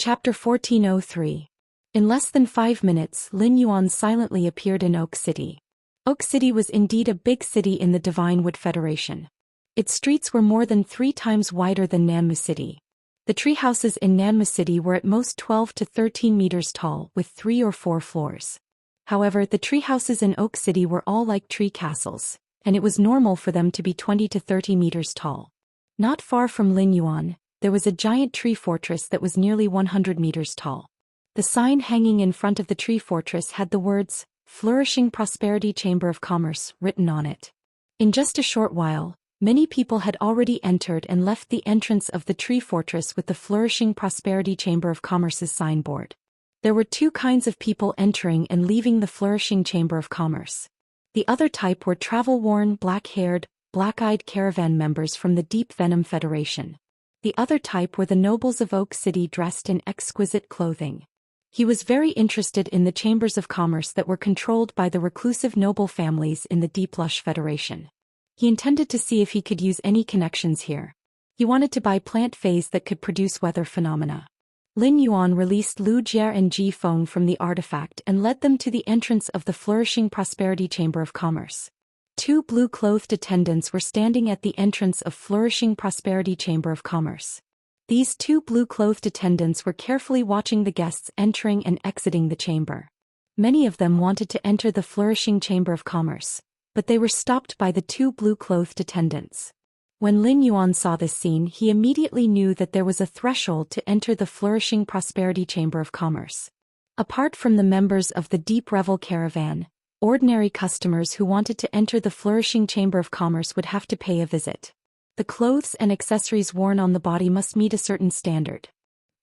Chapter 1403. In less than 5 minutes, Lin Yuan silently appeared in Oak City. Oak City was indeed a big city in the Divine Wood Federation. Its streets were more than 3 times wider than Nanmu City. The tree houses in Nanmu City were at most 12 to 13 meters tall, with 3 or 4 floors. However, the tree houses in Oak City were all like tree castles, and it was normal for them to be 20 to 30 meters tall. Not far from Lin Yuan, there was a giant tree fortress that was nearly 100 meters tall. The sign hanging in front of the tree fortress had the words, "Flourishing Prosperity Chamber of Commerce," written on it. In just a short while, many people had already entered and left the entrance of the tree fortress with the Flourishing Prosperity Chamber of Commerce's signboard. There were 2 kinds of people entering and leaving the Flourishing Chamber of Commerce. The other type were travel-worn, black-haired, black-eyed caravan members from the Deep Venom Federation. The other type were the nobles of Oak City dressed in exquisite clothing. He was very interested in the chambers of commerce that were controlled by the reclusive noble families in the Deep Lush Federation. He intended to see if he could use any connections here. He wanted to buy plant phase that could produce weather phenomena. Lin Yuan released Lu Jie and Ji Feng from the artifact and led them to the entrance of the Flourishing Prosperity Chamber of Commerce. 2 blue-clothed attendants were standing at the entrance of Flourishing Prosperity Chamber of Commerce. These 2 blue-clothed attendants were carefully watching the guests entering and exiting the chamber. Many of them wanted to enter the Flourishing Chamber of Commerce, but they were stopped by the 2 blue-clothed attendants. When Lin Yuan saw this scene, he immediately knew that there was a threshold to enter the Flourishing Prosperity Chamber of Commerce. Apart from the members of the Deep Revel Caravan, ordinary customers who wanted to enter the Flourishing Chamber of Commerce would have to pay a visit. The clothes and accessories worn on the body must meet a certain standard.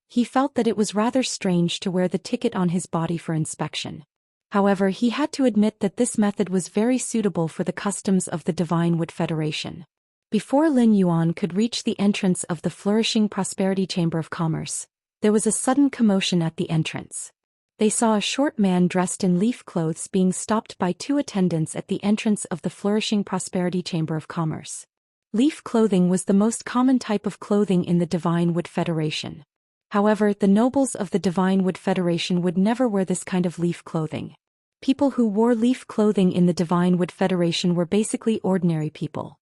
He felt that it was rather strange to wear the ticket on his body for inspection. However, he had to admit that this method was very suitable for the customs of the Divine Wood Federation. Before Lin Yuan could reach the entrance of the Flourishing Prosperity Chamber of Commerce, there was a sudden commotion at the entrance. They saw a short man dressed in leaf clothes being stopped by 2 attendants at the entrance of the Flourishing Prosperity Chamber of Commerce. Leaf clothing was the most common type of clothing in the Divine Wood Federation. However, the nobles of the Divine Wood Federation would never wear this kind of leaf clothing. People who wore leaf clothing in the Divine Wood Federation were basically ordinary people.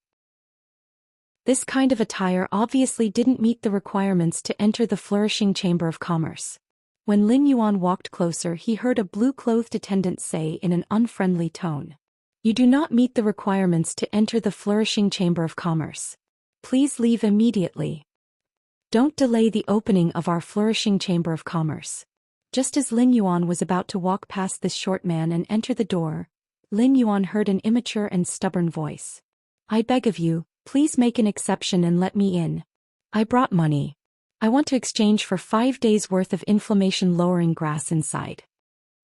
This kind of attire obviously didn't meet the requirements to enter the Flourishing Chamber of Commerce. When Lin Yuan walked closer, he heard a blue-clothed attendant say in an unfriendly tone, "You do not meet the requirements to enter the Flourishing Chamber of Commerce. Please leave immediately. Don't delay the opening of our Flourishing Chamber of Commerce." Just as Lin Yuan was about to walk past this short man and enter the door, Lin Yuan heard an immature and stubborn voice. "I beg of you, please make an exception and let me in. I brought money. I want to exchange for 5 days' worth of inflammation-lowering grass inside."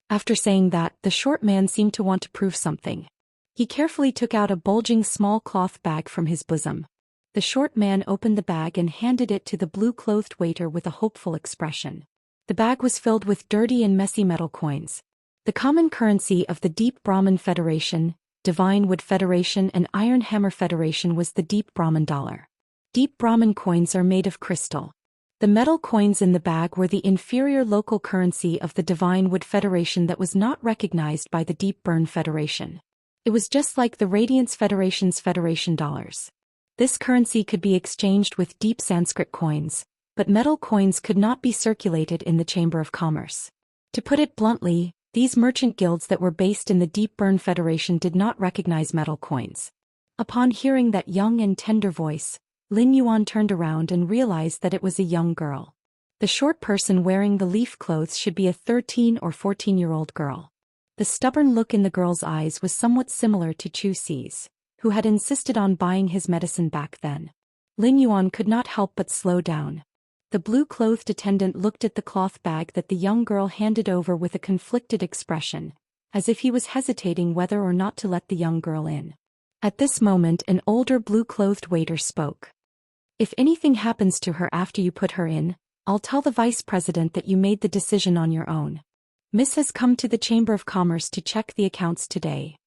After saying that, the short man seemed to want to prove something. He carefully took out a bulging small cloth bag from his bosom. The short man opened the bag and handed it to the blue-clothed waiter with a hopeful expression. The bag was filled with dirty and messy metal coins. The common currency of the Deep Brahman Federation, Divine Wood Federation and Iron Hammer Federation was the Deep Brahman dollar. Deep Brahman coins are made of crystal. The metal coins in the bag were the inferior local currency of the Divine Wood Federation that was not recognized by the Deep Burn Federation. It was just like the Radiance Federation's Federation dollars. This currency could be exchanged with deep Sanskrit coins, but metal coins could not be circulated in the Chamber of Commerce. To put it bluntly, these merchant guilds that were based in the Deep Burn Federation did not recognize metal coins. Upon hearing that young and tender voice, Lin Yuan turned around and realized that it was a young girl. The short person wearing the leaf clothes should be a 13 or 14-year-old girl. The stubborn look in the girl's eyes was somewhat similar to Chu Si's, who had insisted on buying his medicine back then. Lin Yuan could not help but slow down. The blue-clothed attendant looked at the cloth bag that the young girl handed over with a conflicted expression, as if he was hesitating whether or not to let the young girl in. At this moment, an older blue-clothed waiter spoke. "If anything happens to her after you put her in, I'll tell the vice president that you made the decision on your own. Miss has come to the Chamber of Commerce to check the accounts today.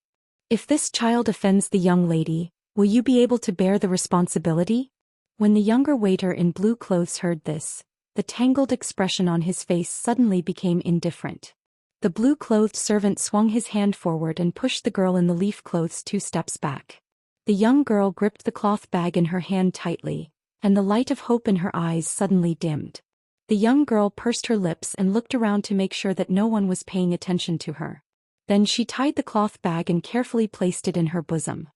If this child offends the young lady, will you be able to bear the responsibility?" When the younger waiter in blue clothes heard this, the tangled expression on his face suddenly became indifferent. The blue-clothed servant swung his hand forward and pushed the girl in the leaf clothes 2 steps back. The young girl gripped the cloth bag in her hand tightly, and the light of hope in her eyes suddenly dimmed. The young girl pursed her lips and looked around to make sure that no one was paying attention to her. Then she tied the cloth bag and carefully placed it in her bosom.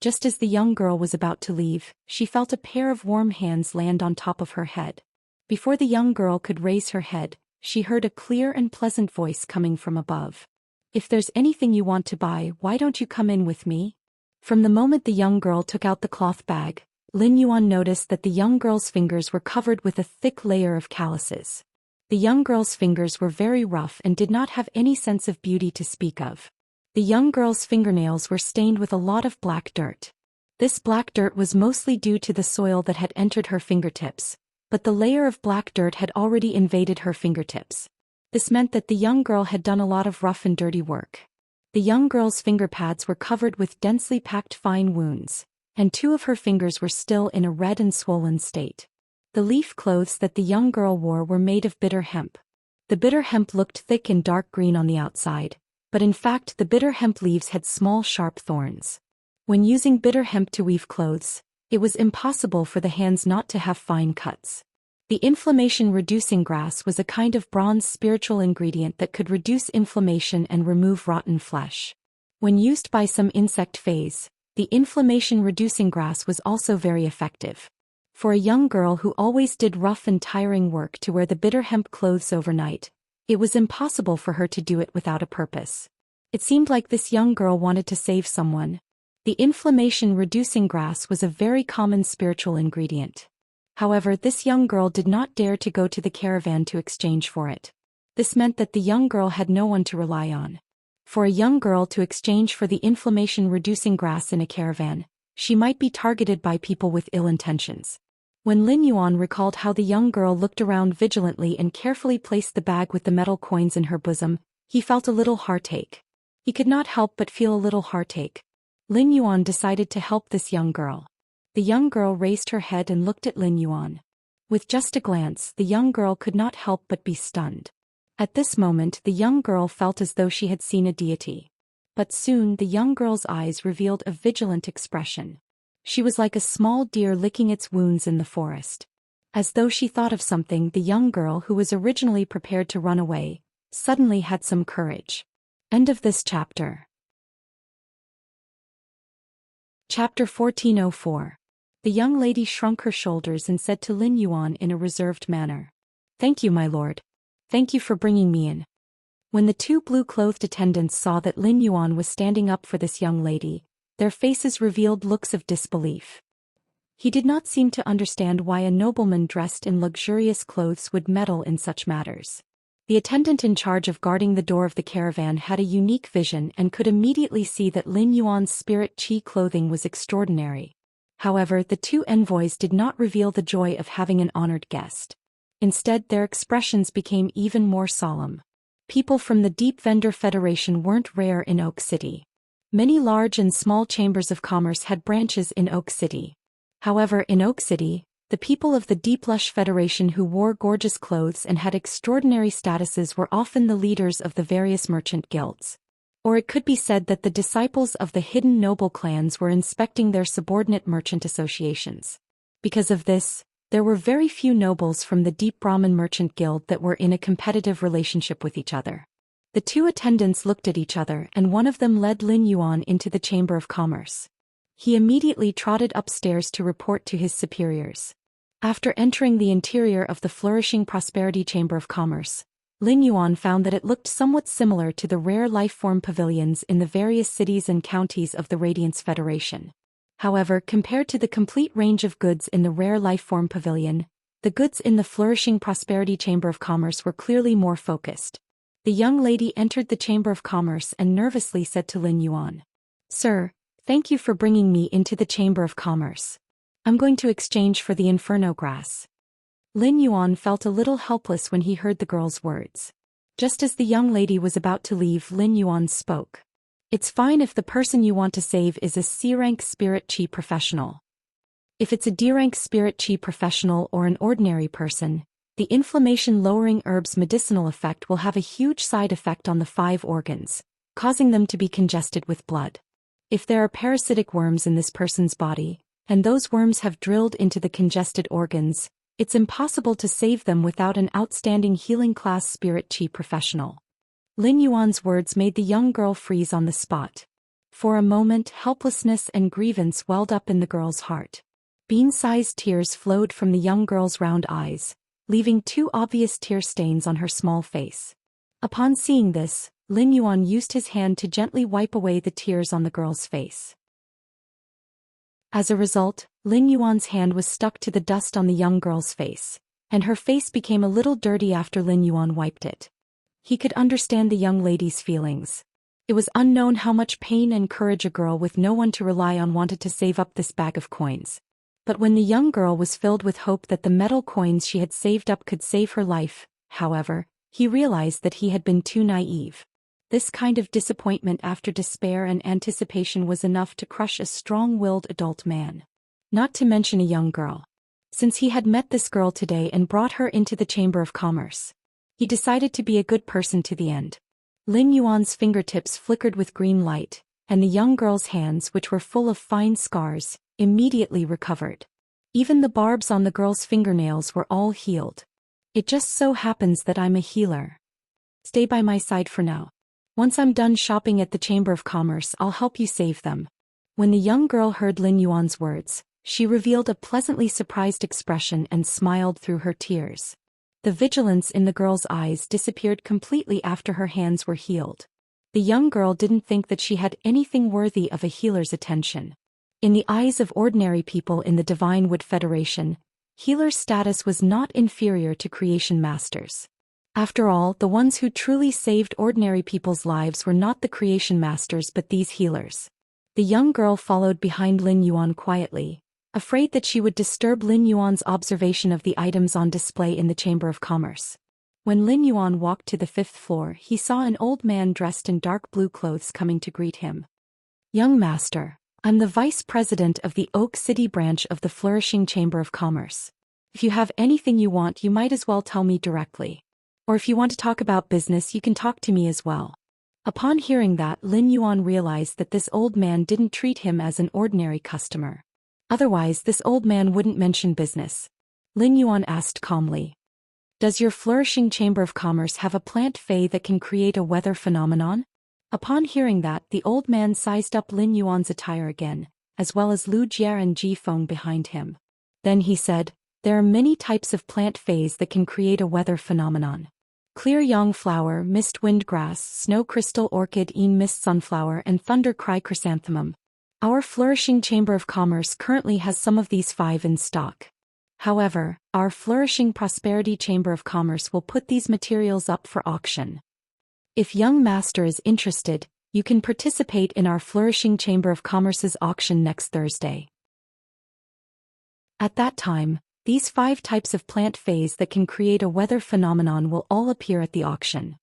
Just as the young girl was about to leave, she felt a pair of warm hands land on top of her head. Before the young girl could raise her head, she heard a clear and pleasant voice coming from above. "If there's anything you want to buy, why don't you come in with me?" From the moment the young girl took out the cloth bag, Lin Yuan noticed that the young girl's fingers were covered with a thick layer of calluses. The young girl's fingers were very rough and did not have any sense of beauty to speak of. The young girl's fingernails were stained with a lot of black dirt. This black dirt was mostly due to the soil that had entered her fingertips, but the layer of black dirt had already invaded her fingertips. This meant that the young girl had done a lot of rough and dirty work. The young girl's finger pads were covered with densely packed fine wounds, and 2 of her fingers were still in a red and swollen state. The leaf clothes that the young girl wore were made of bitter hemp. The bitter hemp looked thick and dark green on the outside, but in fact the bitter hemp leaves had small sharp thorns. When using bitter hemp to weave clothes, it was impossible for the hands not to have fine cuts. The inflammation-reducing grass was a kind of bronze spiritual ingredient that could reduce inflammation and remove rotten flesh. When used by some insect phase, the inflammation-reducing grass was also very effective. For a young girl who always did rough and tiring work to wear the bitter hemp clothes overnight, it was impossible for her to do it without a purpose. It seemed like this young girl wanted to save someone. The inflammation-reducing grass was a very common spiritual ingredient. However, this young girl did not dare to go to the caravan to exchange for it. This meant that the young girl had no one to rely on. For a young girl to exchange for the inflammation-reducing grass in a caravan, she might be targeted by people with ill intentions. When Lin Yuan recalled how the young girl looked around vigilantly and carefully placed the bag with the metal coins in her bosom, he felt a little heartache. He could not help but feel a little heartache. Lin Yuan decided to help this young girl. The young girl raised her head and looked at Lin Yuan. With just a glance, the young girl could not help but be stunned. At this moment, the young girl felt as though she had seen a deity. But soon the young girl's eyes revealed a vigilant expression. She was like a small deer licking its wounds in the forest. As though she thought of something, the young girl, who was originally prepared to run away, suddenly had some courage. End of this chapter. Chapter 1404. The young lady shrunk her shoulders and said to Lin Yuan in a reserved manner, "Thank you, my lord. Thank you for bringing me in." When the 2 blue-clothed attendants saw that Lin Yuan was standing up for this young lady, their faces revealed looks of disbelief. He did not seem to understand why a nobleman dressed in luxurious clothes would meddle in such matters. The attendant in charge of guarding the door of the caravan had a unique vision and could immediately see that Lin Yuan's spirit chi clothing was extraordinary. However, the 2 envoys did not reveal the joy of having an honored guest. Instead, their expressions became even more solemn. People from the Deep Vendor Federation weren't rare in Oak City. Many large and small chambers of commerce had branches in Oak City. However, in Oak City, the people of the Deep Lush Federation who wore gorgeous clothes and had extraordinary statuses were often the leaders of the various merchant guilds. Or it could be said that the disciples of the hidden noble clans were inspecting their subordinate merchant associations. Because of this, there were very few nobles from the Deep Brahmin Merchant Guild that were in a competitive relationship with each other. The 2 attendants looked at each other and one of them led Lin Yuan into the Chamber of Commerce. He immediately trotted upstairs to report to his superiors. After entering the interior of the flourishing Prosperity Chamber of Commerce, Lin Yuan found that it looked somewhat similar to the rare life-form pavilions in the various cities and counties of the Radiance Federation. However, compared to the complete range of goods in the rare life-form pavilion, the goods in the flourishing Prosperity Chamber of Commerce were clearly more focused. The young lady entered the Chamber of Commerce and nervously said to Lin Yuan, "Sir, thank you for bringing me into the Chamber of Commerce. I'm going to exchange for the Inferno grass." Lin Yuan felt a little helpless when he heard the girl's words. Just as the young lady was about to leave, Lin Yuan spoke. "It's fine if the person you want to save is a C-rank spirit chi professional. If it's a D-rank spirit chi professional or an ordinary person, the inflammation-lowering herb's medicinal effect will have a huge side effect on the 5 organs, causing them to be congested with blood. If there are parasitic worms in this person's body, and those worms have drilled into the congested organs, it's impossible to save them without an outstanding healing class spirit chi professional. Lin Yuan's words made the young girl freeze on the spot. For a moment, helplessness and grievance welled up in the girl's heart. Bean-sized tears flowed from the young girl's round eyes, leaving 2 obvious tear stains on her small face. Upon seeing this, Lin Yuan used his hand to gently wipe away the tears on the girl's face. As a result, Lin Yuan's hand was stuck to the dust on the young girl's face, and her face became a little dirty after Lin Yuan wiped it. He could understand the young lady's feelings. It was unknown how much pain and courage a girl with no one to rely on wanted to save up this bag of coins. But when the young girl was filled with hope that the metal coins she had saved up could save her life, however, he realized that he had been too naive. This kind of disappointment after despair and anticipation was enough to crush a strong-willed adult man. Not to mention a young girl. Since he had met this girl today and brought her into the Chamber of Commerce, he decided to be a good person to the end. Lin Yuan's fingertips flickered with green light, and the young girl's hands, which were full of fine scars, immediately recovered. Even the barbs on the girl's fingernails were all healed. It just so happens that I'm a healer. Stay by my side for now. Once I'm done shopping at the Chamber of Commerce, I'll help you save them. When the young girl heard Lin Yuan's words, she revealed a pleasantly surprised expression and smiled through her tears. The vigilance in the girl's eyes disappeared completely after her hands were healed. The young girl didn't think that she had anything worthy of a healer's attention. In the eyes of ordinary people in the Divine Wood Federation, healer's status was not inferior to creation masters. After all, the ones who truly saved ordinary people's lives were not the creation masters but these healers. The young girl followed behind Lin Yuan quietly, afraid that she would disturb Lin Yuan's observation of the items on display in the Chamber of Commerce. When Lin Yuan walked to the 5th floor, he saw an old man dressed in dark blue clothes coming to greet him. "Young master, I'm the vice president of the Oak City branch of the Flourishing Chamber of Commerce. If you have anything you want, you might as well tell me directly. Or if you want to talk about business, you can talk to me as well." Upon hearing that, Lin Yuan realized that this old man didn't treat him as an ordinary customer. Otherwise, this old man wouldn't mention business. Lin Yuan asked calmly, "Does your Flourishing Chamber of Commerce have a plant fey that can create a weather phenomenon?" Upon hearing that, the old man sized up Lin Yuan's attire again, as well as Lu Jie and Ji Feng behind him. Then he said, "There are many types of plant feys that can create a weather phenomenon. Clear Yang flower, mist wind grass, snow crystal orchid, een mist sunflower, and thunder cry chrysanthemum. Our Flourishing Chamber of Commerce currently has some of these 5 in stock. However, our Flourishing Prosperity Chamber of Commerce will put these materials up for auction. If young master is interested, you can participate in our Flourishing Chamber of Commerce's auction next Thursday." At that time, these 5 types of plant feys that can create a weather phenomenon will all appear at the auction.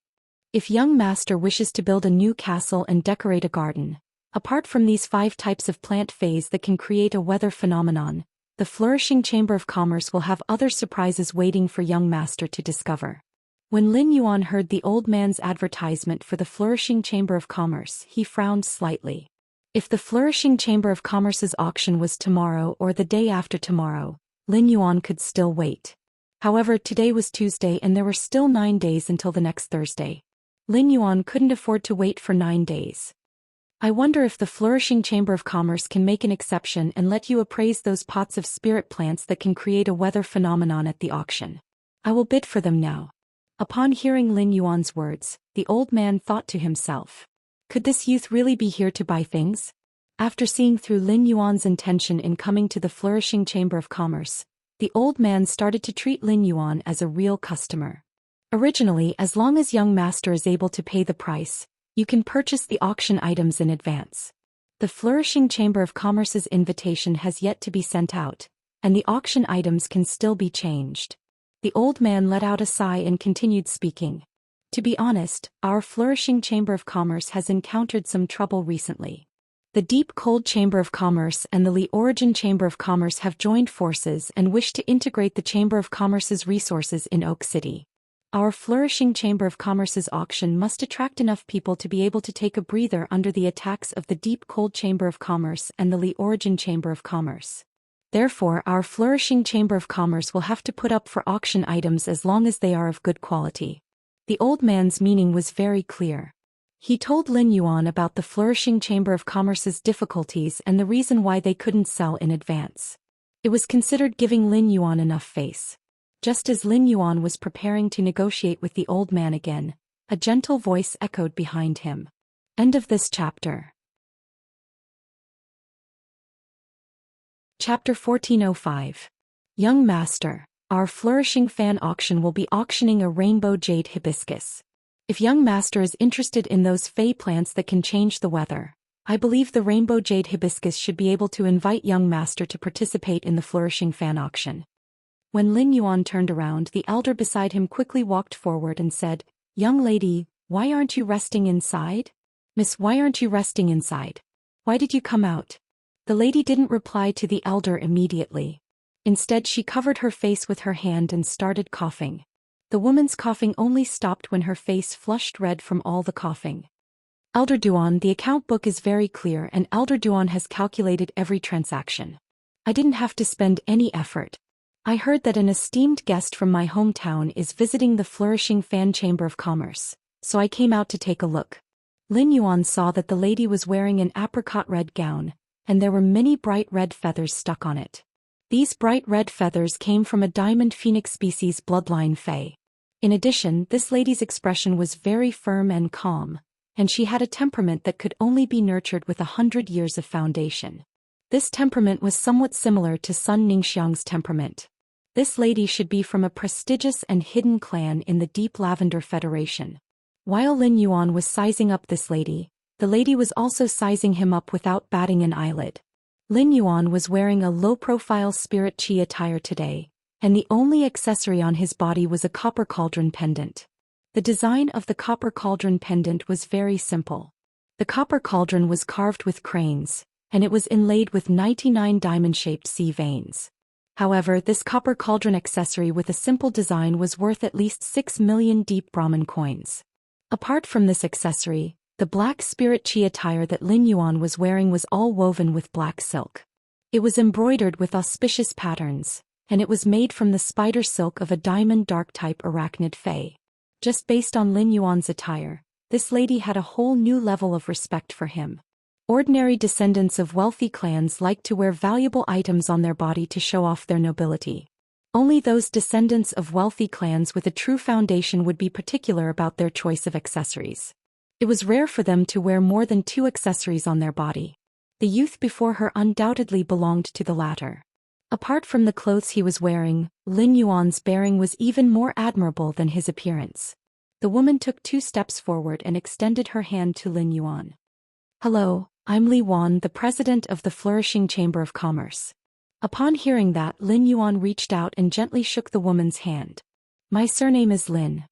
If young master wishes to build a new castle and decorate a garden, apart from these 5 types of plant feys that can create a weather phenomenon, the Flourishing Chamber of Commerce will have other surprises waiting for young master to discover. When Lin Yuan heard the old man's advertisement for the Flourishing Chamber of Commerce, he frowned slightly. If the Flourishing Chamber of Commerce's auction was tomorrow or the day after tomorrow, Lin Yuan could still wait. However, today was Tuesday and there were still 9 days until the next Thursday. Lin Yuan couldn't afford to wait for 9 days. "I wonder if the Flourishing Chamber of Commerce can make an exception and let you appraise those pots of spirit plants that can create a weather phenomenon at the auction. I will bid for them now." Upon hearing Lin Yuan's words, the old man thought to himself, "Could this youth really be here to buy things?" After seeing through Lin Yuan's intention in coming to the Flourishing Chamber of Commerce, the old man started to treat Lin Yuan as a real customer. Originally, as long as young master is able to pay the price, you can purchase the auction items in advance. The Flourishing Chamber of Commerce's invitation has yet to be sent out, and the auction items can still be changed. The old man let out a sigh and continued speaking. "To be honest, our Flourishing Chamber of Commerce has encountered some trouble recently. The Deep Cold Chamber of Commerce and the Li Origin Chamber of Commerce have joined forces and wish to integrate the Chamber of Commerce's resources in Oak City. Our flourishing Chamber of Commerce's auction must attract enough people to be able to take a breather under the attacks of the Deep Cold Chamber of Commerce and the Li Origin Chamber of Commerce. Therefore, our flourishing Chamber of Commerce will have to put up for auction items as long as they are of good quality. The old man's meaning was very clear. He told Lin Yuan about the flourishing Chamber of Commerce's difficulties and the reason why they couldn't sell in advance. It was considered giving Lin Yuan enough face. Just as Lin Yuan was preparing to negotiate with the old man again, a gentle voice echoed behind him. End of this chapter. Chapter 1405. Young Master, our flourishing fan auction will be auctioning a rainbow jade hibiscus. If young master is interested in those fey plants that can change the weather, I believe the rainbow jade hibiscus should be able to invite young master to participate in the flourishing fan auction. When Lin Yuan turned around, the elder beside him quickly walked forward and said, "Young lady, why aren't you resting inside? Miss, why aren't you resting inside? Why did you come out?" The lady didn't reply to the elder immediately. Instead, she covered her face with her hand and started coughing. The woman's coughing only stopped when her face flushed red from all the coughing. "Elder Duan, the account book is very clear and Elder Duan has calculated every transaction. I didn't have to spend any effort. I heard that an esteemed guest from my hometown is visiting the flourishing fan chamber of commerce, so I came out to take a look." Lin Yuan saw that the lady was wearing an apricot red gown, and there were many bright red feathers stuck on it. These bright red feathers came from a diamond phoenix species bloodline fey. In addition, this lady's expression was very firm and calm, and she had a temperament that could only be nurtured with 100 years of foundation. This temperament was somewhat similar to Sun Ningxiang's temperament. This lady should be from a prestigious and hidden clan in the Deep Lavender Federation. While Lin Yuan was sizing up this lady, the lady was also sizing him up without batting an eyelid. Lin Yuan was wearing a low-profile spirit chi attire today, and the only accessory on his body was a copper cauldron pendant. The design of the copper cauldron pendant was very simple. The copper cauldron was carved with cranes, and it was inlaid with 99 diamond-shaped sea veins. However, this copper cauldron accessory with a simple design was worth at least 6 million deep Brahmin coins. Apart from this accessory, the black spirit chi attire that Lin Yuan was wearing was all woven with black silk. It was embroidered with auspicious patterns, and it was made from the spider silk of a diamond dark-type arachnid fey. Just based on Lin Yuan's attire, this lady had a whole new level of respect for him. Ordinary descendants of wealthy clans like to wear valuable items on their body to show off their nobility. Only those descendants of wealthy clans with a true foundation would be particular about their choice of accessories. It was rare for them to wear more than 2 accessories on their body. The youth before her undoubtedly belonged to the latter. Apart from the clothes he was wearing, Lin Yuan's bearing was even more admirable than his appearance. The woman took 2 steps forward and extended her hand to Lin Yuan. "Hello, I'm Li Wan, the president of the Flourishing Chamber of Commerce." Upon hearing that, Lin Yuan reached out and gently shook the woman's hand. "My surname is Lin."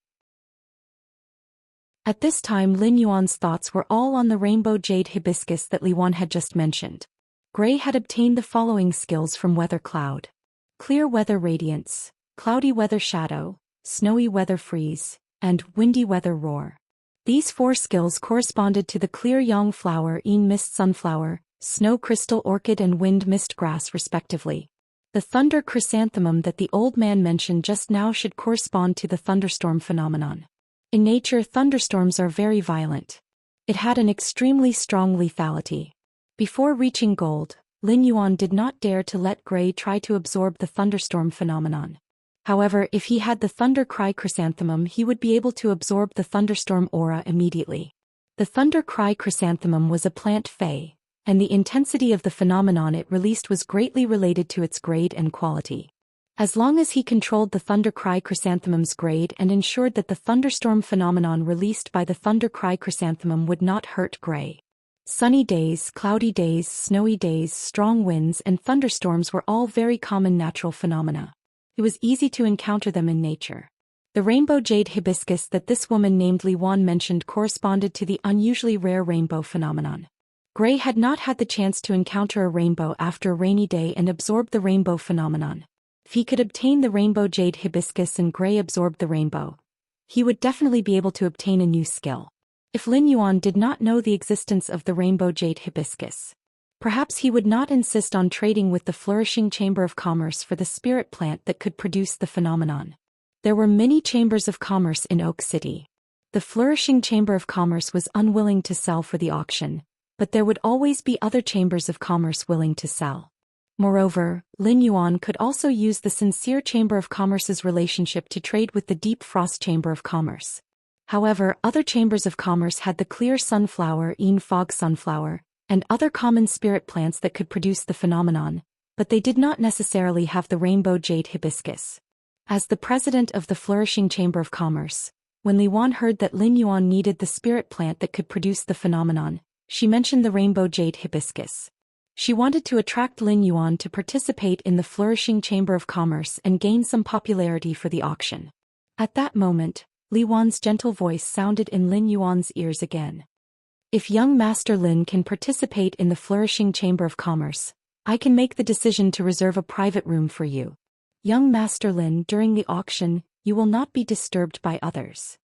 At this time, Lin Yuan's thoughts were all on the rainbow jade hibiscus that Li Wan had just mentioned. Gray had obtained the following skills from Weather Cloud: Clear Weather Radiance, Cloudy Weather Shadow, Snowy Weather Freeze, and Windy Weather Roar. These 4 skills corresponded to the Clear Yang Flower, Een Mist Sunflower, Snow Crystal Orchid and Wind Mist Grass respectively. The Thunder Chrysanthemum that the old man mentioned just now should correspond to the thunderstorm phenomenon. In nature, thunderstorms are very violent. It had an extremely strong lethality. Before reaching gold, Lin Yuan did not dare to let Gray try to absorb the thunderstorm phenomenon. However, if he had the Thunder Cry Chrysanthemum, he would be able to absorb the thunderstorm aura immediately. The Thunder Cry Chrysanthemum was a plant fey, and the intensity of the phenomenon it released was greatly related to its grade and quality. As long as he controlled the Thunder Cry Chrysanthemum's grade and ensured that the thunderstorm phenomenon released by the Thunder Cry Chrysanthemum would not hurt Gray. Sunny days, cloudy days, snowy days, strong winds, and thunderstorms were all very common natural phenomena. It was easy to encounter them in nature. The rainbow jade hibiscus that this woman named Li Wan mentioned corresponded to the unusually rare rainbow phenomenon. Gray had not had the chance to encounter a rainbow after a rainy day and absorb the rainbow phenomenon. If he could obtain the rainbow jade hibiscus and Gray absorbed the rainbow, he would definitely be able to obtain a new skill. If Lin Yuan did not know the existence of the rainbow jade hibiscus, perhaps he would not insist on trading with the flourishing Chamber of Commerce for the spirit plant that could produce the phenomenon. There were many chambers of commerce in Oak City. The flourishing Chamber of Commerce was unwilling to sell for the auction, but there would always be other chambers of commerce willing to sell. Moreover, Lin Yuan could also use the sincere Chamber of Commerce's relationship to trade with the Deep Frost Chamber of Commerce. However, other chambers of commerce had the clear sunflower, fog sunflower, and other common spirit plants that could produce the phenomenon, but they did not necessarily have the rainbow jade hibiscus. As the president of the flourishing Chamber of Commerce, when Li Wan heard that Lin Yuan needed the spirit plant that could produce the phenomenon, she mentioned the rainbow jade hibiscus. She wanted to attract Lin Yuan to participate in the flourishing Chamber of Commerce and gain some popularity for the auction. At that moment, Li Wan's gentle voice sounded in Lin Yuan's ears again. If young Master Lin can participate in the flourishing Chamber of Commerce, I can make the decision to reserve a private room for you. Young Master Lin, during the auction, you will not be disturbed by others.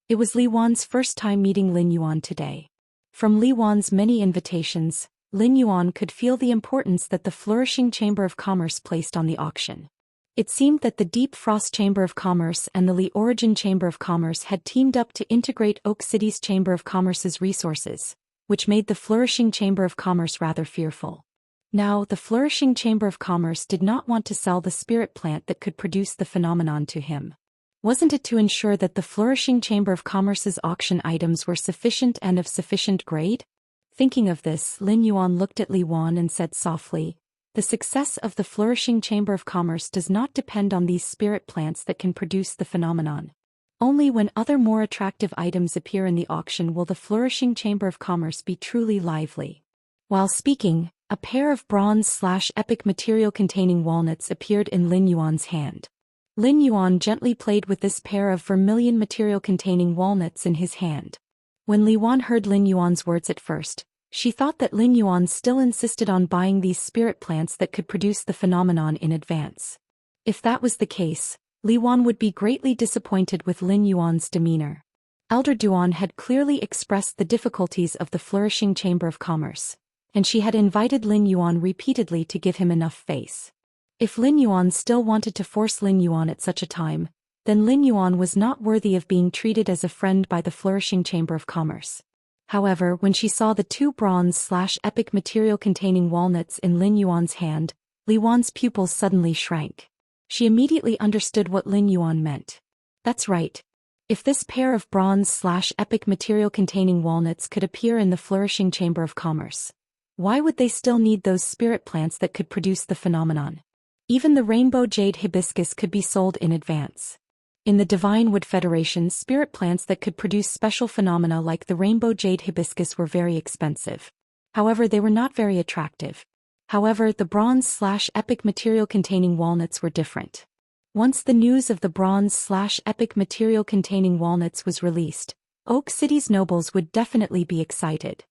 It was Li Wan's first time meeting Lin Yuan today. From Li Wan's many invitations, Lin Yuan could feel the importance that the flourishing Chamber of Commerce placed on the auction. It seemed that the Deep Frost Chamber of Commerce and the Li Origin Chamber of Commerce had teamed up to integrate Oak City's Chamber of Commerce's resources, which made the flourishing Chamber of Commerce rather fearful. Now, the flourishing Chamber of Commerce did not want to sell the spirit plant that could produce the phenomenon to him. Wasn't it to ensure that the flourishing Chamber of Commerce's auction items were sufficient and of sufficient grade? Thinking of this, Lin Yuan looked at Li Wan and said softly, "The success of the flourishing Chamber of Commerce does not depend on these spirit plants that can produce the phenomenon. Only when other more attractive items appear in the auction will the flourishing Chamber of Commerce be truly lively." While speaking, a pair of bronze/epic material containing walnuts appeared in Lin Yuan's hand. Lin Yuan gently played with this pair of vermilion material containing walnuts in his hand. When Li Wan heard Lin Yuan's words at first, she thought that Lin Yuan still insisted on buying these spirit plants that could produce the phenomenon in advance. If that was the case, Li Wan would be greatly disappointed with Lin Yuan's demeanor. Elder Duan had clearly expressed the difficulties of the flourishing Chamber of Commerce, and she had invited Lin Yuan repeatedly to give him enough face. If Lin Yuan still wanted to force Lin Yuan at such a time, then Lin Yuan was not worthy of being treated as a friend by the flourishing Chamber of Commerce. However, when she saw the two bronze/epic material containing walnuts in Lin Yuan's hand, Li Wan's pupils suddenly shrank. She immediately understood what Lin Yuan meant. That's right. If this pair of bronze/epic material containing walnuts could appear in the flourishing Chamber of Commerce, why would they still need those spirit plants that could produce the phenomenon? Even the rainbow jade hibiscus could be sold in advance. In the Divine Wood Federation, spirit plants that could produce special phenomena like the rainbow jade hibiscus were very expensive. However, they were not very attractive. However, the bronze/epic material containing walnuts were different. Once the news of the bronze/epic material containing walnuts was released, Oak City's nobles would definitely be excited.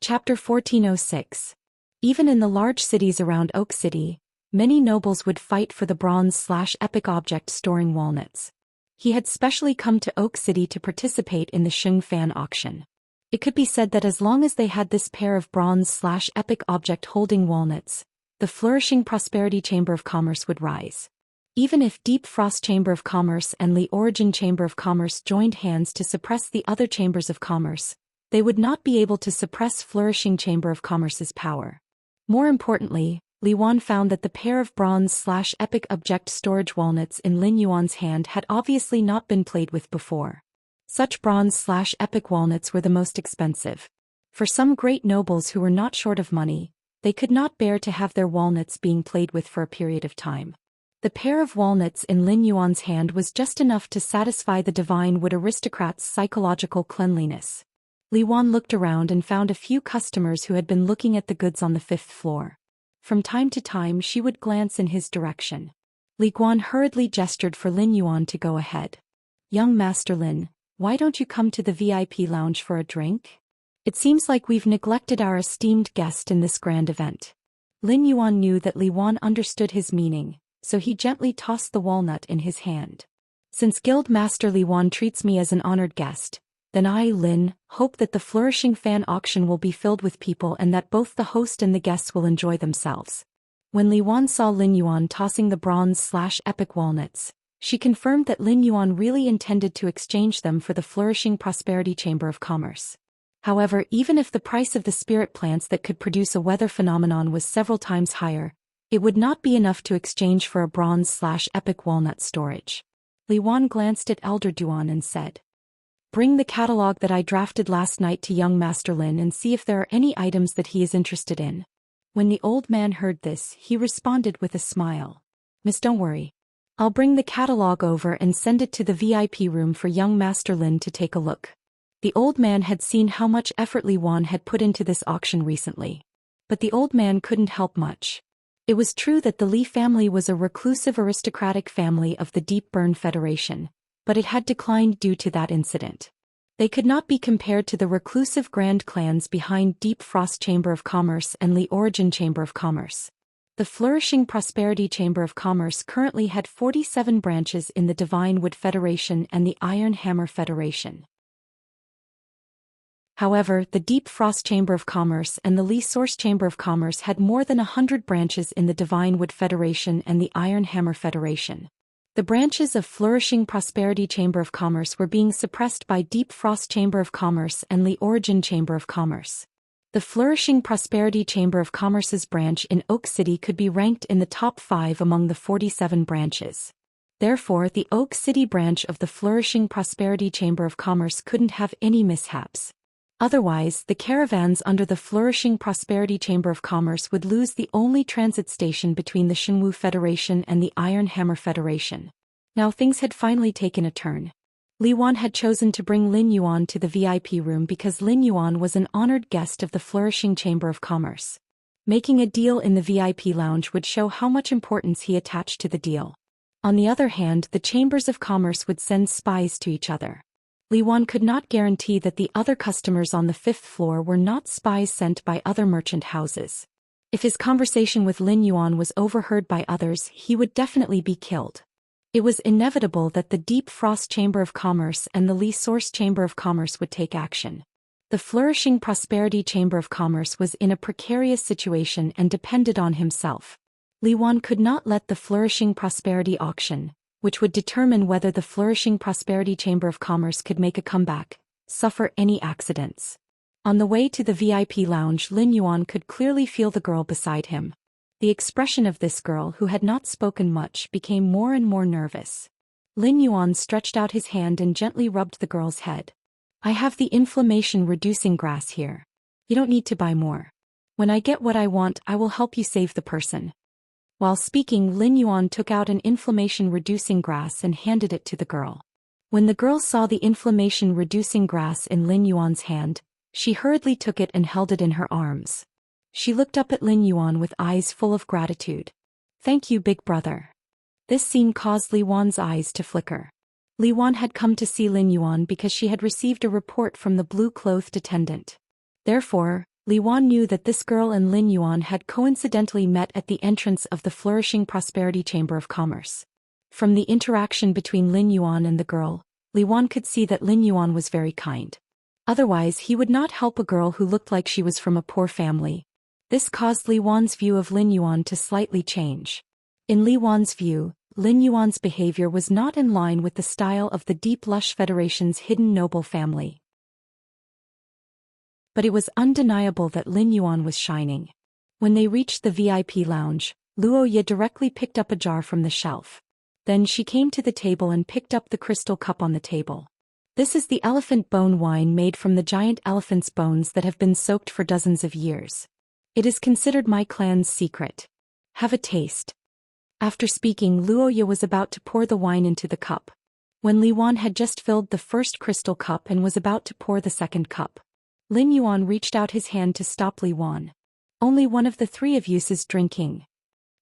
Chapter 1406. Even in the large cities around Oak City, many nobles would fight for the bronze/epic object storing walnuts. He had specially come to Oak City to participate in the Sheng Fan auction. It could be said that as long as they had this pair of bronze/epic object holding walnuts, the flourishing Prosperity Chamber of Commerce would rise. Even if Deep Frost Chamber of Commerce and Li Origin Chamber of Commerce joined hands to suppress the other chambers of commerce, they would not be able to suppress flourishing Chamber of Commerce's power. More importantly, Li Wan found that the pair of bronze/epic object storage walnuts in Lin Yuan's hand had obviously not been played with before. Such bronze/epic walnuts were the most expensive. For some great nobles who were not short of money, they could not bear to have their walnuts being played with for a period of time. The pair of walnuts in Lin Yuan's hand was just enough to satisfy the Divine Wood aristocrat's psychological cleanliness. Li Wan looked around and found a few customers who had been looking at the goods on the 5th floor. From time to time she would glance in his direction. Li Guan hurriedly gestured for Lin Yuan to go ahead. "Young Master Lin, why don't you come to the VIP lounge for a drink? It seems like we've neglected our esteemed guest in this grand event. Lin Yuan knew that Li Wan understood his meaning, so he gently tossed the walnut in his hand. Since Guild Master Li Wan treats me as an honored guest, then I, Lin, hope that the flourishing fan auction will be filled with people and that both the host and the guests will enjoy themselves. When Li Wan saw Lin Yuan tossing the bronze/epic walnuts, she confirmed that Lin Yuan really intended to exchange them for the flourishing prosperity chamber of commerce. However, even if the price of the spirit plants that could produce a weather phenomenon was several times higher, it would not be enough to exchange for a bronze/epic walnut storage. Li Wan glanced at Elder Duan and said, "Bring the catalog that I drafted last night to young Master Lin and see if there are any items that he is interested in." When the old man heard this, he responded with a smile. "Miss, don't worry. I'll bring the catalog over and send it to the VIP room for young Master Lin to take a look." The old man had seen how much effort Li Wan had put into this auction recently. But the old man couldn't help much. It was true that the Li family was a reclusive aristocratic family of the Deep Burn Federation, but it had declined due to that incident. They could not be compared to the reclusive grand clans behind Deep Frost Chamber of Commerce and Li Origin Chamber of Commerce. The flourishing Prosperity Chamber of Commerce currently had 47 branches in the Divine Wood Federation and the Iron Hammer Federation. However, the Deep Frost Chamber of Commerce and the Li Source Chamber of Commerce had more than 100 branches in the Divine Wood Federation and the Iron Hammer Federation. The branches of Flourishing Prosperity Chamber of Commerce were being suppressed by Deep Frost Chamber of Commerce and Li Origin Chamber of Commerce. The Flourishing Prosperity Chamber of Commerce's branch in Oak City could be ranked in the top 5 among the 47 branches. Therefore, the Oak City branch of the Flourishing Prosperity Chamber of Commerce couldn't have any mishaps. Otherwise, the caravans under the Flourishing Prosperity Chamber of Commerce would lose the only transit station between the Shenwu Federation and the Iron Hammer Federation. Now things had finally taken a turn. Li Wan had chosen to bring Lin Yuan to the VIP room because Lin Yuan was an honored guest of the Flourishing Chamber of Commerce. Making a deal in the VIP lounge would show how much importance he attached to the deal. On the other hand, the chambers of commerce would send spies to each other. Li Wan could not guarantee that the other customers on the 5th floor were not spies sent by other merchant houses. If his conversation with Lin Yuan was overheard by others, he would definitely be killed. It was inevitable that the Deep Frost Chamber of Commerce and the Li Source Chamber of Commerce would take action. The Flourishing Prosperity Chamber of Commerce was in a precarious situation and depended on himself. Li Wan could not let the Flourishing Prosperity auction, which would determine whether the Flourishing Prosperity Chamber of Commerce could make a comeback, suffer any accidents. On the way to the VIP lounge, Lin Yuan could clearly feel the girl beside him. The expression of this girl, who had not spoken much, became more and more nervous. Lin Yuan stretched out his hand and gently rubbed the girl's head. "I have the inflammation-reducing grass here. You don't need to buy more. When I get what I want, I will help you save the person." While speaking, Lin Yuan took out an inflammation-reducing grass and handed it to the girl. When the girl saw the inflammation-reducing grass in Lin Yuan's hand, she hurriedly took it and held it in her arms. She looked up at Lin Yuan with eyes full of gratitude. "Thank you, big brother." This scene caused Li Wan's eyes to flicker. Li Wan had come to see Lin Yuan because she had received a report from the blue-clothed attendant. Therefore, Li Wan knew that this girl and Lin Yuan had coincidentally met at the entrance of the Flourishing Prosperity Chamber of Commerce. From the interaction between Lin Yuan and the girl, Li Wan could see that Lin Yuan was very kind. Otherwise, he would not help a girl who looked like she was from a poor family. This caused Li Wan's view of Lin Yuan to slightly change. In Li Wan's view, Lin Yuan's behavior was not in line with the style of the Deep Lush Federation's hidden noble family. But it was undeniable that Lin Yuan was shining. When they reached the VIP lounge, Luo Ye directly picked up a jar from the shelf. Then she came to the table and picked up the crystal cup on the table. "This is the elephant bone wine made from the giant elephant's bones that have been soaked for dozens of years. It is considered my clan's secret. Have a taste." After speaking, Luo Ye was about to pour the wine into the cup. When Li Wan had just filled the first crystal cup and was about to pour the second cup, Lin Yuan reached out his hand to stop Li Wan. "Only one of the 3 of you is drinking.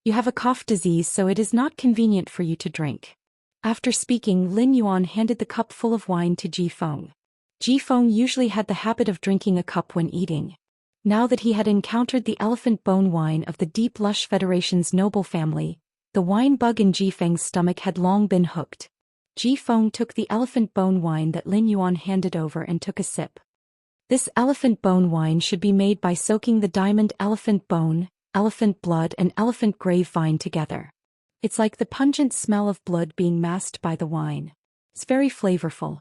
You have a cough disease, so it is not convenient for you to drink." After speaking, Lin Yuan handed the cup full of wine to Ji Feng. Ji Feng usually had the habit of drinking a cup when eating. Now that he had encountered the elephant bone wine of the Deep Lush Federation's noble family, the wine bug in Ji Feng's stomach had long been hooked. Ji Feng took the elephant bone wine that Lin Yuan handed over and took a sip. This elephant bone wine should be made by soaking the diamond elephant bone, elephant blood and elephant grapevine together. It's like the pungent smell of blood being masked by the wine. It's very flavorful.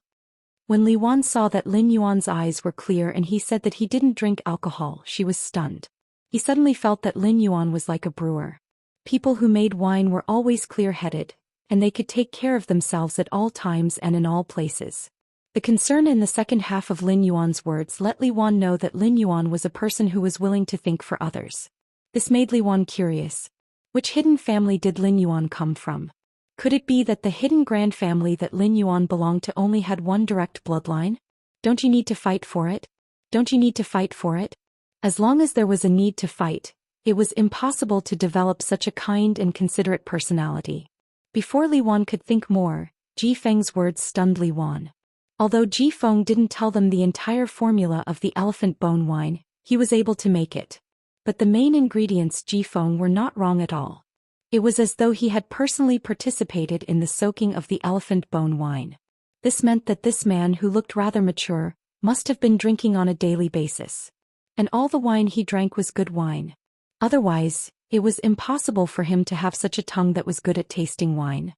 When Li Wan saw that Lin Yuan's eyes were clear and he said that he didn't drink alcohol, she was stunned. He suddenly felt that Lin Yuan was like a brewer. People who made wine were always clear-headed, and they could take care of themselves at all times and in all places. The concern in the second half of Lin Yuan's words let Li Wan know that Lin Yuan was a person who was willing to think for others. This made Li Wan curious. Which hidden family did Lin Yuan come from? Could it be that the hidden grand family that Lin Yuan belonged to only had one direct bloodline? Don't you need to fight for it? Don't you need to fight for it? As long as there was a need to fight, it was impossible to develop such a kind and considerate personality. Before Li Wan could think more, Ji Feng's words stunned Li Wan. Although Ji Feng didn't tell them the entire formula of the elephant bone wine, he was able to make it. But the main ingredients Ji Feng were not wrong at all. It was as though he had personally participated in the soaking of the elephant bone wine. This meant that this man, who looked rather mature, must have been drinking on a daily basis. And all the wine he drank was good wine. Otherwise, it was impossible for him to have such a tongue that was good at tasting wine.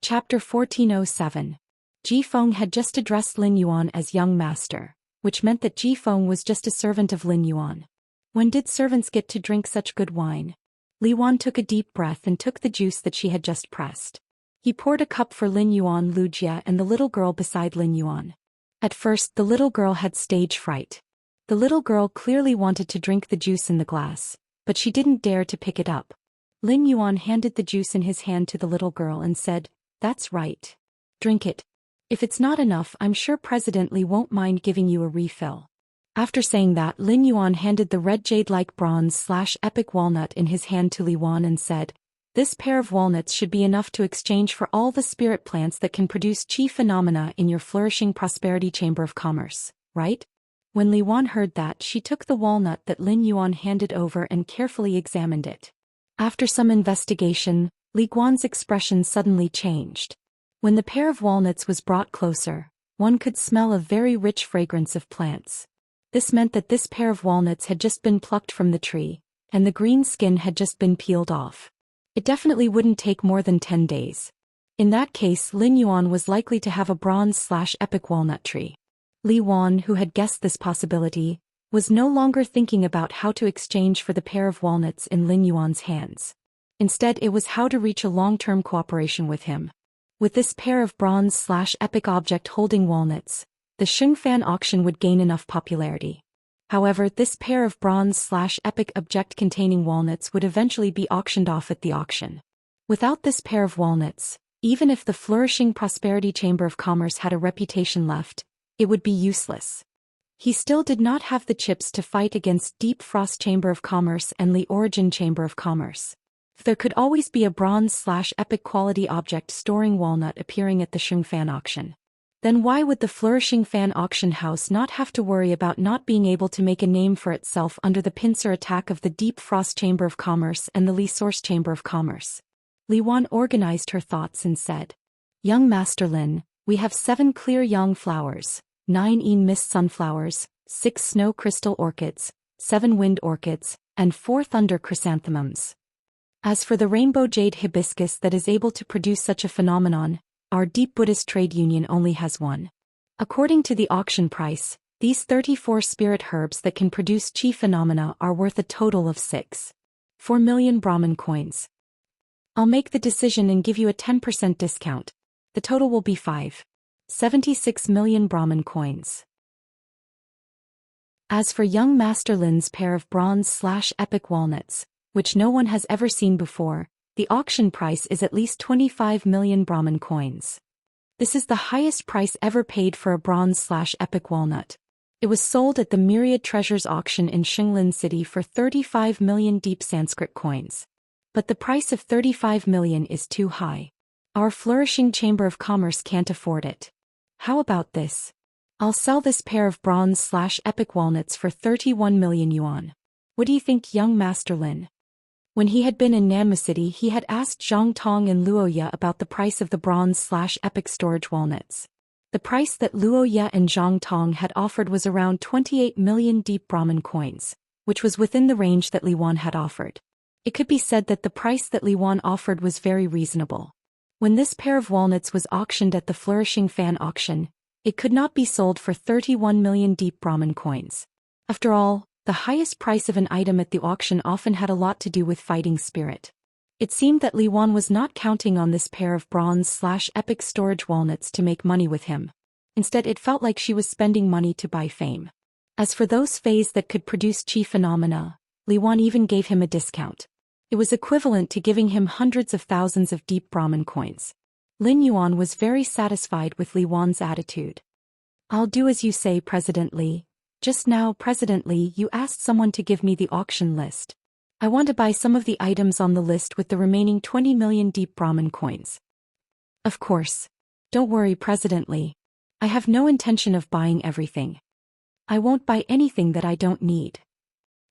Chapter 1407. Ji Feng had just addressed Lin Yuan as young master, which meant that Ji Feng was just a servant of Lin Yuan. When did servants get to drink such good wine? Li Wan took a deep breath and took the juice that she had just pressed. He poured a cup for Lin Yuan, Wuxia and the little girl beside Lin Yuan. At first the little girl had stage fright. The little girl clearly wanted to drink the juice in the glass, but she didn't dare to pick it up. Lin Yuan handed the juice in his hand to the little girl and said, "That's right. Drink it. If it's not enough, I'm sure President Li won't mind giving you a refill." After saying that, Lin Yuan handed the red jade-like bronze/epic walnut in his hand to Li Wan and said, "This pair of walnuts should be enough to exchange for all the spirit plants that can produce chi phenomena in your flourishing prosperity chamber of commerce, right?" When Li Wan heard that, she took the walnut that Lin Yuan handed over and carefully examined it. After some investigation, Li Guan's expression suddenly changed. When the pair of walnuts was brought closer, one could smell a very rich fragrance of plants. This meant that this pair of walnuts had just been plucked from the tree, and the green skin had just been peeled off. It definitely wouldn't take more than 10 days. In that case, Lin Yuan was likely to have a bronze/epic walnut tree. Li Wan, who had guessed this possibility, was no longer thinking about how to exchange for the pair of walnuts in Lin Yuan's hands. Instead, it was how to reach a long-term cooperation with him. With this pair of bronze/epic object holding walnuts, the Xianxia auction would gain enough popularity. However, this pair of bronze/epic object containing walnuts would eventually be auctioned off at the auction. Without this pair of walnuts, even if the flourishing prosperity chamber of commerce had a reputation left, it would be useless. He still did not have the chips to fight against Deep Frost Chamber of Commerce and Li Origin Chamber of Commerce. There could always be a bronze/epic quality object storing walnut appearing at the Xianxia auction. Then why would the flourishing fan auction house not have to worry about not being able to make a name for itself under the pincer attack of the Deep Frost Chamber of Commerce and the Li Source Chamber of Commerce? Li Wan organized her thoughts and said, "Young Master Lin, we have 7 clear young flowers, 9 mist sunflowers, 6 snow crystal orchids, 7 wind orchids, and 4 thunder chrysanthemums. As for the rainbow jade hibiscus that is able to produce such a phenomenon, our Deep Buddhist Trade Union only has 1. According to the auction price, these 34 spirit herbs that can produce chi phenomena are worth a total of 6.4 million Brahmin coins. I'll make the decision and give you a 10% discount. The total will be 5.76 million Brahmin coins. As for young Master Lin's pair of bronze/epic walnuts, which no one has ever seen before, the auction price is at least 25 million Brahmin coins. This is the highest price ever paid for a bronze/epic walnut. It was sold at the Myriad Treasures auction in Xinglin City for 35 million deep Sanskrit coins. But the price of 35 million is too high. Our flourishing Chamber of Commerce can't afford it. How about this? I'll sell this pair of bronze/epic walnuts for 31 million yuan. What do you think, young Master Lin? When he had been in Nanmu City, he had asked Zhang Tong and Luoya about the price of the bronze/epic storage walnuts. The price that Luoya and Zhang Tong had offered was around 28 million deep Brahmin coins, which was within the range that Li Wan had offered. It could be said that the price that Li Wan offered was very reasonable. When this pair of walnuts was auctioned at the Flourishing Fan auction, it could not be sold for 31 million deep Brahmin coins. After all, the highest price of an item at the auction often had a lot to do with fighting spirit. It seemed that Li Wan was not counting on this pair of bronze/epic storage walnuts to make money with him. Instead, it felt like she was spending money to buy fame. As for those phases that could produce chi phenomena, Li Wan even gave him a discount. It was equivalent to giving him hundreds of thousands of deep Brahmin coins. Lin Yuan was very satisfied with Li Wan's attitude. I'll do as you say, President Li. Just now, President Li, you asked someone to give me the auction list. I want to buy some of the items on the list with the remaining 20 million deep Brahmin coins. Of course. Don't worry, President Li. I have no intention of buying everything. I won't buy anything that I don't need.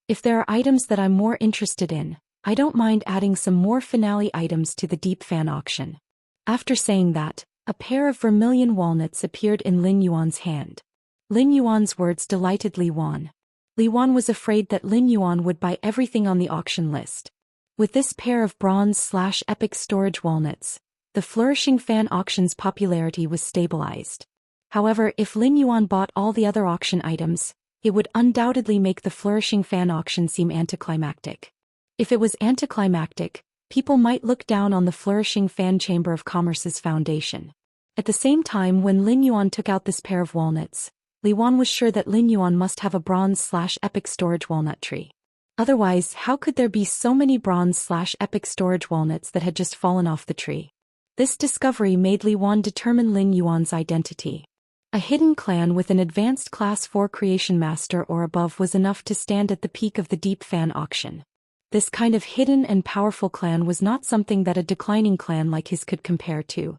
If there are items that I'm more interested in, I don't mind adding some more finale items to the deep fan auction. After saying that, a pair of vermilion walnuts appeared in Lin Yuan's hand. Lin Yuan's words delighted Li Wan. Li Wan was afraid that Lin Yuan would buy everything on the auction list. With this pair of bronze/epic storage walnuts, the Flourishing Fan auction's popularity was stabilized. However, if Lin Yuan bought all the other auction items, it would undoubtedly make the Flourishing Fan auction seem anticlimactic. If it was anticlimactic, people might look down on the Flourishing Fan Chamber of Commerce's foundation. At the same time, when Lin Yuan took out this pair of walnuts, Li Wan was sure that Lin Yuan must have a bronze/epic storage walnut tree. Otherwise, how could there be so many bronze/epic storage walnuts that had just fallen off the tree? This discovery made Li Wan determine Lin Yuan's identity. A hidden clan with an advanced class 4 creation master or above was enough to stand at the peak of the deep fan auction. This kind of hidden and powerful clan was not something that a declining clan like his could compare to.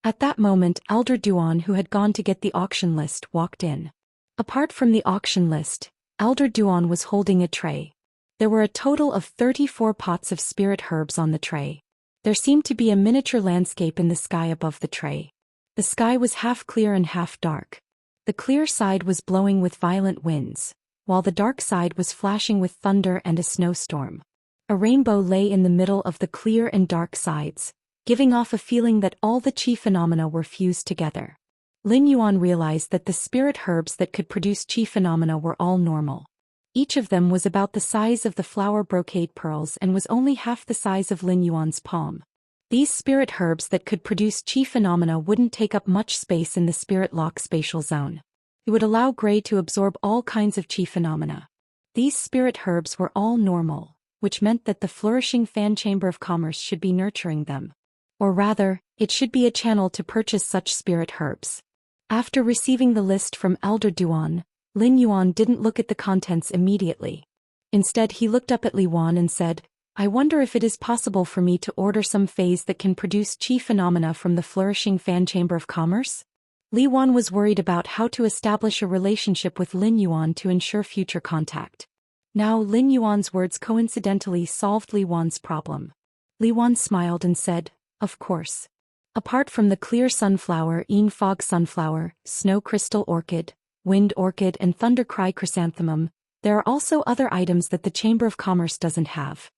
At that moment, Elder Duan, who had gone to get the auction list, walked in. Apart from the auction list, Elder Duan was holding a tray. There were a total of 34 pots of spirit herbs on the tray. There seemed to be a miniature landscape in the sky above the tray. The sky was half clear and half dark. The clear side was blowing with violent winds, while the dark side was flashing with thunder and a snowstorm. A rainbow lay in the middle of the clear and dark sides, giving off a feeling that all the chi phenomena were fused together. Lin Yuan realized that the spirit herbs that could produce chi phenomena were all normal. Each of them was about the size of the flower brocade pearls and was only half the size of Lin Yuan's palm. These spirit herbs that could produce chi phenomena wouldn't take up much space in the spirit lock spatial zone. It would allow Gray to absorb all kinds of chi phenomena. These spirit herbs were all normal, which meant that the Flourishing Fan Chamber of Commerce should be nurturing them. Or rather, it should be a channel to purchase such spirit herbs. After receiving the list from Elder Duan, Lin Yuan didn't look at the contents immediately. Instead, he looked up at Li Wan and said, I wonder if it is possible for me to order some phase that can produce chi phenomena from the Flourishing Fan Chamber of Commerce? Li Wan was worried about how to establish a relationship with Lin Yuan to ensure future contact. Now Lin Yuan's words coincidentally solved Li Wan's problem. Li Wan smiled and said, Of course. Apart from the clear sunflower, fog sunflower, snow crystal orchid, wind orchid and thunder cry chrysanthemum, there are also other items that the Chamber of Commerce doesn't have.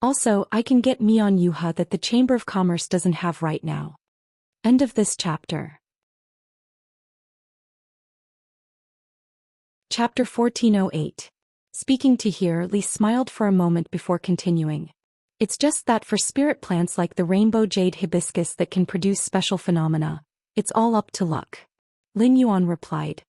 Also, I can get Mian Yuha that the Chamber of Commerce doesn't have right now. End of this chapter. Chapter 1408. Speaking to here, Li smiled for a moment before continuing. It's just that for spirit plants like the rainbow jade hibiscus that can produce special phenomena, it's all up to luck. Lin Yuan replied.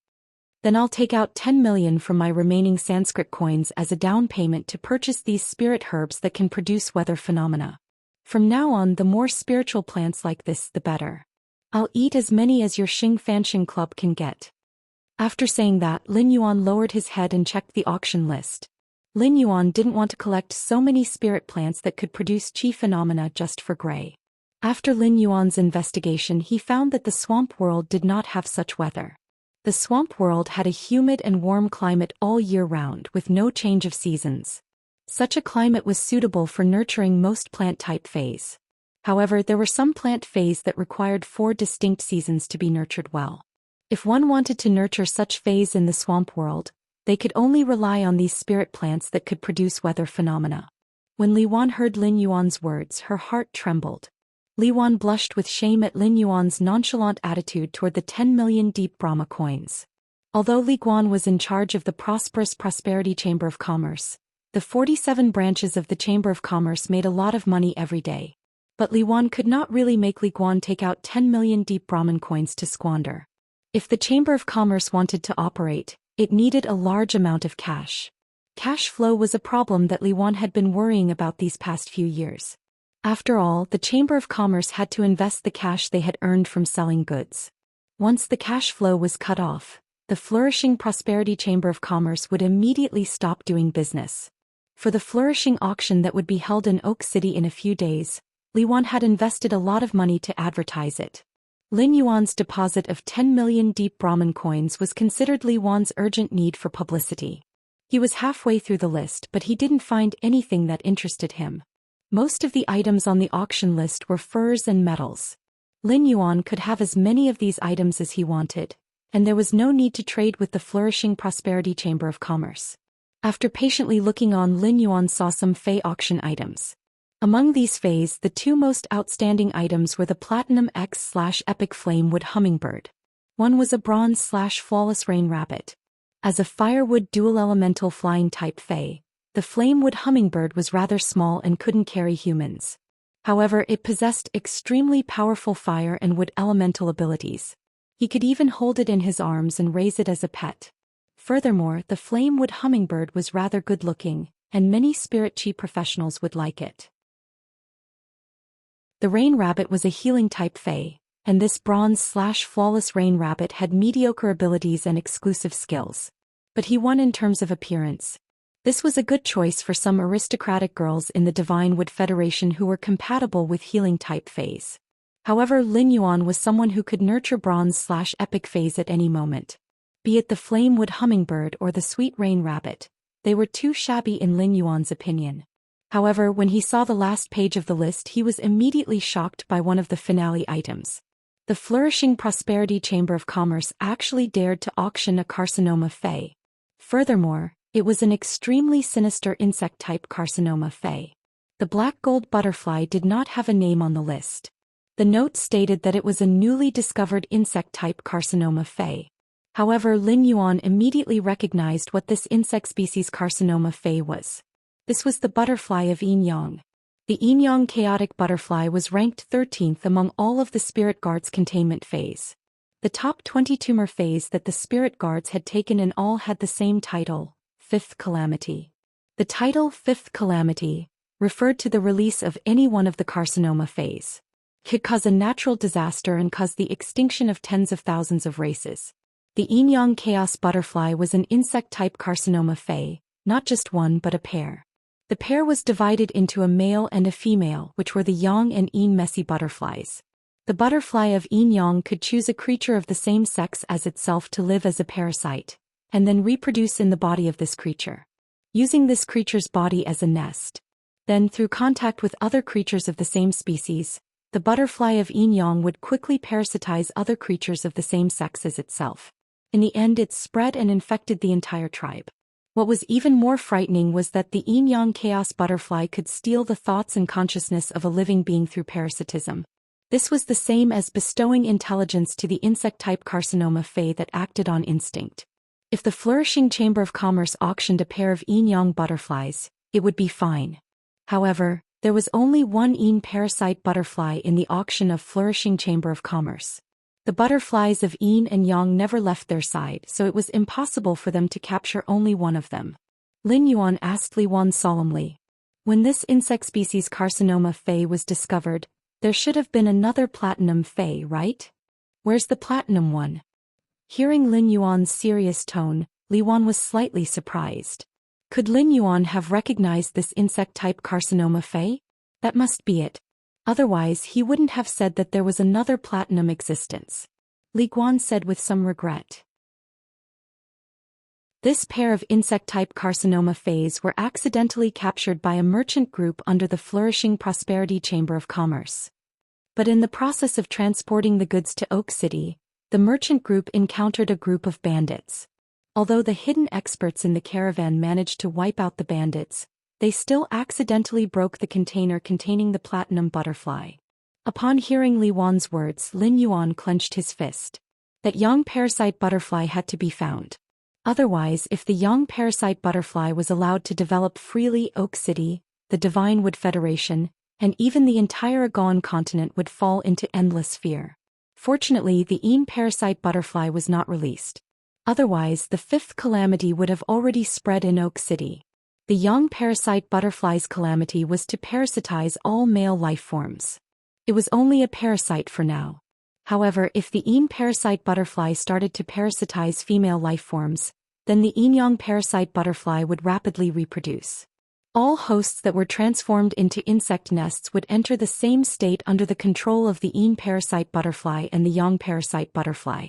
Then I'll take out 10 million from my remaining Sanskrit coins as a down payment to purchase these spirit herbs that can produce weather phenomena. From now on, the more spiritual plants like this, the better. I'll eat as many as your Xing Fanxing Club can get. After saying that, Lin Yuan lowered his head and checked the auction list. Lin Yuan didn't want to collect so many spirit plants that could produce chi phenomena just for gray. After Lin Yuan's investigation, he found that the swamp world did not have such weather. The swamp world had a humid and warm climate all year round with no change of seasons. Such a climate was suitable for nurturing most plant-type phase. However, there were some plant phase that required 4 distinct seasons to be nurtured well. If one wanted to nurture such phase in the swamp world, they could only rely on these spirit plants that could produce weather phenomena. When Li Wan heard Lin Yuan's words, her heart trembled. Li Wan blushed with shame at Lin Yuan's nonchalant attitude toward the 10 million deep Brahma coins. Although Li Guan was in charge of the prosperous Prosperity Chamber of Commerce, the 47 branches of the Chamber of Commerce made a lot of money every day. But Li Wan could not really make Li Guan take out 10 million deep Brahman coins to squander. If the Chamber of Commerce wanted to operate, it needed a large amount of cash. Cash flow was a problem that Li Wan had been worrying about these past few years. After all, the Chamber of Commerce had to invest the cash they had earned from selling goods. Once the cash flow was cut off, the flourishing Prosperity Chamber of Commerce would immediately stop doing business. For the flourishing auction that would be held in Oak City in a few days, Li Wan had invested a lot of money to advertise it. Lin Yuan's deposit of 10 million deep Brahman coins was considered Li Wan's urgent need for publicity. He was halfway through the list, but he didn't find anything that interested him. Most of the items on the auction list were furs and metals. Lin Yuan could have as many of these items as he wanted, and there was no need to trade with the flourishing Prosperity Chamber of Commerce. After patiently looking on, Lin Yuan saw some Fey auction items. Among these Feys, the 2 most outstanding items were the Platinum X/Epic Flamewood Hummingbird. One was a Bronze/Flawless Rain Rabbit. As a firewood dual elemental flying type Fey, the Flamewood Hummingbird was rather small and couldn't carry humans. However, it possessed extremely powerful fire and wood elemental abilities. He could even hold it in his arms and raise it as a pet. Furthermore, the Flamewood Hummingbird was rather good-looking, and many spirit chi professionals would like it. The Rain Rabbit was a healing type Fey, and this Bronze/Flawless Rain Rabbit had mediocre abilities and exclusive skills. But he won in terms of appearance. This was a good choice for some aristocratic girls in the Divine Wood Federation who were compatible with healing type Feys. However, Lin Yuan was someone who could nurture Bronze/Epic Feys at any moment. Be it the Flamewood Hummingbird or the Sweet Rain Rabbit, they were too shabby in Lin Yuan's opinion. However, when he saw the last page of the list, he was immediately shocked by one of the finale items. The flourishing Prosperity Chamber of Commerce actually dared to auction a Carcinoma Fey. Furthermore, it was an extremely sinister insect-type Carcinoma Fey. The black gold butterfly did not have a name on the list. The note stated that it was a newly discovered insect-type Carcinoma Fey. However, Lin Yuan immediately recognized what this insect species Carcinoma Fey was. This was the butterfly of Yin Yang. The Yin Yang chaotic butterfly was ranked 13th among all of the Spirit Guard's containment phase. The top 20 tumor phase that the Spirit Guards had taken in all had the same title, Fifth Calamity. The title Fifth Calamity referred to the release of any one of the Carcinoma phase. Could cause a natural disaster and cause the extinction of tens of thousands of races. The Yin Yang Chaos Butterfly was an insect-type Carcinoma Fey, not just one but a pair. The pair was divided into a male and a female, which were the Yang and Yin Messy butterflies. The butterfly of Yin Yang could choose a creature of the same sex as itself to live as a parasite, and then reproduce in the body of this creature, using this creature's body as a nest. Then, through contact with other creatures of the same species, the butterfly of Yin Yang would quickly parasitize other creatures of the same sex as itself. In the end, it spread and infected the entire tribe. What was even more frightening was that the Yin Yang Chaos Butterfly could steal the thoughts and consciousness of a living being through parasitism. This was the same as bestowing intelligence to the insect-type Carcinoma Fey that acted on instinct. If the flourishing Chamber of Commerce auctioned a pair of Yin Yang butterflies, it would be fine. However, there was only one Yin parasite butterfly in the auction of flourishing Chamber of Commerce. The butterflies of Yin and Yang never left their side, so it was impossible for them to capture only one of them. Lin Yuan asked Li Wan solemnly. When this insect species Carcinoma Fey was discovered, there should have been another Platinum Fey, right? Where's the Platinum one? Hearing Lin Yuan's serious tone, Li Wan was slightly surprised. Could Lin Yuan have recognized this insect-type carcinoma Fey? That must be it. Otherwise he wouldn't have said that there was another platinum existence. Li Guan said with some regret. This pair of insect-type carcinoma Feys were accidentally captured by a merchant group under the flourishing Prosperity Chamber of Commerce. But in the process of transporting the goods to Oak City, the merchant group encountered a group of bandits. Although the hidden experts in the caravan managed to wipe out the bandits, they still accidentally broke the container containing the platinum butterfly. Upon hearing Li Wan's words, Lin Yuan clenched his fist. That young parasite butterfly had to be found. Otherwise, if the young parasite butterfly was allowed to develop freely, Oak City, the Divine Wood Federation, and even the entire Agon continent would fall into endless fear. Fortunately, the parasite butterfly was not released. Otherwise, the fifth calamity would have already spread in Oak City. The young parasite butterfly's calamity was to parasitize all male life forms. It was only a parasite for now. However, if the parasite butterfly started to parasitize female life forms, then the young parasite butterfly would rapidly reproduce. All hosts that were transformed into insect nests would enter the same state under the control of the parasite butterfly and the young parasite butterfly.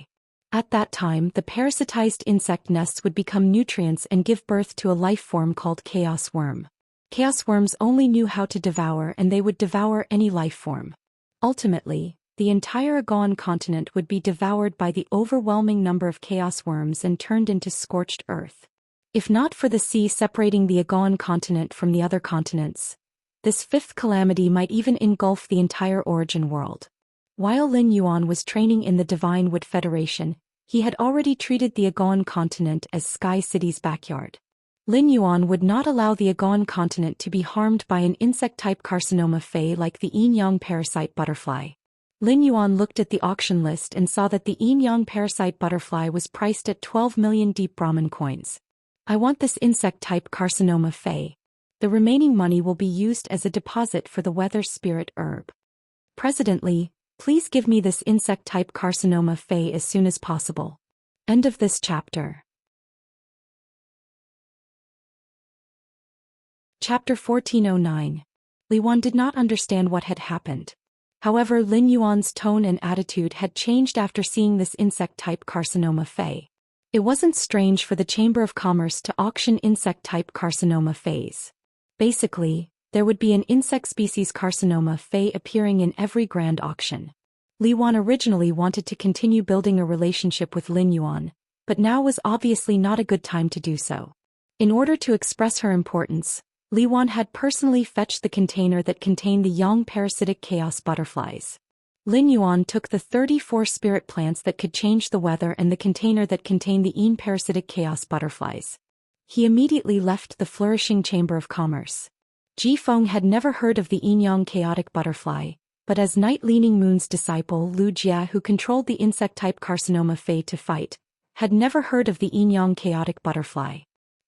At that time, the parasitized insect nests would become nutrients and give birth to a life form called chaos worm. Chaos worms only knew how to devour, and they would devour any life form. Ultimately, the entire Agon continent would be devoured by the overwhelming number of chaos worms and turned into scorched earth. If not for the sea separating the Agon continent from the other continents, this fifth calamity might even engulf the entire origin world. While Lin Yuan was training in the Divine Wood Federation, he had already treated the Agon continent as Sky City's backyard. Lin Yuan would not allow the Agon continent to be harmed by an insect-type carcinoma Fey like the young parasite butterfly. Lin Yuan looked at the auction list and saw that the young parasite butterfly was priced at 12 million deep Brahmin coins. I want this insect-type carcinoma Fey. The remaining money will be used as a deposit for the weather spirit herb. President Li, please give me this insect-type carcinoma Fey as soon as possible. End of this chapter. Chapter 1409. Li Wan did not understand what had happened. However, Lin Yuan's tone and attitude had changed after seeing this insect-type carcinoma Fey. It wasn't strange for the Chamber of Commerce to auction insect-type carcinoma Feys. Basically, there would be an insect species carcinoma Fey appearing in every grand auction. Li Wan originally wanted to continue building a relationship with Lin Yuan, but now was obviously not a good time to do so. In order to express her importance, Li Wan had personally fetched the container that contained the young parasitic chaos butterflies. Lin Yuan took the 34 spirit plants that could change the weather and the container that contained the parasitic chaos butterflies. He immediately left the flourishing Chamber of Commerce. Ji Feng had never heard of the young chaotic butterfly, but as Night Leaning Moon's disciple Lu Jia, who controlled the insect-type carcinoma Fey to fight, had never heard of the young chaotic butterfly.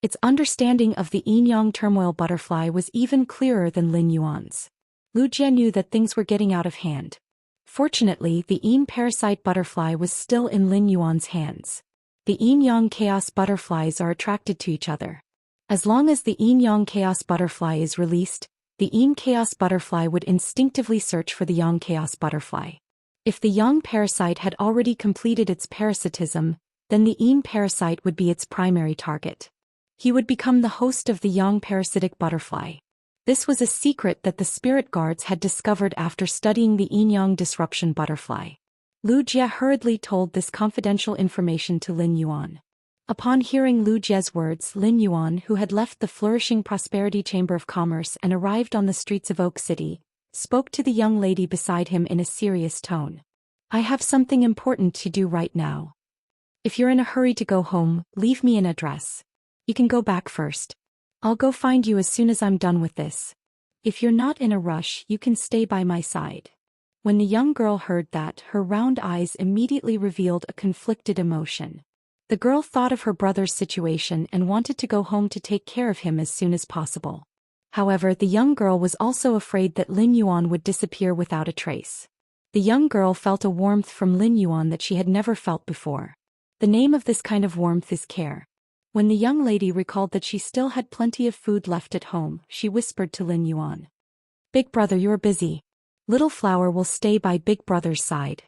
Its understanding of the yang turmoil butterfly was even clearer than Lin Yuan's. Lu Jia knew that things were getting out of hand. Fortunately, the parasite butterfly was still in Lin Yuan's hands. The yang chaos butterflies are attracted to each other. As long as the yang chaos butterfly is released, the chaos butterfly would instinctively search for the yang chaos butterfly. If the yang parasite had already completed its parasitism, then the parasite would be its primary target. He would become the host of the yang parasitic butterfly. This was a secret that the spirit guards had discovered after studying the yang disruption butterfly. Lu Jia hurriedly told this confidential information to Lin Yuan. Upon hearing Lu Jia's words, Lin Yuan, who had left the flourishing Prosperity Chamber of Commerce and arrived on the streets of Oak City, spoke to the young lady beside him in a serious tone. I have something important to do right now. If you're in a hurry to go home, leave me an address. You can go back first. I'll go find you as soon as I'm done with this. If you're not in a rush, you can stay by my side. When the young girl heard that, her round eyes immediately revealed a conflicted emotion. The girl thought of her brother's situation and wanted to go home to take care of him as soon as possible. However, the young girl was also afraid that Lin Yuan would disappear without a trace. The young girl felt a warmth from Lin Yuan that she had never felt before. The name of this kind of warmth is care. When the young lady recalled that she still had plenty of food left at home, she whispered to Lin Yuan. Big brother, you're busy. Little flower will stay by big brother's side.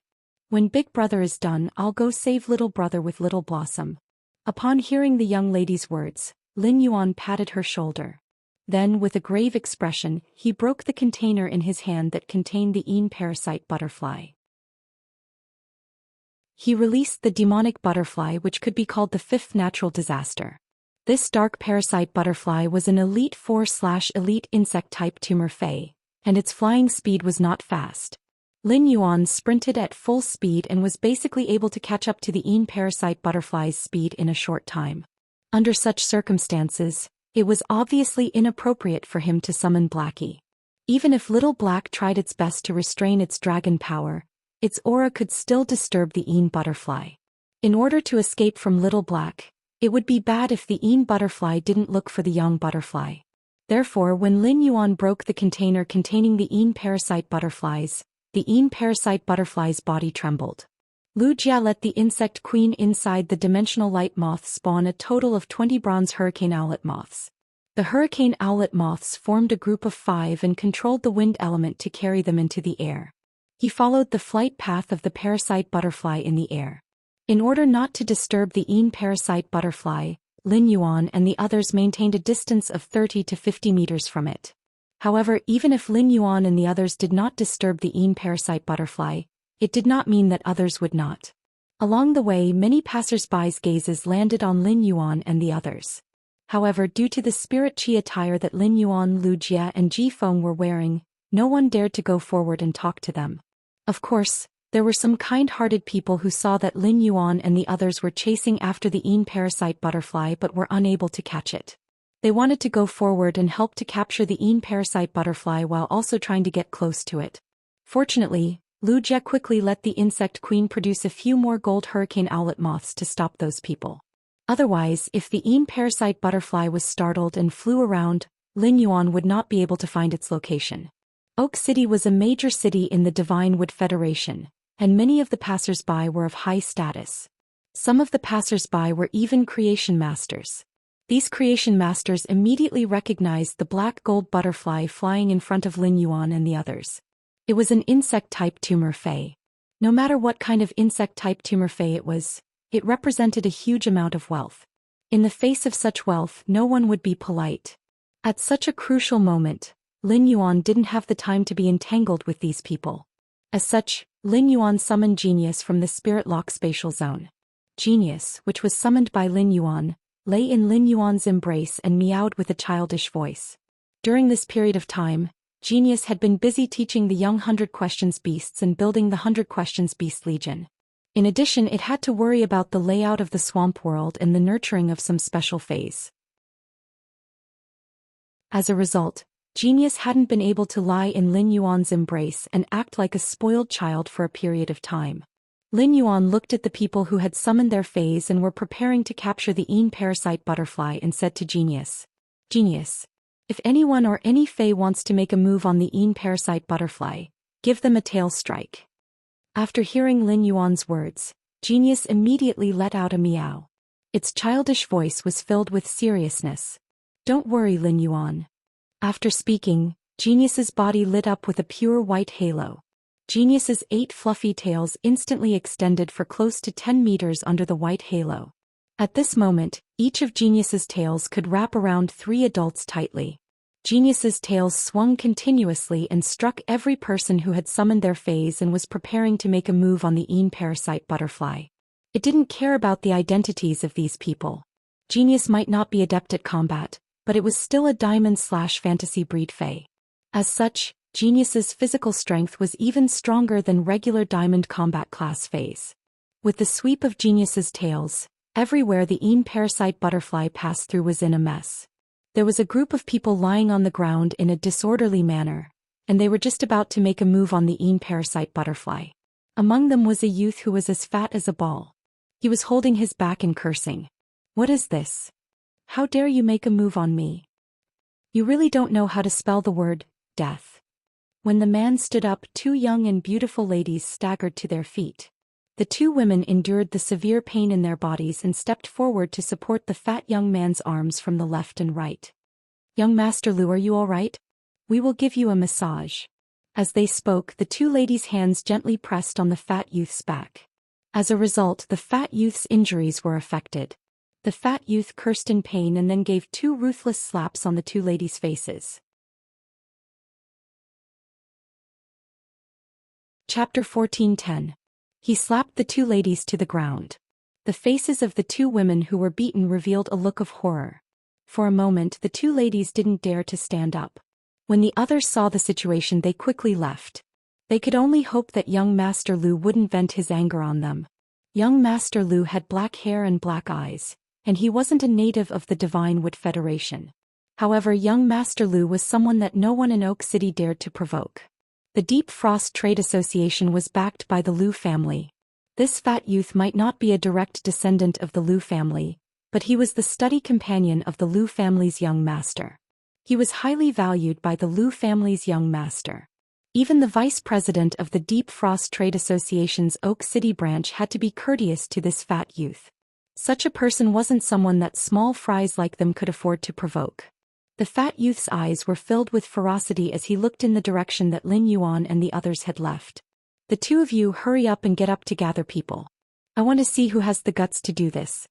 When big brother is done, I'll go save little brother with little blossom. Upon hearing the young lady's words, Lin Yuan patted her shoulder. Then, with a grave expression, he broke the container in his hand that contained the Yin parasite butterfly. He released the demonic butterfly, which could be called the fifth natural disaster. This dark parasite butterfly was an Elite 4/Elite insect-type tumor fey, and its flying speed was not fast. Lin Yuan sprinted at full speed and was basically able to catch up to the Yin parasite butterfly's speed in a short time. Under such circumstances, it was obviously inappropriate for him to summon Blackie. Even if Little Black tried its best to restrain its dragon power, its aura could still disturb the Yin butterfly. In order to escape from Little Black, it would be bad if the Yin butterfly didn't look for the young butterfly. Therefore, when Lin Yuan broke the container containing the Yin parasite butterflies, the Yin parasite butterfly's body trembled. Lu Jia let the insect queen inside the dimensional light moth spawn a total of 20 bronze hurricane owlet moths. The hurricane owlet moths formed a group of 5 and controlled the wind element to carry them into the air. He followed the flight path of the parasite butterfly in the air. In order not to disturb the Yin parasite butterfly, Lin Yuan and the others maintained a distance of 30 to 50 meters from it. However, even if Lin Yuan and the others did not disturb the Yin parasite butterfly, it did not mean that others would not. Along the way, many passers-by's gazes landed on Lin Yuan and the others. However, due to the spirit chi attire that Lin Yuan, Lu Jia and Ji Feng were wearing, no one dared to go forward and talk to them. Of course, there were some kind-hearted people who saw that Lin Yuan and the others were chasing after the Yin parasite butterfly but were unable to catch it. They wanted to go forward and help to capture the Yin parasite butterfly while also trying to get close to it. Fortunately, Lu Jia quickly let the insect queen produce a few more gold hurricane owlet moths to stop those people. Otherwise, if the Yin parasite butterfly was startled and flew around, Lin Yuan would not be able to find its location. Oak City was a major city in the Divine Wood Federation, and many of the passers-by were of high status. Some of the passers-by were even creation masters. These creation masters immediately recognized the black gold butterfly flying in front of Lin Yuan and the others. It was an insect-type tumor fey. No matter what kind of insect-type tumor fey it was, it represented a huge amount of wealth. In the face of such wealth, no one would be polite. At such a crucial moment, Lin Yuan didn't have the time to be entangled with these people. As such, Lin Yuan summoned Genius from the Spirit Lock spatial zone. Genius, which was summoned by Lin Yuan, lay in Lin Yuan's embrace and meowed with a childish voice. During this period of time, Genius had been busy teaching the young 100 Questions Beasts and building the 100 Questions Beast Legion. In addition, it had to worry about the layout of the swamp world and the nurturing of some special phase. As a result, Genius hadn't been able to lie in Lin Yuan's embrace and act like a spoiled child for a period of time. Lin Yuan looked at the people who had summoned their fays and were preparing to capture the Yin parasite butterfly and said to Genius, "Genius, if anyone or any fey wants to make a move on the Yin parasite butterfly, give them a tail strike." After hearing Lin Yuan's words, Genius immediately let out a meow. Its childish voice was filled with seriousness. "Don't worry, Lin Yuan." After speaking, Genius's body lit up with a pure white halo. Genius's 8 fluffy tails instantly extended for close to 10 meters under the white halo. At this moment, each of Genius's tails could wrap around 3 adults tightly. Genius's tails swung continuously and struck every person who had summoned their fays and was preparing to make a move on the Yin parasite butterfly. It didn't care about the identities of these people. Genius might not be adept at combat, but it was still a diamond/fantasy breed fey. As such, Genius's physical strength was even stronger than regular diamond combat class fays. With the sweep of Genius's tails, everywhere the Yin parasite butterfly passed through was in a mess. There was a group of people lying on the ground in a disorderly manner, and they were just about to make a move on the Yin parasite butterfly. Among them was a youth who was as fat as a ball. He was holding his back and cursing. "What is this? How dare you make a move on me? You really don't know how to spell the word, death." When the man stood up, 2 young and beautiful ladies staggered to their feet. The two women endured the severe pain in their bodies and stepped forward to support the fat young man's arms from the left and right. "Young Master Lu, are you all right? We will give you a massage." As they spoke, the two ladies' hands gently pressed on the fat youth's back. As a result, the fat youth's injuries were affected. The fat youth cursed in pain and then gave two ruthless slaps on the two ladies' faces. Chapter 14:10. He slapped the two ladies to the ground. The faces of the two women who were beaten revealed a look of horror. For a moment, the two ladies didn't dare to stand up. When the others saw the situation, they quickly left. They could only hope that young Master Lu wouldn't vent his anger on them. Young Master Lu had black hair and black eyes, and he wasn't a native of the Divine Wood Federation. However, young Master Lu was someone that no one in Oak City dared to provoke. The Deep Frost Trade Association was backed by the Lu family. This fat youth might not be a direct descendant of the Lu family, but he was the study companion of the Lu family's young master. He was highly valued by the Lu family's young master. Even the vice president of the Deep Frost Trade Association's Oak City branch had to be courteous to this fat youth. Such a person wasn't someone that small fries like them could afford to provoke. The fat youth's eyes were filled with ferocity as he looked in the direction that Lin Yuan and the others had left. "The two of you hurry up and get up to gather people. I want to see who has the guts to do this.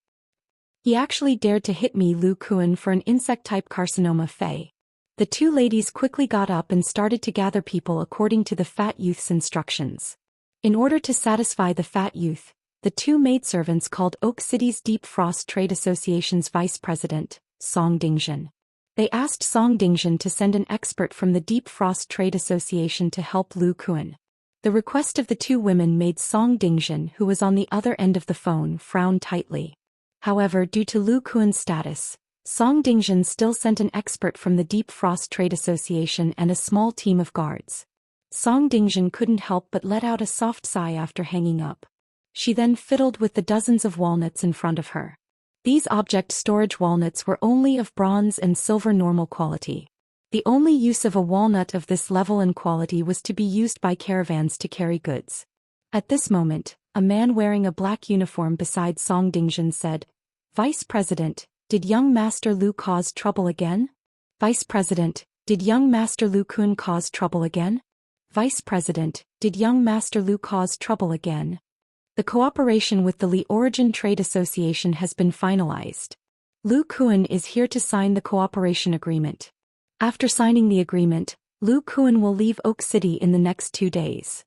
He actually dared to hit me, Lu Kuan, for an insect-type carcinoma Fei." The two ladies quickly got up and started to gather people according to the fat youth's instructions. In order to satisfy the fat youth, the two maidservants called Oak City's Deep Frost Trade Association's vice president, Song Dingjin. They asked Song Dingjin to send an expert from the Deep Frost Trade Association to help Lu Kuan. The request of the two women made Song Dingjin, who was on the other end of the phone, frown tightly. However, due to Lu Kuan's status, Song Dingjin still sent an expert from the Deep Frost Trade Association and a small team of guards. Song Dingjin couldn't help but let out a soft sigh after hanging up. She then fiddled with the dozens of walnuts in front of her. These object storage walnuts were only of bronze and silver normal quality. The only use of a walnut of this level and quality was to be used by caravans to carry goods. At this moment, a man wearing a black uniform beside Song Dingjin said, "Vice President, did young Master Lu cause trouble again? Vice President, did young Master Lu Kun cause trouble again? Vice President, did young Master Lu cause trouble again?" The cooperation with the Li Origin Trade Association has been finalized. Lu Kuan is here to sign the cooperation agreement. After signing the agreement, Lu Kuan will leave Oak City in the next 2 days.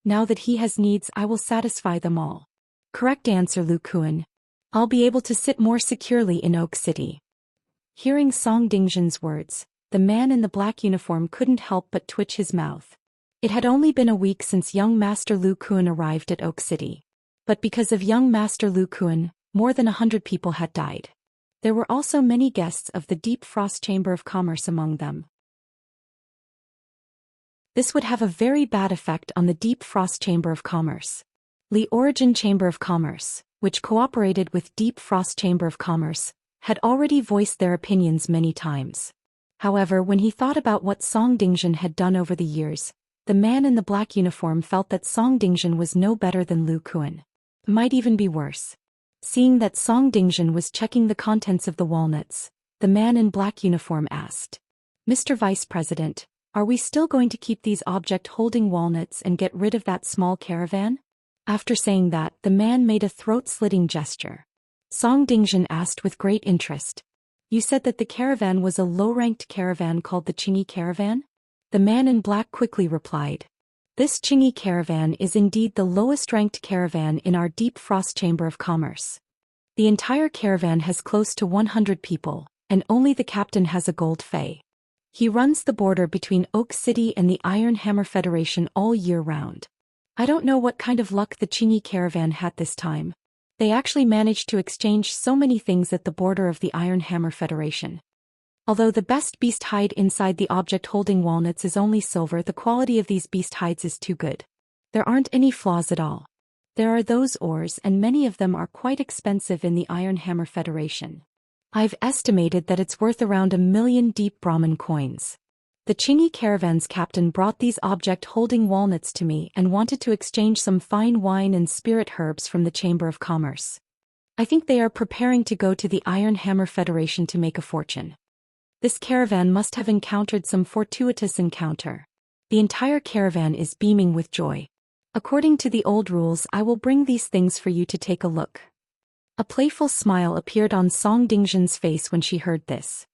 Now that he has needs, I will satisfy them all. Correct answer, Lu Kuan. I'll be able to sit more securely in Oak City. Hearing Song Dingjin's words, the man in the black uniform couldn't help but twitch his mouth. It had only been a week since young Master Lu Kuan arrived at Oak City. But because of young Master Lu Kuan, more than 100 people had died. There were also many guests of the Deep Frost Chamber of Commerce among them. This would have a very bad effect on the Deep Frost Chamber of Commerce. Li Origin Chamber of Commerce, which cooperated with Deep Frost Chamber of Commerce, had already voiced their opinions many times. However, when he thought about what Song Dingjin had done over the years, the man in the black uniform felt that Song Dingjin was no better than Lu Kuan. Might even be worse. Seeing that Song Dingjin was checking the contents of the walnuts, the man in black uniform asked, "Mr. Vice President, are we still going to keep these object-holding walnuts and get rid of that small caravan?" After saying that, the man made a throat-slitting gesture. Song Dingjin asked with great interest, "You said that the caravan was a low-ranked caravan called the Qingyi caravan?" The man in black quickly replied, "This Qingyi caravan is indeed the lowest-ranked caravan in our Deep Frost Chamber of Commerce. The entire caravan has close to 100 people, and only the captain has a gold fei. He runs the border between Oak City and the Iron Hammer Federation all year round. I don't know what kind of luck the Qingyi caravan had this time. They actually managed to exchange so many things at the border of the Iron Hammer Federation. Although the best beast hide inside the object-holding walnuts is only silver, the quality of these beast hides is too good. There aren't any flaws at all. There are those ores, and many of them are quite expensive in the Iron Hammer Federation. I've estimated that it's worth around 1 million deep Brahmin coins. The Qingyi caravan's captain brought these object-holding walnuts to me and wanted to exchange some fine wine and spirit herbs from the Chamber of Commerce. I think they are preparing to go to the Iron Hammer Federation to make a fortune. This caravan must have encountered some fortuitous encounter. The entire caravan is beaming with joy. According to the old rules, I will bring these things for you to take a look. A playful smile appeared on Song Dingzhen's face when she heard this.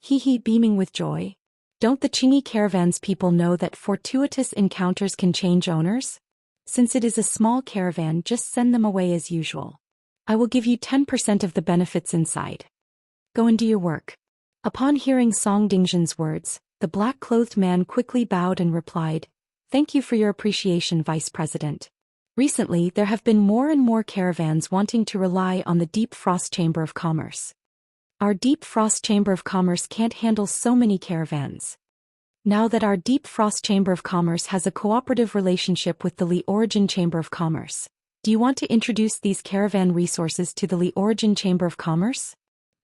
Hee, beaming with joy. Don't the Qingyi caravan's people know that fortuitous encounters can change owners? Since it is a small caravan, just send them away as usual. I will give you 10% of the benefits inside. Go and do your work. Upon hearing Song Dingzhen's words, the black-clothed man quickly bowed and replied, "Thank you for your appreciation, Vice President. Recently, there have been more and more caravans wanting to rely on the Deep Frost Chamber of Commerce. Our Deep Frost Chamber of Commerce can't handle so many caravans. Now that our Deep Frost Chamber of Commerce has a cooperative relationship with the Li Origin Chamber of Commerce, do you want to introduce these caravan resources to the Li Origin Chamber of Commerce?"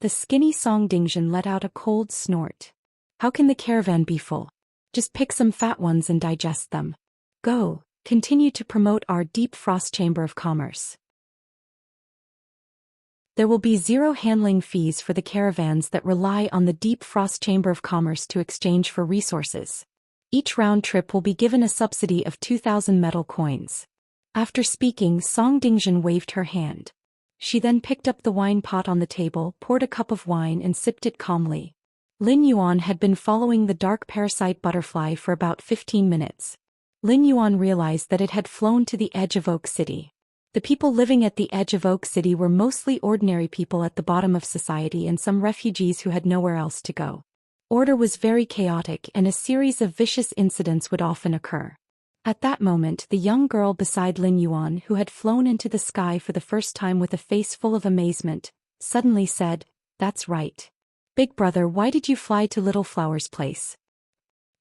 The skinny Song Dingzhen let out a cold snort. How can the caravan be full? Just pick some fat ones and digest them. Go, continue to promote our Deep Frost Chamber of Commerce. There will be 0 handling fees for the caravans that rely on the Deep Frost Chamber of Commerce to exchange for resources. Each round trip will be given a subsidy of 2,000 metal coins. After speaking, Song Dingzhen waved her hand. She then picked up the wine pot on the table, poured a cup of wine and sipped it calmly. Lin Yuan had been following the dark parasite butterfly for about 15 minutes. Lin Yuan realized that it had flown to the edge of Oak City. The people living at the edge of Oak City were mostly ordinary people at the bottom of society and some refugees who had nowhere else to go. Order was very chaotic and a series of vicious incidents would often occur. At that moment, the young girl beside Lin Yuan, who had flown into the sky for the first time with a face full of amazement, suddenly said, "That's right. Big brother, why did you fly to Little Flower's place?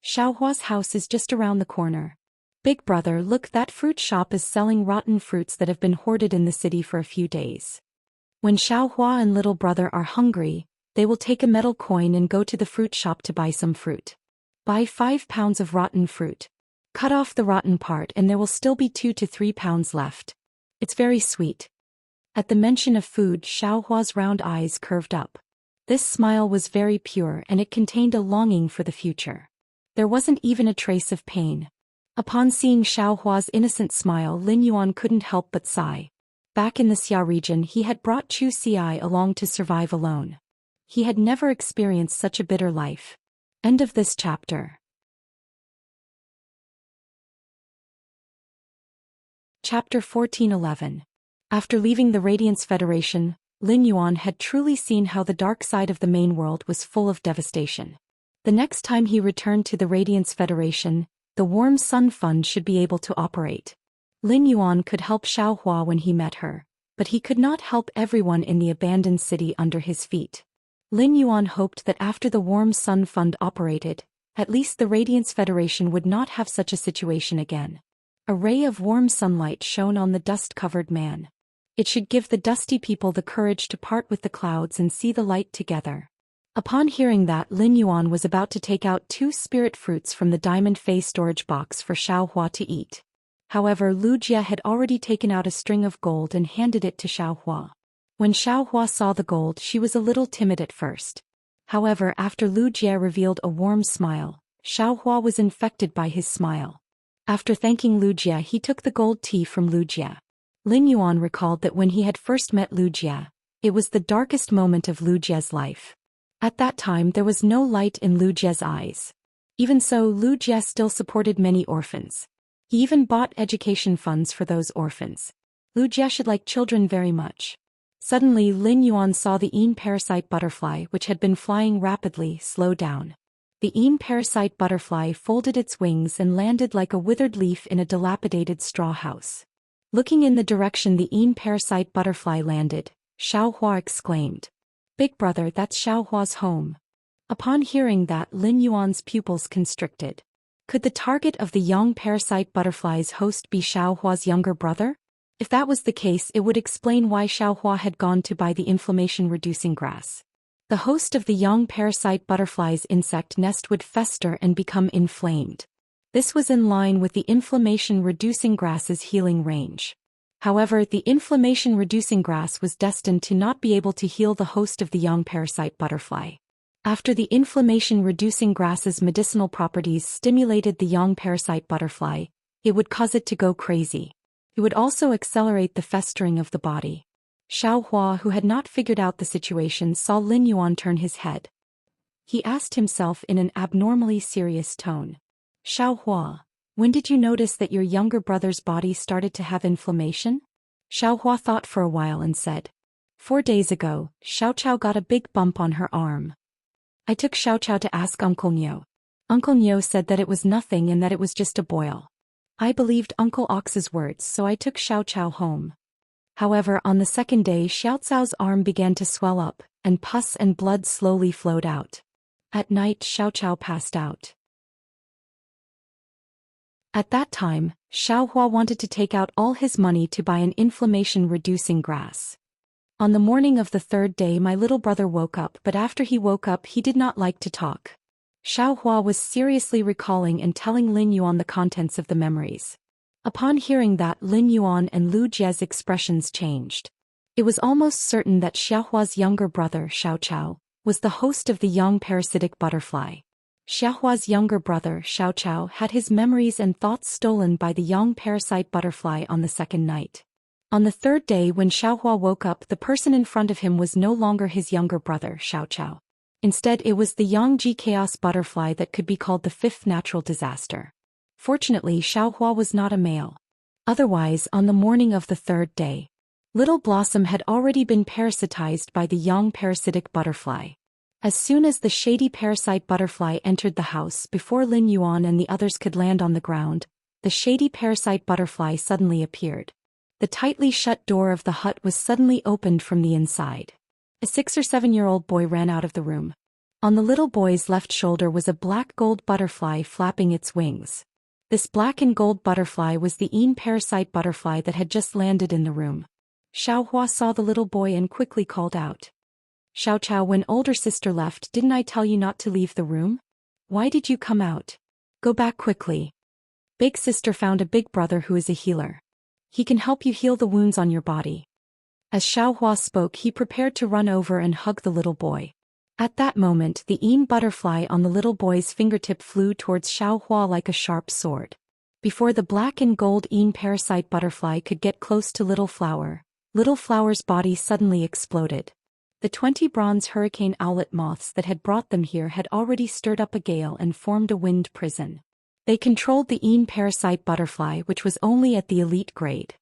Xiaohua's house is just around the corner. Big brother, look, that fruit shop is selling rotten fruits that have been hoarded in the city for a few days. When Xiaohua and little brother are hungry, they will take a metal coin and go to the fruit shop to buy some fruit. Buy 5 pounds of rotten fruit. Cut off the rotten part and there will still be 2 to 3 pounds left. It's very sweet." At the mention of food, Xiaohua's round eyes curved up. This smile was very pure and it contained a longing for the future. There wasn't even a trace of pain. Upon seeing Xiaohua's innocent smile, Lin Yuan couldn't help but sigh. Back in the Xia region, he had brought Chu Xi along to survive alone. He had never experienced such a bitter life. End of this chapter. Chapter 14:11. After leaving the Radiance Federation, Lin Yuan had truly seen how the dark side of the main world was full of devastation. The next time he returned to the Radiance Federation, the Warm Sun Fund should be able to operate. Lin Yuan could help Xiaohua when he met her, but he could not help everyone in the abandoned city under his feet. Lin Yuan hoped that after the Warm Sun Fund operated, at least the Radiance Federation would not have such a situation again. A ray of warm sunlight shone on the dust-covered man. It should give the dusty people the courage to part with the clouds and see the light together. Upon hearing that, Lin Yuan was about to take out 2 spirit fruits from the diamond face storage box for Xiaohua to eat. However, Lu Jie had already taken out a string of gold and handed it to Xiaohua. When Xiaohua saw the gold, she was a little timid at first. However, after Lu Jie revealed a warm smile, Xiaohua was infected by his smile. After thanking Lu Jie, he took the gold tea from Lu Jie. Lin Yuan recalled that when he had first met Lu Jie, it was the darkest moment of Lu Jie's life. At that time there was no light in Lu Jie's eyes. Even so, Lu Jie still supported many orphans. He even bought education funds for those orphans. Lu Jie should like children very much. Suddenly Lin Yuan saw the Yin parasite butterfly, which had been flying rapidly, slow down. The Yin parasite butterfly folded its wings and landed like a withered leaf in a dilapidated straw house. Looking in the direction the Yin parasite butterfly landed, Xiaohua exclaimed, "Big brother, that's Xiaohua's home." Upon hearing that, Lin Yuan's pupils constricted. Could the target of the young parasite butterfly's host be Xiaohua's younger brother? If that was the case, it would explain why Xiaohua had gone to buy the inflammation-reducing grass. the host of the young parasite butterfly's insect nest would fester and become inflamed. This was in line with the inflammation-reducing grass's healing range. However, the inflammation-reducing grass was destined to not be able to heal the host of the young parasite butterfly. After the inflammation-reducing grass's medicinal properties stimulated the young parasite butterfly, it would cause it to go crazy. It would also accelerate the festering of the body. Xiao Hua, who had not figured out the situation, saw Lin Yuan turn his head. He asked himself in an abnormally serious tone. Xiao Hua, when did you notice that your younger brother's body started to have inflammation? Xiao Hua thought for a while and said. 4 days ago, Xiao Chao got a big bump on her arm. I took Xiao Chao to ask Uncle Niu. Uncle Niu said that it was nothing and that it was just a boil. I believed Uncle Ox's words, so I took Xiao Chao home. However, on the second day, Xiao Cao's arm began to swell up, and pus and blood slowly flowed out. At night, Xiao Chao passed out. At that time, Xiao Hua wanted to take out all his money to buy an inflammation-reducing grass. On the morning of the 3rd day, my little brother woke up, but after he woke up, he did not like to talk. Xiao Hua was seriously recalling and telling Lin Yuan the contents of the memories. Upon hearing that, Lin Yuan and Lu Jie's expressions changed. It was almost certain that Xiao Hua's younger brother, Xiao Chao, was the host of the young parasitic butterfly. Xiao Hua's younger brother, Xiao Chao, had his memories and thoughts stolen by the young parasite butterfly on the 2nd night. On the 3rd day, when Xiao Hua woke up, the person in front of him was no longer his younger brother, Xiao Chao. Instead, it was the Yangji chaos butterfly that could be called the 5th natural disaster. Fortunately, Xiao Hua was not a male. Otherwise, on the morning of the 3rd day, Little Blossom had already been parasitized by the young parasitic butterfly. As soon as the shady parasite butterfly entered the house, before Lin Yuan and the others could land on the ground, the shady parasite butterfly suddenly appeared. The tightly shut door of the hut was suddenly opened from the inside. A 6 or 7-year-old boy ran out of the room. On the little boy's left shoulder was a black gold butterfly flapping its wings. This black and gold butterfly was the parasite butterfly that had just landed in the room. Xiao Hua saw the little boy and quickly called out. Xiao Chao, when older sister left, didn't I tell you not to leave the room? Why did you come out? Go back quickly. Big sister found a big brother who is a healer. He can help you heal the wounds on your body. As Xiao Hua spoke, he prepared to run over and hug the little boy. At that moment, the butterfly on the little boy's fingertip flew towards Xiao Hua like a sharp sword. Before the black and gold parasite butterfly could get close to Little Flower's body suddenly exploded. The 20 bronze hurricane owlet moths that had brought them here had already stirred up a gale and formed a wind prison. They controlled the parasite butterfly, which was only at the elite grade.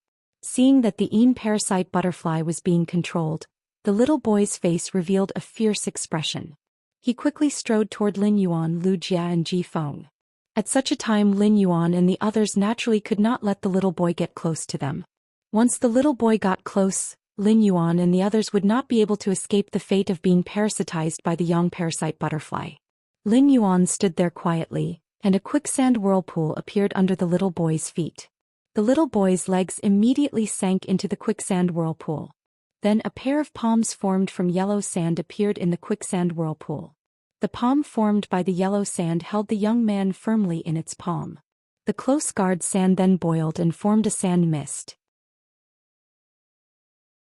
Seeing that the parasite butterfly was being controlled, the little boy's face revealed a fierce expression. He quickly strode toward Lin Yuan, Lu Jia and Ji Feng. At such a time, Lin Yuan and the others naturally could not let the little boy get close to them. Once the little boy got close, Lin Yuan and the others would not be able to escape the fate of being parasitized by the young parasite butterfly. Lin Yuan stood there quietly, and a quicksand whirlpool appeared under the little boy's feet. The little boy's legs immediately sank into the quicksand whirlpool. Then a pair of palms formed from yellow sand appeared in the quicksand whirlpool. The palm formed by the yellow sand held the young man firmly in its palm. The close-guard sand then boiled and formed a sand mist.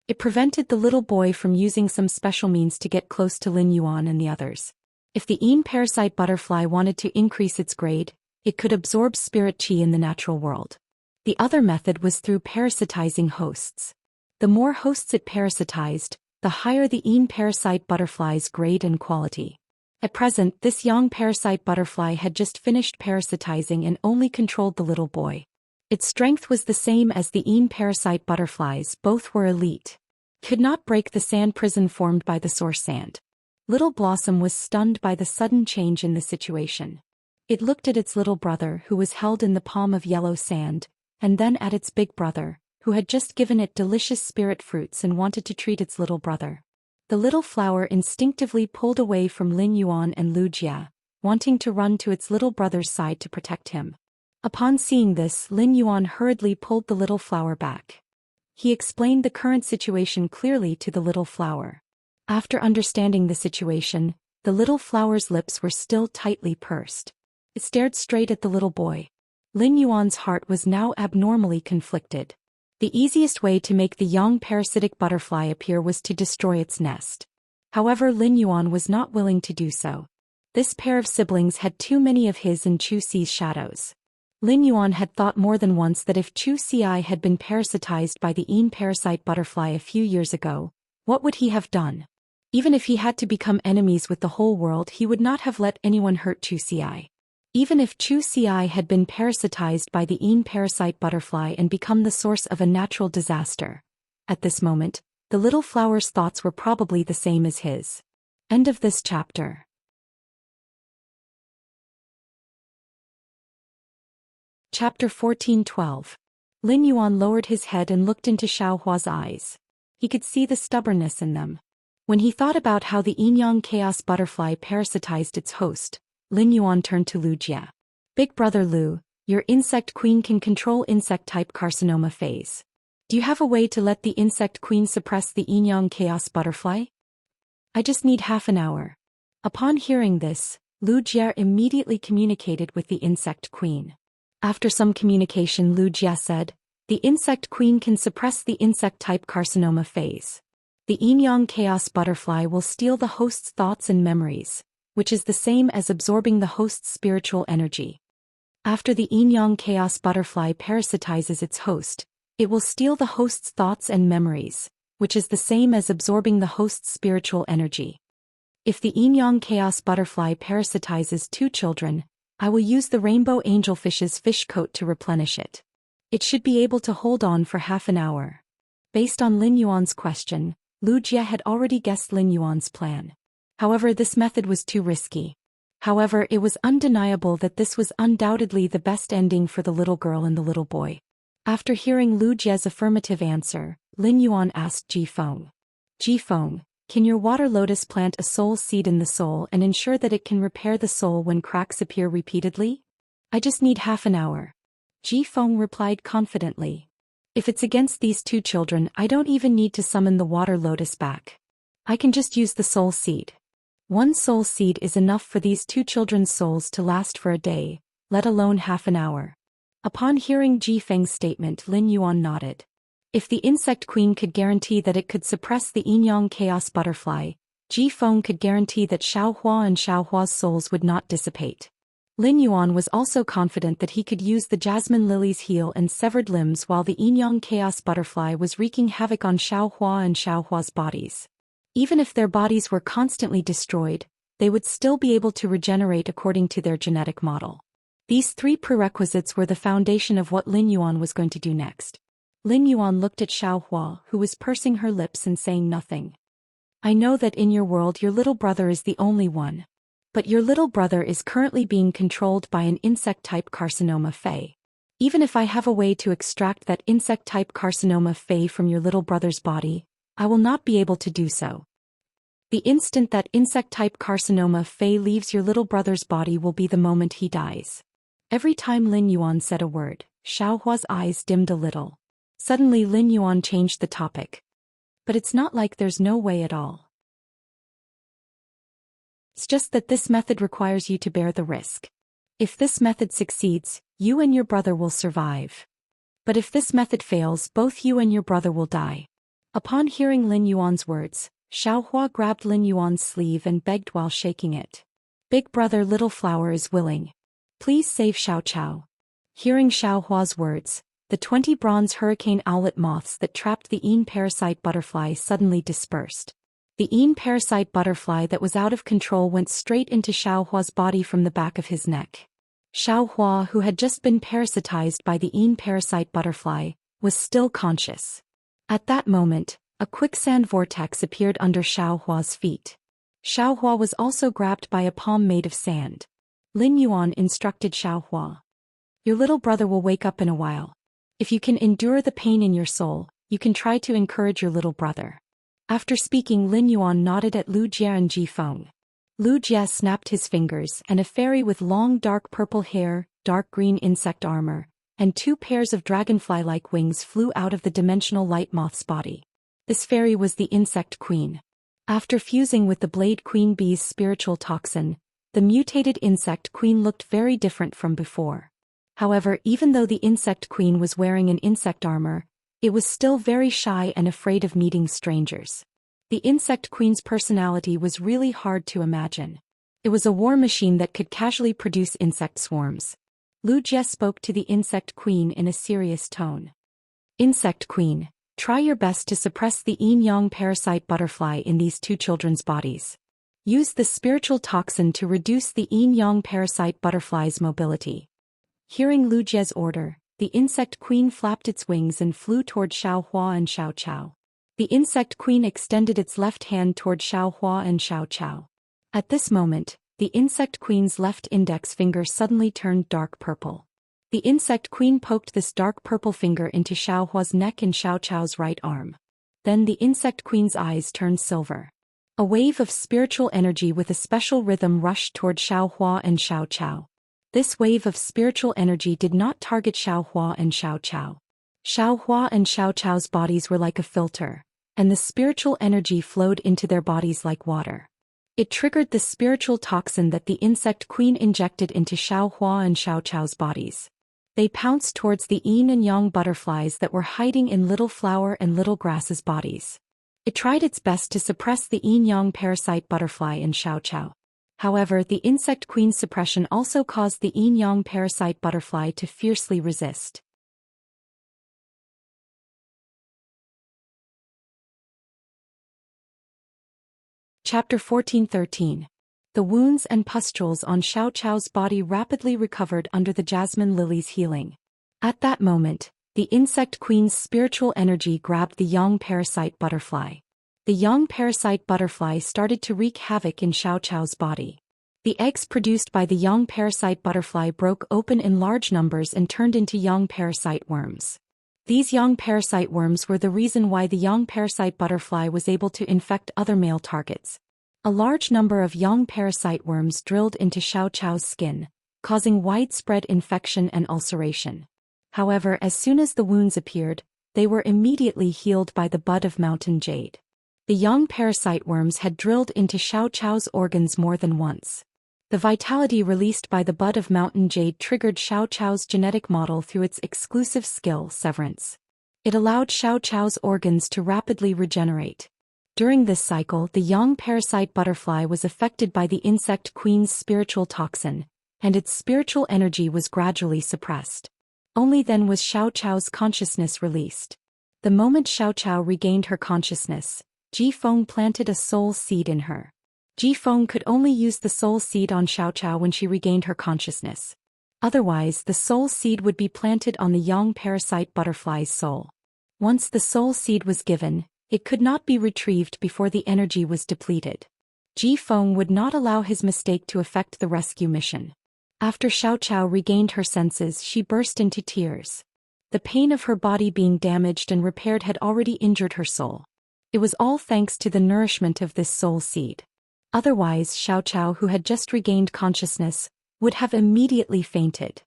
It prevented the little boy from using some special means to get close to Lin Yuan and the others. If the parasite butterfly wanted to increase its grade, it could absorb spirit chi in the natural world. The other method was through parasitizing hosts. The more hosts it parasitized, the higher the parasite butterfly's grade and quality. At present, this young parasite butterfly had just finished parasitizing and only controlled the little boy. Its strength was the same as the parasite butterflies, both were elite. Could not break the sand prison formed by the source sand. Little Blossom was stunned by the sudden change in the situation. It looked at its little brother, who was held in the palm of yellow sand, and then at its big brother, who had just given it delicious spirit fruits and wanted to treat its little brother. The little flower instinctively pulled away from Lin Yuan and Lu Jia, wanting to run to its little brother's side to protect him. Upon seeing this, Lin Yuan hurriedly pulled the little flower back. He explained the current situation clearly to the little flower. After understanding the situation, the little flower's lips were still tightly pursed. It stared straight at the little boy. Lin Yuan's heart was now abnormally conflicted. The easiest way to make the young parasitic butterfly appear was to destroy its nest. However, Lin Yuan was not willing to do so. This pair of siblings had too many of his and Chu Xi's shadows. Lin Yuan had thought more than once that if Chu Xi had been parasitized by the parasite butterfly a few years ago, what would he have done? Even if he had to become enemies with the whole world, he would not have let anyone hurt Chu Xi. Even if Chu Xi had been parasitized by the parasite butterfly and become the source of a natural disaster. At this moment, the little flower's thoughts were probably the same as his. End of this chapter. Chapter 14:12. Lin Yuan lowered his head and looked into Xiaohua's eyes. He could see the stubbornness in them. When he thought about how the yin-yang chaos butterfly parasitized its host, Lin Yuan turned to Lu Jie. Big brother Lu, your insect queen can control insect-type carcinoma phase. Do you have a way to let the insect queen suppress the yin-yang chaos butterfly? I just need half an hour. Upon hearing this, Lu Jie immediately communicated with the insect queen. After some communication, Lu Jie said, the insect queen can suppress the insect-type carcinoma phase. The yin-yang chaos butterfly will steal the host's thoughts and memories, which is the same as absorbing the host's spiritual energy. After the yin-yang chaos butterfly parasitizes its host, it will steal the host's thoughts and memories, which is the same as absorbing the host's spiritual energy. If the yin-yang chaos butterfly parasitizes 2 children, I will use the rainbow angelfish's fish coat to replenish it. It should be able to hold on for half an hour. Based on Lin Yuan's question, Lu Jie had already guessed Lin Yuan's plan. However, this method was too risky. However, it was undeniable that this was undoubtedly the best ending for the little girl and the little boy. After hearing Lu Jie's affirmative answer, Lin Yuan asked Ji Feng. Ji Feng, can your water lotus plant a soul seed in the soul and ensure that it can repair the soul when cracks appear repeatedly? I just need half an hour. Ji Feng replied confidently. If it's against these 2 children, I don't even need to summon the water lotus back. I can just use the soul seed. 1 soul seed is enough for these 2 children's souls to last for a day, let alone half an hour. Upon hearing Ji Feng's statement, Lin Yuan nodded. If the insect queen could guarantee that it could suppress the yin-yang chaos butterfly, Ji Feng could guarantee that Xiaohua and Xiaohua's souls would not dissipate. Lin Yuan was also confident that he could use the jasmine lily's heel and severed limbs while the yin-yang chaos butterfly was wreaking havoc on Xiaohua and Xiaohua's bodies. Even if their bodies were constantly destroyed, they would still be able to regenerate according to their genetic model. These 3 prerequisites were the foundation of what Lin Yuan was going to do next. Lin Yuan looked at Xiaohua, who was pursing her lips and saying nothing. I know that in your world your little brother is the only one. But your little brother is currently being controlled by an insect-type carcinoma Fey. Even if I have a way to extract that insect-type carcinoma Fey from your little brother's body, I will not be able to do so. The instant that insect-type carcinoma Fey leaves your little brother's body will be the moment he dies. Every time Lin Yuan said a word, Xiaohua's eyes dimmed a little. Suddenly Lin Yuan changed the topic. But it's not like there's no way at all. It's just that this method requires you to bear the risk. If this method succeeds, you and your brother will survive. But if this method fails, both you and your brother will die. Upon hearing Lin Yuan's words, Xiaohua grabbed Lin Yuan's sleeve and begged while shaking it. Big brother Little Flower is willing. Please save Xiao Chao. Hearing Xiaohua's words, the 20 bronze hurricane owlet moths that trapped the parasite butterfly suddenly dispersed. The parasite butterfly that was out of control went straight into Xiaohua's body from the back of his neck. Xiaohua, who had just been parasitized by the parasite butterfly, was still conscious. At that moment, a quicksand vortex appeared under Xiaohua's feet. Xiaohua was also grabbed by a palm made of sand. Lin Yuan instructed Xiaohua. Your little brother will wake up in a while. If you can endure the pain in your soul, you can try to encourage your little brother. After speaking, Lin Yuan nodded at Lu Jie and Ji Feng. Lu Jie snapped his fingers and a fairy with long dark purple hair, dark green insect armor, and 2 pairs of dragonfly-like wings flew out of the dimensional light moth's body. This fairy was the insect queen. After fusing with the Blade Queen Bee's spiritual toxin, the mutated Insect Queen looked very different from before. However, even though the Insect Queen was wearing an insect armor, it was still very shy and afraid of meeting strangers. The Insect Queen's personality was really hard to imagine. It was a war machine that could casually produce insect swarms. Lu Jie spoke to the Insect Queen in a serious tone. Insect Queen, try your best to suppress the yin-yang parasite butterfly in these two children's bodies. Use the spiritual toxin to reduce the yin-yang parasite butterfly's mobility. Hearing Lu Jie's order, the Insect Queen flapped its wings and flew toward Xiao Hua and Xiao Chao. The Insect Queen extended its left hand toward Xiao Hua and Xiao Chao. At this moment, the Insect Queen's left index finger suddenly turned dark purple. The Insect Queen poked this dark purple finger into Xiao Hua's neck and Xiao Chao's right arm. Then the Insect Queen's eyes turned silver. A wave of spiritual energy with a special rhythm rushed toward Xiao Hua and Xiao Chao. This wave of spiritual energy did not target Xiao Hua and Xiao Chao. Xiao Hua and Xiao Chao's bodies were like a filter, and the spiritual energy flowed into their bodies like water. It triggered the spiritual toxin that the Insect Queen injected into Xiao Hua and Xiao Chao's bodies. They pounced towards the yin and yang butterflies that were hiding in Little Flower and Little Grass's bodies. It tried its best to suppress the yin-yang parasite butterfly in Xiao Chao. However, the Insect Queen's suppression also caused the yin-yang parasite butterfly to fiercely resist. Chapter 14-13. The wounds and pustules on Xiao Chao's body rapidly recovered under the jasmine lily's healing. At that moment, the Insect Queen's spiritual energy grabbed the yang parasite butterfly. The yang parasite butterfly started to wreak havoc in Xiao Chao's body. The eggs produced by the yang parasite butterfly broke open in large numbers and turned into yang parasite worms. These yang parasite worms were the reason why the yang parasite butterfly was able to infect other male targets. A large number of yang parasite worms drilled into Xiao Chao's skin, causing widespread infection and ulceration. However, as soon as the wounds appeared, they were immediately healed by the bud of mountain jade. The yang parasite worms had drilled into Xiao Chao's organs more than once. The vitality released by the bud of mountain jade triggered Xiao Chao's genetic model through its exclusive skill, severance. It allowed Xiao Chao's organs to rapidly regenerate. During this cycle, the yang parasite butterfly was affected by the Insect Queen's spiritual toxin, and its spiritual energy was gradually suppressed. Only then was Xiao Chao's consciousness released. The moment Xiao Chao regained her consciousness, Ji Feng planted a soul seed in her. Ji Feng could only use the soul seed on Xiao Chao when she regained her consciousness. Otherwise, the soul seed would be planted on the yang parasite butterfly's soul. Once the soul seed was given, it could not be retrieved before the energy was depleted. Ji Feng would not allow his mistake to affect the rescue mission. After Xiao Chao regained her senses, she burst into tears. The pain of her body being damaged and repaired had already injured her soul. It was all thanks to the nourishment of this soul seed. Otherwise, Xiao Chao, who had just regained consciousness, would have immediately fainted.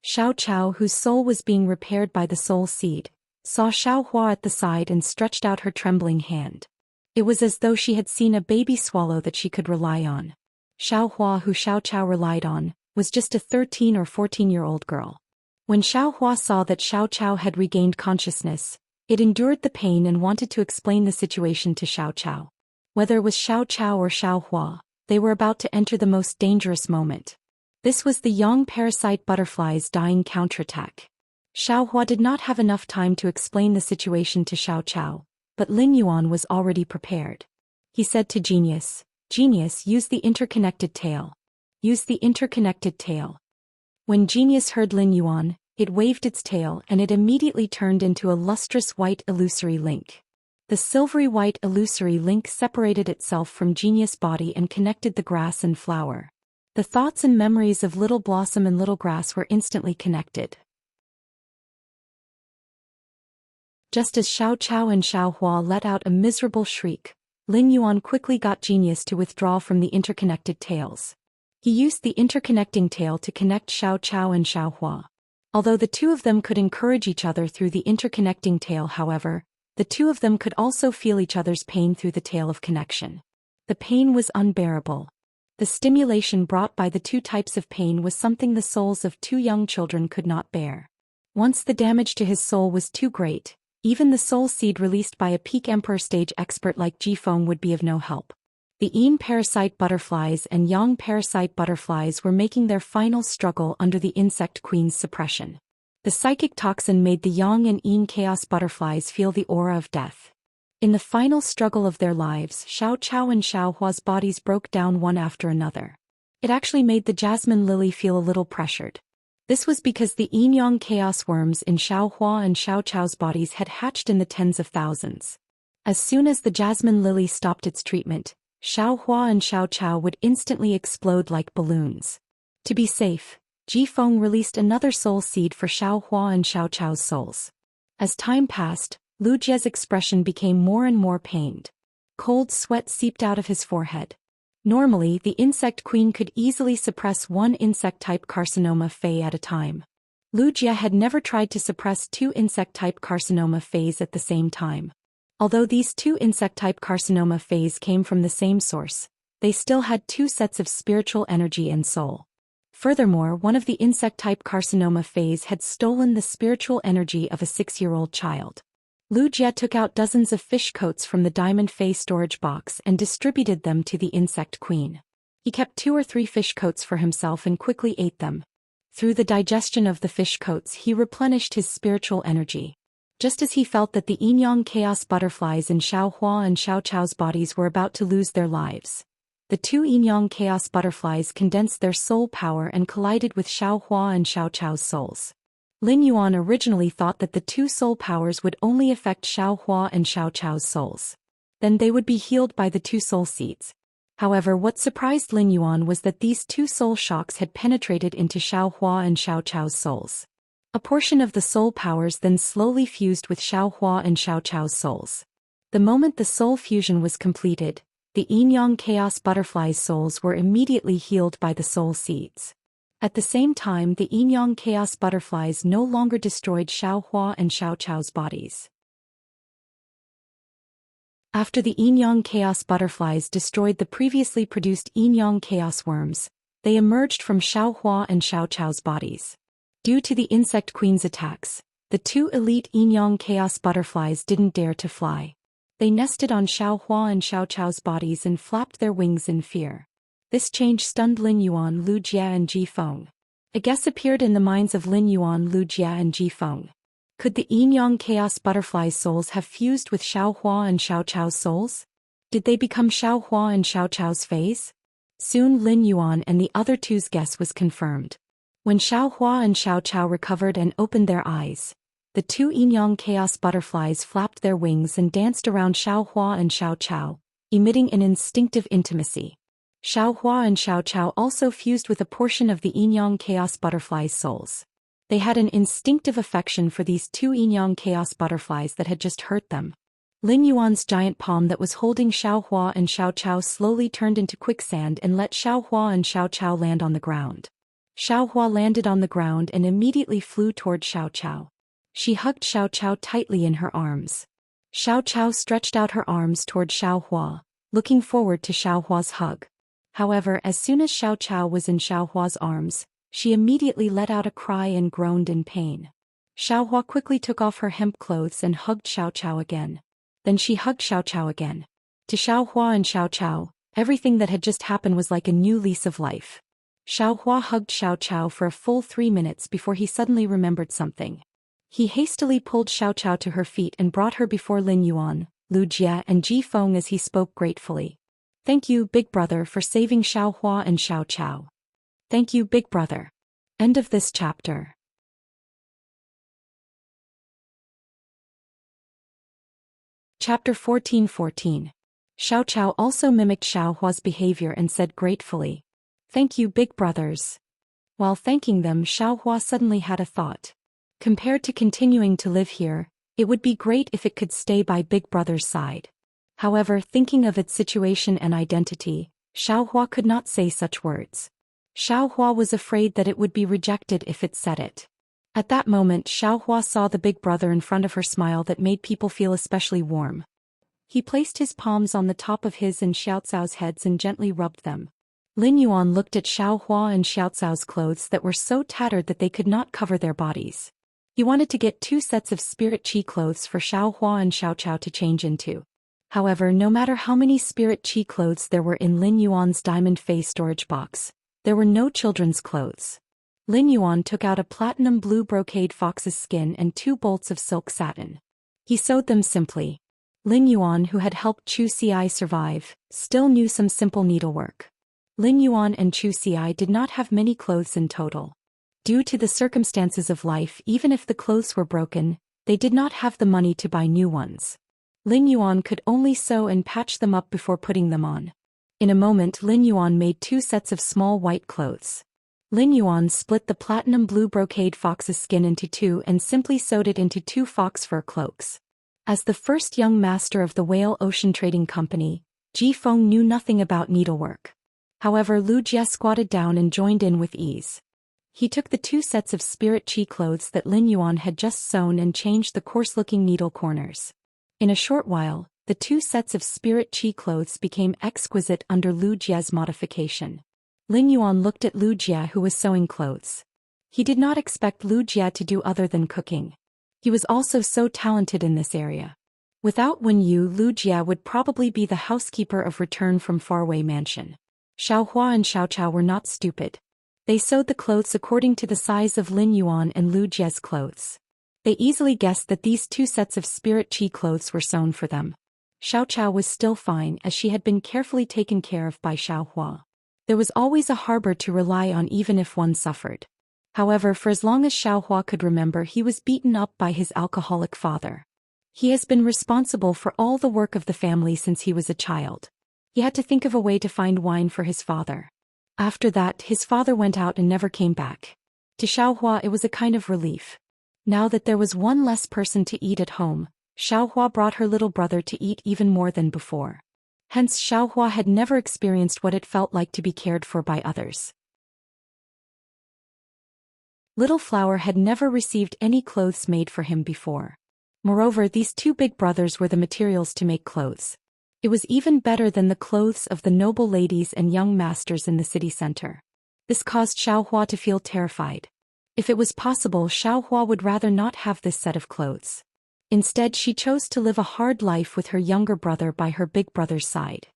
Xiao Chao, whose soul was being repaired by the soul seed, saw Xiao Hua at the side and stretched out her trembling hand. It was as though she had seen a baby swallow that she could rely on. Xiao Hua, who Xiao Chao relied on, was just a 13 or 14-year-old girl. When Xiao Hua saw that Xiao Chao had regained consciousness, it endured the pain and wanted to explain the situation to Xiao Chao. Whether it was Xiao Chao or Xiao Hua, they were about to enter the most dangerous moment. This was the yang parasite butterfly's dying counterattack. Xiao Hua did not have enough time to explain the situation to Xiao Chao, but Lin Yuan was already prepared. He said to Genius, "Genius, use the interconnected tail. Use the interconnected tail." When Genius heard Lin Yuan, it waved its tail and it immediately turned into a lustrous white illusory link. The silvery white illusory link separated itself from Genius' body and connected the grass and flower. The thoughts and memories of Little Blossom and Little Grass were instantly connected. Just as Xiao Chao and Xiao Hua let out a miserable shriek, Lin Yuan quickly got Genius to withdraw from the interconnected tails. He used the interconnecting tail to connect Xiao Chao and Xiao Hua. Although the two of them could encourage each other through the interconnecting tail, however, The two of them could also feel each other's pain through the tale of connection. The pain was unbearable. The stimulation brought by the two types of pain was something the souls of two young children could not bear. Once the damage to his soul was too great, even the soul seed released by a peak emperor stage expert like Jifeng would be of no help. The Yin parasite butterflies and Yang parasite butterflies were making their final struggle under the insect queen's suppression. The psychic toxin made the Yang and Yin chaos butterflies feel the aura of death. In the final struggle of their lives, Xiao Chao and Xiao Hua's bodies broke down one after another. It actually made the jasmine lily feel a little pressured. This was because the yin-yang chaos worms in Xiao Hua and Xiao Chao's bodies had hatched in the tens of thousands. As soon as the jasmine lily stopped its treatment, Xiao Hua and Xiao Chao would instantly explode like balloons. To be safe, Jifeng released another soul seed for Xiao Hua and Xiao Chao's souls. As time passed, Lu Jie's expression became more and more pained. Cold sweat seeped out of his forehead. Normally, the insect queen could easily suppress one insect-type carcinoma Fey at a time. Lu Jie had never tried to suppress two insect-type carcinoma Feys at the same time. Although these two insect-type carcinoma Feys came from the same source, they still had two sets of spiritual energy and soul. Furthermore, one of the insect-type carcinoma Feys had stolen the spiritual energy of a 6-year-old child. Lu Jie took out dozens of fish coats from the diamond Fey storage box and distributed them to the insect queen. He kept 2 or 3 fish coats for himself and quickly ate them. Through the digestion of the fish coats, he replenished his spiritual energy. Just as he felt that the yin-yang chaos butterflies in Xiao Hua and Xiao Chao's bodies were about to lose their lives, the two yin-yang chaos butterflies condensed their soul power and collided with Xiao Hua and Xiao Chao's souls. Lin Yuan originally thought that the two soul powers would only affect Xiao Hua and Xiao Chao's souls. Then they would be healed by the two soul seeds. However, what surprised Lin Yuan was that these two soul shocks had penetrated into Xiao Hua and Xiao Chao's souls. A portion of the soul powers then slowly fused with Xiao Hua and Xiao Chao's souls. The moment the soul fusion was completed, the yin-yang chaos butterflies' souls were immediately healed by the soul seeds. At the same time, the yin-yang chaos butterflies no longer destroyed Xiao Hua and Xiao Chao's bodies. After the yin-yang chaos butterflies destroyed the previously produced yin-yang chaos worms, they emerged from Xiao Hua and Xiao Chao's bodies. Due to the insect queen's attacks, the two elite yin-yang chaos butterflies didn't dare to fly. They nested on Xiao Hua and Xiao Chao's bodies and flapped their wings in fear. This change stunned Lin Yuan, Lu Jie and Jifeng. A guess appeared in the minds of Lin Yuan, Lu Jie and Jifeng. Could the yin-yang chaos butterflies' souls have fused with Xiao Hua and Xiao Chao's souls? Did they become Xiao Hua and Xiao Chao's Feys? Soon Lin Yuan and the other two's guess was confirmed. When Xiao Hua and Xiao Chao recovered and opened their eyes, the two yin-yang chaos butterflies flapped their wings and danced around Xiao Hua and Xiao Chao, emitting an instinctive intimacy. Xiao Hua and Xiao Chao also fused with a portion of the yin-yang chaos butterflies' souls. They had an instinctive affection for these two yin-yang chaos butterflies that had just hurt them. Lin Yuan's giant palm that was holding Xiao Hua and Xiao Chao slowly turned into quicksand and let Xiao Hua and Xiao Chao land on the ground. Xiao Hua landed on the ground and immediately flew toward Xiao Chao. She hugged Xiao Chao tightly in her arms. Xiao Chao stretched out her arms toward Xiao Hua, looking forward to Xiao Hua's hug. However, as soon as Xiao Chao was in Xiao Hua's arms, she immediately let out a cry and groaned in pain. Xiao Hua quickly took off her hemp clothes and hugged Xiao Chao again. Then she hugged Xiao Chao again. To Xiao Hua and Xiao Chao, everything that had just happened was like a new lease of life. Xiao Hua hugged Xiao Chao for a full 3 minutes before he suddenly remembered something. He hastily pulled Xiao Chao to her feet and brought her before Lin Yuan, Lu Jie and Jifeng as he spoke gratefully. "Thank you, Big Brother, for saving Xiao Hua and Xiao Chao. Thank you, Big Brother." End of this chapter. Chapter 14:14. Xiao Chao also mimicked Xiao Hua's behavior and said gratefully, "Thank you, Big Brothers." While thanking them, Xiao Hua suddenly had a thought. Compared to continuing to live here, it would be great if it could stay by Big Brother's side. However, thinking of its situation and identity, Xiao Hua could not say such words. Xiao Hua was afraid that it would be rejected if it said it. At that moment Xiaohua saw the big brother in front of her smile that made people feel especially warm. He placed his palms on the top of his and Xiaocao's heads and gently rubbed them. Lin Yuan looked at Xiaohua and Xiaocao's clothes that were so tattered that they could not cover their bodies. He wanted to get 2 sets of spirit chi clothes for Xiaohua and Xiaocao to change into. However, no matter how many spirit chi clothes there were in Lin Yuan's diamond face storage box, there were no children's clothes. Lin Yuan took out a platinum blue brocade fox's skin and 2 bolts of silk satin. He sewed them simply. Lin Yuan, who had helped Zhou Xian survive, still knew some simple needlework. Lin Yuan and Zhou Xian did not have many clothes in total. Due to the circumstances of life, even if the clothes were broken, they did not have the money to buy new ones. Lin Yuan could only sew and patch them up before putting them on. In a moment Lin Yuan made 2 sets of small white clothes. Lin Yuan split the platinum blue brocade fox's skin into 2 and simply sewed it into 2 fox fur cloaks. As the first young master of the Whale Ocean Trading Company, Ji Feng knew nothing about needlework. However, Lu Jie squatted down and joined in with ease. He took the 2 sets of spirit chi clothes that Lin Yuan had just sewn and changed the coarse-looking needle corners. In a short while, the 2 sets of spirit chi clothes became exquisite under Lu Jie's modification. Lin Yuan looked at Lu Jie, who was sewing clothes. He did not expect Lu Jie to do other than cooking. He was also so talented in this area. Without Wen Yu, Lu Jie would probably be the housekeeper of Return from Faraway Mansion. Xiaohua and Xiaocao were not stupid. They sewed the clothes according to the size of Lin Yuan and Lu Jie's clothes. They easily guessed that these 2 sets of spirit chi clothes were sewn for them. Xiaocao was still fine as she had been carefully taken care of by Xiaohua. There was always a harbor to rely on even if one suffered. However, for as long as Xiaohua could remember, he was beaten up by his alcoholic father. He has been responsible for all the work of the family since he was a child. He had to think of a way to find wine for his father. After that, his father went out and never came back. To Xiaohua it was a kind of relief. Now that there was one less person to eat at home, Xiaohua brought her little brother to eat even more than before. Hence Xiaohua had never experienced what it felt like to be cared for by others. Little Flower had never received any clothes made for him before. Moreover, these 2 big brothers were the materials to make clothes. It was even better than the clothes of the noble ladies and young masters in the city center. This caused Xiaohua to feel terrified. If it was possible, Xiaohua would rather not have this set of clothes. Instead, she chose to live a hard life with her younger brother by her big brother's side.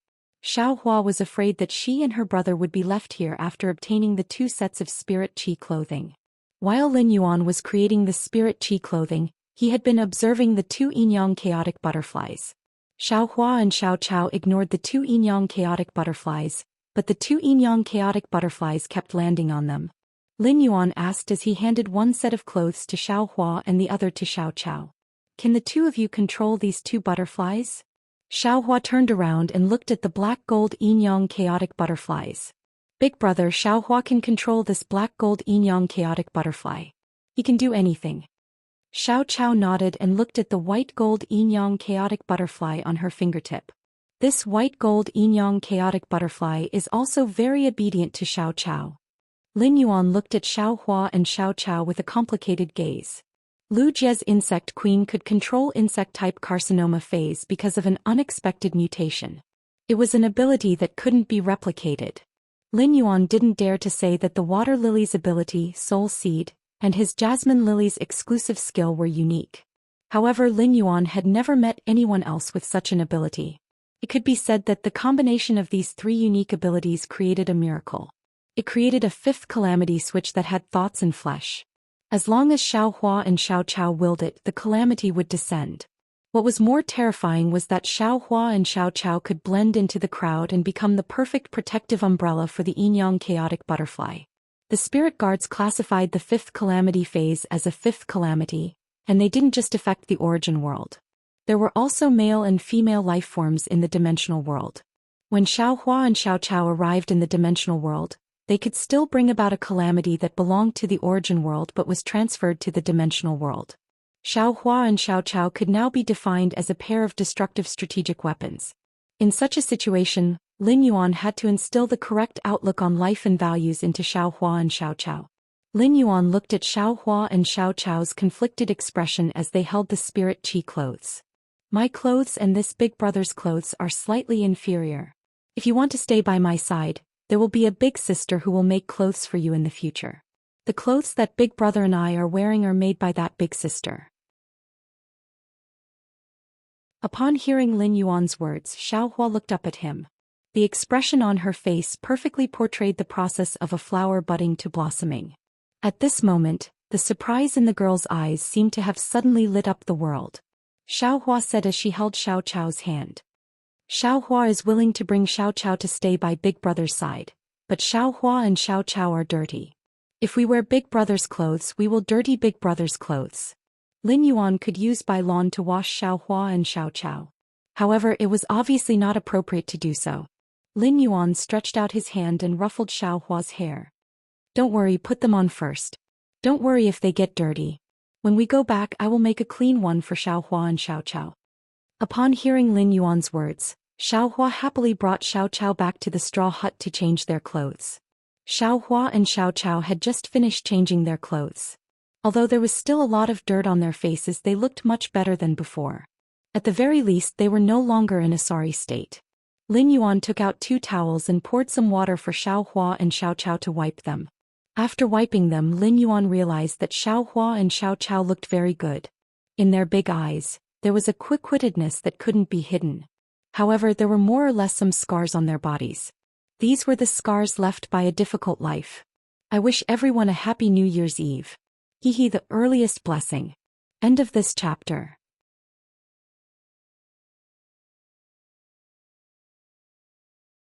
Xiaohua was afraid that she and her brother would be left here after obtaining the 2 sets of spirit chi clothing. While Lin Yuan was creating the spirit chi clothing, he had been observing the 2 yin-yang chaotic butterflies. Xiaohua and Xiaocao ignored the 2 yin-yang chaotic butterflies, but the 2 yin-yang chaotic butterflies kept landing on them. Lin Yuan asked as he handed one set of clothes to Xiaohua and the other to Xiaocao. Can the 2 of you control these 2 butterflies? Xiaohua turned around and looked at the black gold yin-yang chaotic butterflies. Big brother, Xiaohua can control this black gold yin-yang chaotic butterfly. He can do anything. Xiaocao nodded and looked at the white gold yin-yang chaotic butterfly on her fingertip. This white gold yin-yang chaotic butterfly is also very obedient to Xiaocao. Lin Yuan looked at Xiaohua and Xiaocao with a complicated gaze. Lu Jie's insect queen could control insect-type carcinoma phase because of an unexpected mutation. It was an ability that couldn't be replicated. Lin Yuan didn't dare to say that the water lily's ability, Soul Seed, and his jasmine lily's exclusive skill were unique. However, Lin Yuan had never met anyone else with such an ability. It could be said that the combination of these 3 unique abilities created a miracle. It created a 5th calamity switch that had thoughts and flesh. As long as Xiaohua and Xiaocao willed it, the calamity would descend. What was more terrifying was that Xiaohua and Xiaocao could blend into the crowd and become the perfect protective umbrella for the yin-yang chaotic butterfly. The spirit guards classified the 5th calamity phase as a 5th calamity, and they didn't just affect the origin world. There were also male and female life forms in the dimensional world. When Xiaohua and Xiaocao arrived in the dimensional world, they could still bring about a calamity that belonged to the origin world but was transferred to the dimensional world. Xiaohua and Xiaocao could now be defined as a pair of destructive strategic weapons. In such a situation, Lin Yuan had to instill the correct outlook on life and values into Xiaohua and Xiaocao. Lin Yuan looked at Xiaohua and Xiaochao's conflicted expression as they held the spirit chi clothes. My clothes and this big brother's clothes are slightly inferior. If you want to stay by my side, there will be a big sister who will make clothes for you in the future. The clothes that big brother and I are wearing are made by that big sister. Upon hearing Lin Yuan's words, Xiaohua looked up at him. The expression on her face perfectly portrayed the process of a flower budding to blossoming. At this moment, the surprise in the girl's eyes seemed to have suddenly lit up the world. Xiaohua said as she held Xiaochao's hand. Xiaohua is willing to bring Xiaochao to stay by Big Brother's side, but Xiaohua and Xiaochao are dirty. If we wear Big Brother's clothes, we will dirty Big Brother's clothes. Lin Yuan could use Bai Lan to wash Xiaohua and Xiaochao. However, it was obviously not appropriate to do so. Lin Yuan stretched out his hand and ruffled Xiaohua's hair. Don't worry, put them on first. Don't worry if they get dirty. When we go back, I will make a clean one for Xiaohua and Xiaochao. Upon hearing Lin Yuan's words, Xiaohua happily brought Xiaochao back to the straw hut to change their clothes. Xiaohua and Xiaochao had just finished changing their clothes. Although there was still a lot of dirt on their faces, they looked much better than before. At the very least, they were no longer in a sorry state. Lin Yuan took out 2 towels and poured some water for Xiaohua and Xiaochao to wipe them. After wiping them, Lin Yuan realized that Xiaohua and Xiaochao looked very good. In their big eyes, there was a quick-wittedness that couldn't be hidden. However, there were more or less some scars on their bodies. These were the scars left by a difficult life. I wish everyone a happy New Year's Eve. Hehe, the earliest blessing. End of this chapter.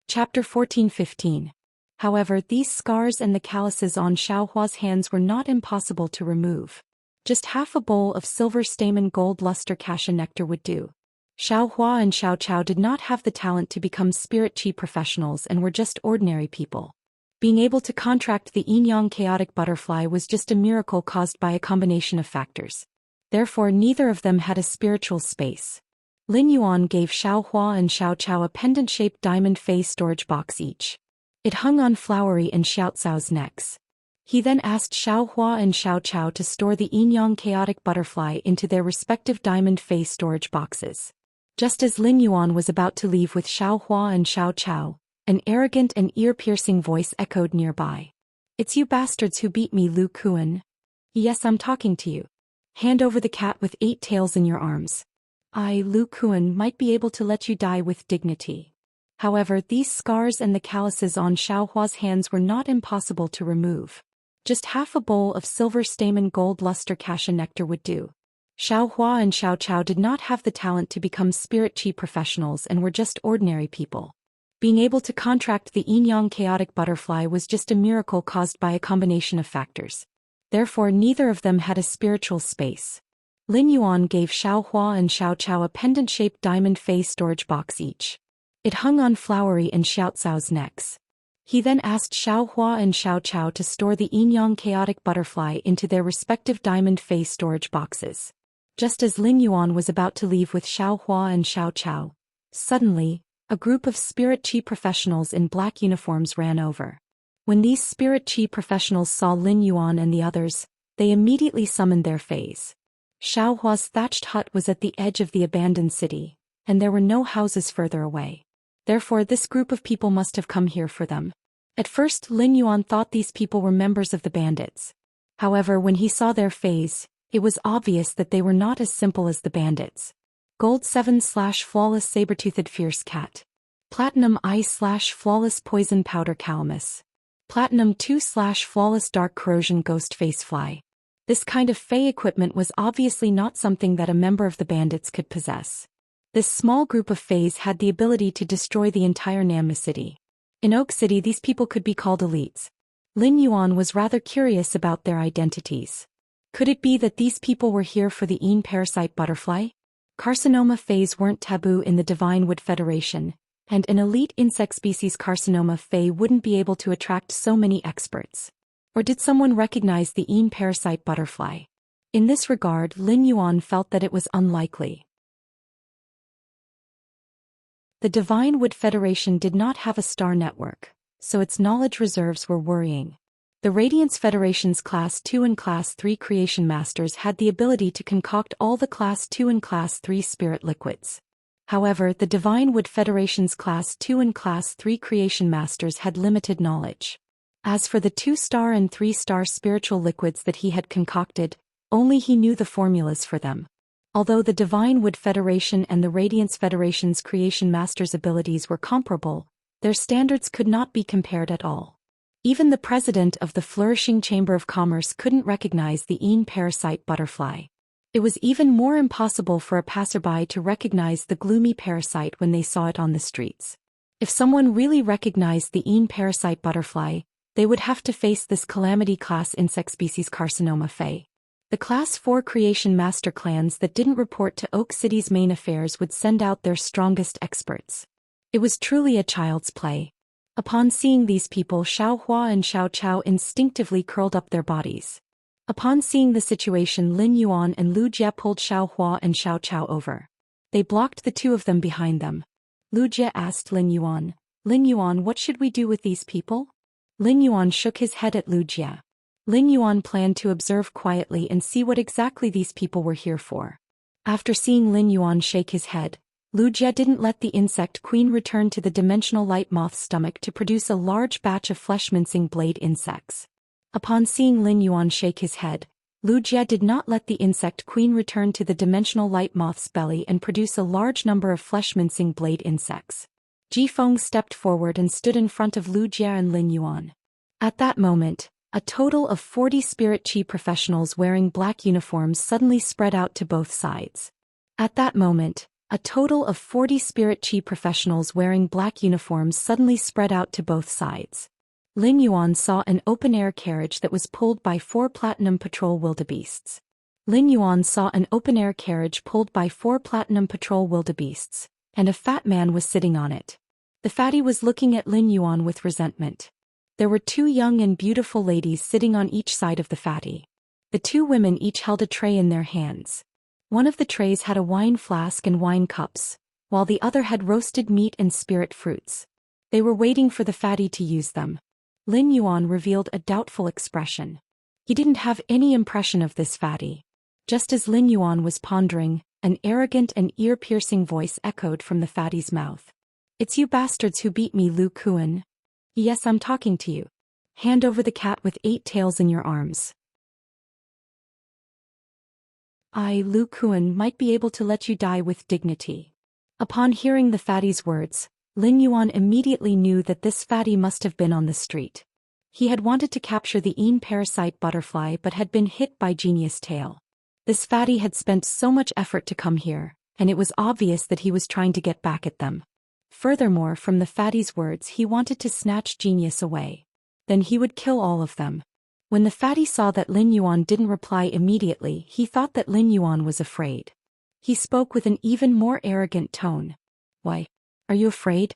Chapter 14-15. However, these scars and the calluses on Xiaohua's hands were not impossible to remove. Just half a bowl of silver stamen gold luster cassia nectar would do. Xiaohua and Xiaochao did not have the talent to become spirit chi professionals and were just ordinary people. Being able to contract the yin-yang chaotic butterfly was just a miracle caused by a combination of factors. Therefore, neither of them had a spiritual space. Lin Yuan gave Xiaohua and Xiaochao a pendant-shaped diamond phase storage box each. It hung on Flowery and Xiaocao's necks. He then asked Xiaohua and Xiaochao to store the yin-yang chaotic butterfly into their respective diamond phase storage boxes. Just as Lin Yuan was about to leave with Xiaohua and Xiaochao, an arrogant and ear-piercing voice echoed nearby. It's you bastards who beat me, Lu Kuan. Yes, I'm talking to you. Hand over the cat with 8 tails in your arms. I, Lu Kuan, might be able to let you die with dignity. However, these scars and the calluses on Xiaohua's hands were not impossible to remove. Just half a bowl of silver stamen gold luster cassia nectar would do. Xiaohua and Xiaochao did not have the talent to become spirit chi professionals and were just ordinary people. Being able to contract the yin-yang chaotic butterfly was just a miracle caused by a combination of factors. Therefore, neither of them had a spiritual space. Lin Yuan gave Xiaohua and Xiaochao a pendant-shaped diamond phase storage box each. It hung on Flowery and Xiaocao's necks. He then asked Xiaohua and Xiaochao to store the yin-yang chaotic butterfly into their respective diamond phase storage boxes. Just as Lin Yuan was about to leave with Xiaohua and Xiaochao, suddenly, a group of spirit chi professionals in black uniforms ran over. When these spirit chi professionals saw Lin Yuan and the others, they immediately summoned their phase. Xiaohua's thatched hut was at the edge of the abandoned city, and there were no houses further away. Therefore, this group of people must have come here for them. At first, Lin Yuan thought these people were members of the bandits. However, when he saw their phase, it was obvious that they were not as simple as the bandits. Gold 7/flawless saber-toothed fierce cat. Platinum I/flawless poison powder calamus. Platinum 2/flawless dark corrosion ghost face fly. This kind of fey equipment was obviously not something that a member of the bandits could possess. This small group of fays had the ability to destroy the entire Namma city. In Oak City, these people could be called elites. Lin Yuan was rather curious about their identities. Could it be that these people were here for the Yin parasite butterfly? Carcinoma fays weren't taboo in the Divine Wood Federation, and an elite insect species carcinoma fay wouldn't be able to attract so many experts. Or did someone recognize the Yin parasite butterfly? In this regard, Lin Yuan felt that it was unlikely. The Divine Wood Federation did not have a star network, so its knowledge reserves were worrying. The Radiance Federation's Class 2 and Class 3 Creation Masters had the ability to concoct all the Class 2 and Class 3 spirit liquids. However, the Divine Wood Federation's Class 2 and Class 3 Creation Masters had limited knowledge. As for the 2-star and 3-star spiritual liquids that he had concocted, only he knew the formulas for them. Although the Divine Wood Federation and the Radiance Federation's Creation Masters' abilities were comparable, their standards could not be compared at all. Even the president of the Flourishing Chamber of Commerce couldn't recognize the Een parasite butterfly. It was even more impossible for a passerby to recognize the gloomy parasite when they saw it on the streets. If someone really recognized the Een parasite butterfly, they would have to face this calamity class insect species carcinoma Fae. The Class 4 Creation Master clans that didn't report to Oak City's main affairs would send out their strongest experts. It was truly a child's play. Upon seeing these people, Xiao Hua and Xiao Chao instinctively curled up their bodies. Upon seeing the situation, Lin Yuan and Lu Jie pulled Xiao Hua and Xiao Chao over. They blocked the two of them behind them. Lu Jie asked Lin Yuan, what should we do with these people? Lin Yuan shook his head at Lu Jie. Lin Yuan planned to observe quietly and see what exactly these people were here for. After seeing Lin Yuan shake his head, Lu Jie didn't let the insect queen return to the dimensional light moth's stomach to produce a large batch of flesh-mincing blade insects. Upon seeing Lin Yuan shake his head, Lu Jie did not let the insect queen return to the dimensional light moth's belly and produce a large number of flesh-mincing blade insects. Ji Feng stepped forward and stood in front of Lu Jie and Lin Yuan. At that moment, a total of 40 spirit chi professionals wearing black uniforms suddenly spread out to both sides. At that moment, a total of 40 spirit chi professionals wearing black uniforms suddenly spread out to both sides. Lin Yuan saw an open-air carriage that was pulled by 4 platinum patrol wildebeests. Lin Yuan saw an open-air carriage pulled by 4 platinum patrol wildebeests, and a fat man was sitting on it. The fatty was looking at Lin Yuan with resentment. There were 2 young and beautiful ladies sitting on each side of the fatty. The 2 women each held a tray in their hands. One of the trays had a wine flask and wine cups, while the other had roasted meat and spirit fruits. They were waiting for the fatty to use them. Lin Yuan revealed a doubtful expression. He didn't have any impression of this fatty. Just as Lin Yuan was pondering, an arrogant and ear-piercing voice echoed from the fatty's mouth. "It's you bastards who beat me, Lu Kuan." "Yes, I'm talking to you. Hand over the cat with 8 tails in your arms. I, Lu Kuan, might be able to let you die with dignity." Upon hearing the fatty's words, Lin Yuan immediately knew that this fatty must have been on the street. He had wanted to capture the Een parasite butterfly but had been hit by Genius Tail. This fatty had spent so much effort to come here, and it was obvious that he was trying to get back at them. Furthermore, from the fatty's words, he wanted to snatch Genius away. Then he would kill all of them. When the fatty saw that Lin Yuan didn't reply immediately, he thought that Lin Yuan was afraid. He spoke with an even more arrogant tone. "Why? Are you afraid?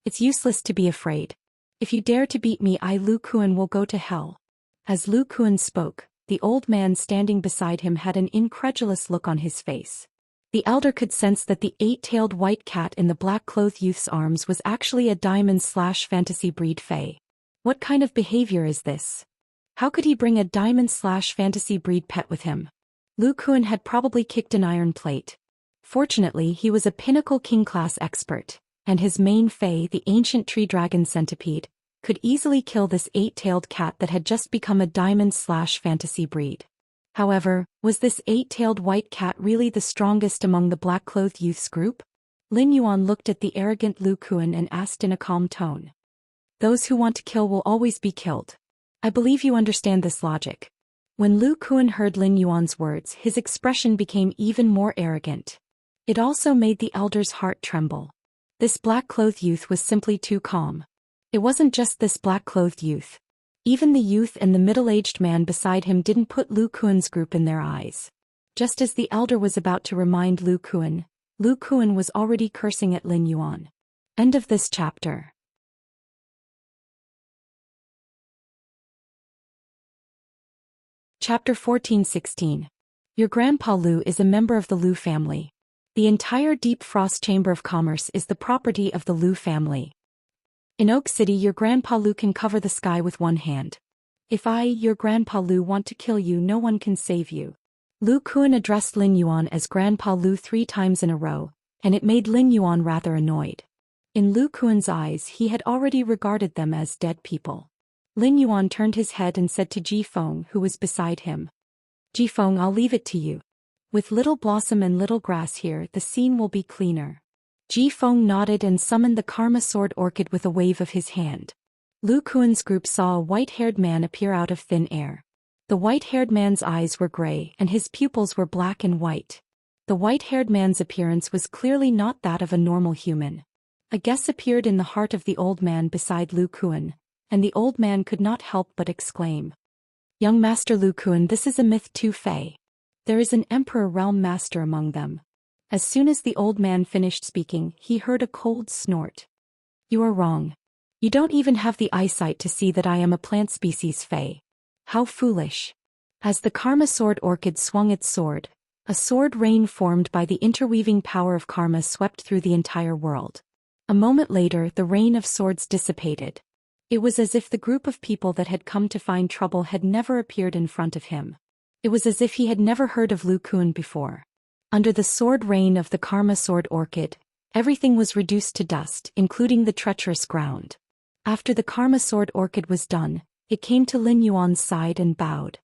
It's useless to be afraid. If you dare to beat me, I, Lu Kuan, will go to hell." As Lu Kuan spoke, the old man standing beside him had an incredulous look on his face. The elder could sense that the 8-tailed white cat in the black-clothed youth's arms was actually a diamond/fantasy breed fae. What kind of behavior is this? How could he bring a diamond/fantasy breed pet with him? Lu Kuan had probably kicked an iron plate. Fortunately, he was a pinnacle king-class expert, and his main fae, the ancient tree dragon centipede, could easily kill this 8-tailed cat that had just become a diamond/fantasy breed. However, was this 8-tailed white cat really the strongest among the black-clothed youth's group? Lin Yuan looked at the arrogant Lu Kuan and asked in a calm tone. "Those who want to kill will always be killed. I believe you understand this logic." When Lu Kuan heard Lin Yuan's words, his expression became even more arrogant. It also made the elder's heart tremble. This black-clothed youth was simply too calm. It wasn't just this black-clothed youth. Even the youth and the middle-aged man beside him didn't put Lu Kuan's group in their eyes. Just as the elder was about to remind Lu Kuan was already cursing at Lin Yuan. End of this chapter. Chapter 14-16. Your Grandpa Lu is a member of the Lu family. The entire Deep Frost Chamber of Commerce is the property of the Lu family. In Oak City, your Grandpa Lu can cover the sky with one hand. If I, your Grandpa Lu, want to kill you, no one can save you. Lu Kuan addressed Lin Yuan as Grandpa Lu 3 times in a row, and it made Lin Yuan rather annoyed. In Lu Kuan's eyes, he had already regarded them as dead people. Lin Yuan turned his head and said to Ji Feng, who was beside him, Ji Feng, I'll leave it to you. With Little Blossom and Little Grass here, the scene will be cleaner. Ji Feng nodded and summoned the Karma Sword Orchid with a wave of his hand. Lu Kuan's group saw a white-haired man appear out of thin air. The white-haired man's eyes were gray and his pupils were black and white. The white-haired man's appearance was clearly not that of a normal human. A guess appeared in the heart of the old man beside Lu Kuan, and the old man could not help but exclaim, Young Master Lu Kuan, this is a myth too fey. There is an Emperor Realm Master among them. As soon as the old man finished speaking, he heard a cold snort. You are wrong. You don't even have the eyesight to see that I am a plant species fey. How foolish. As the Karma Sword Orchid swung its sword, a sword rain formed by the interweaving power of karma swept through the entire world. A moment later, the rain of swords dissipated. It was as if the group of people that had come to find trouble had never appeared in front of him. It was as if he had never heard of Lu Kuan before. Under the sword rain of the Karma Sword Orchid, everything was reduced to dust, including the treacherous ground. After the Karma Sword Orchid was done, it came to Lin Yuan's side and bowed.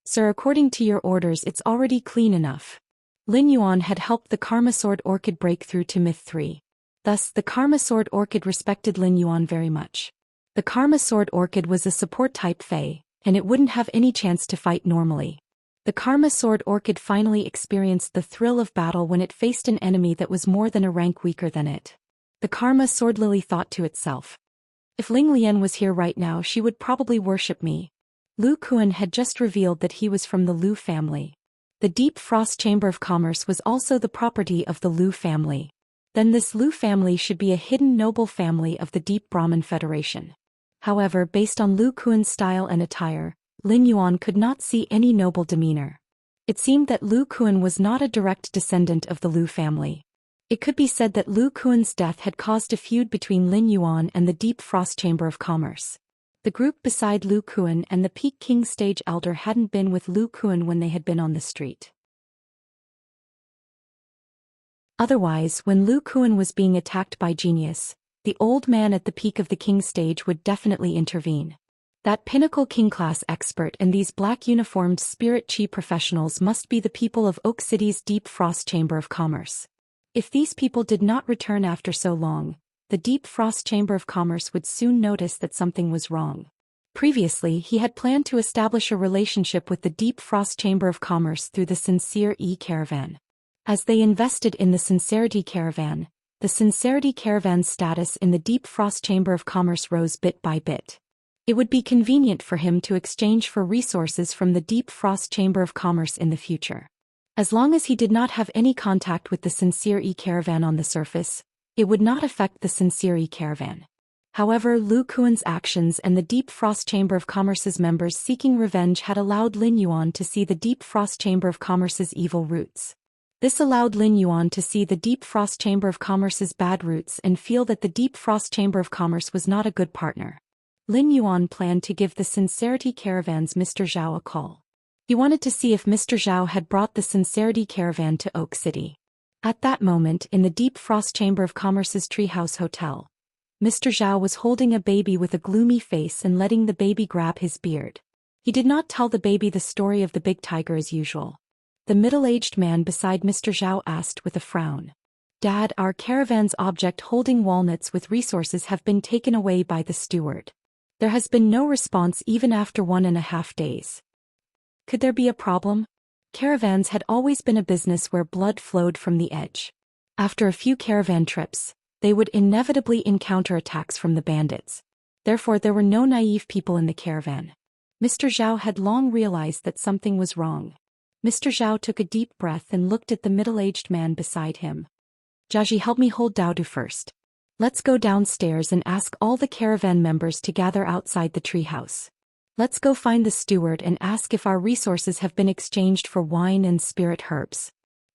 Sir, according to your orders, it's already clean enough. Lin Yuan had helped the Karma Sword Orchid break through to Myth 3. Thus, the Karma Sword Orchid respected Lin Yuan very much. The Karma Sword Orchid was a support-type fey, and it wouldn't have any chance to fight normally. The Karma Sword Orchid finally experienced the thrill of battle when it faced an enemy that was more than a rank weaker than it. The Karma Sword Lily thought to itself, if Ling Lian was here right now, she would probably worship me. Lu Kuan had just revealed that he was from the Lu family. The Deep Frost Chamber of Commerce was also the property of the Lu family. Then this Lu family should be a hidden noble family of the Deep Brahmin Federation. However, based on Lu Kuan's style and attire, Lin Yuan could not see any noble demeanor. It seemed that Lu Kuan was not a direct descendant of the Lu family. It could be said that Lu Kuan's death had caused a feud between Lin Yuan and the Deep Frost Chamber of Commerce. The group beside Lu Kuan and the Peak King Stage Elder hadn't been with Lu Kuan when they had been on the street. Otherwise, when Lu Kuan was being attacked by Genius, the old man at the peak of the king stage would definitely intervene. That pinnacle king-class expert and these black-uniformed spirit chi professionals must be the people of Oak City's Deep Frost Chamber of Commerce. If these people did not return after so long, the Deep Frost Chamber of Commerce would soon notice that something was wrong. Previously, he had planned to establish a relationship with the Deep Frost Chamber of Commerce through the Sincere Caravan. As they invested in the Sincerity Caravan, the Sincerity Caravan's status in the Deep Frost Chamber of Commerce rose bit by bit. It would be convenient for him to exchange for resources from the Deep Frost Chamber of Commerce in the future. As long as he did not have any contact with the Sincere Caravan on the surface, it would not affect the Sincere Caravan. However, Lu Kuan's actions and the Deep Frost Chamber of Commerce's members seeking revenge had allowed Lin Yuan to see the Deep Frost Chamber of Commerce's evil roots. This allowed Lin Yuan to see the Deep Frost Chamber of Commerce's bad roots and feel that the Deep Frost Chamber of Commerce was not a good partner. Lin Yuan planned to give the Sincerity Caravan's Mr. Zhao a call. He wanted to see if Mr. Zhao had brought the Sincerity Caravan to Oak City. At that moment, in the Deep Frost Chamber of Commerce's Treehouse Hotel, Mr. Zhao was holding a baby with a gloomy face and letting the baby grab his beard. He did not tell the baby the story of the big tiger as usual. The middle-aged man beside Mr. Zhao asked with a frown, "Dad, our caravan's object holding walnuts with resources have been taken away by the steward. There has been no response even after 1.5 days. Could there be a problem?" Caravans had always been a business where blood flowed from the edge. After a few caravan trips, they would inevitably encounter attacks from the bandits. Therefore, there were no naive people in the caravan. Mr. Zhao had long realized that something was wrong. Mr. Zhao took a deep breath and looked at the middle-aged man beside him. "Jiaji, help me hold Daodu first. Let's go downstairs and ask all the caravan members to gather outside the treehouse. Let's go find the steward and ask if our resources have been exchanged for wine and spirit herbs."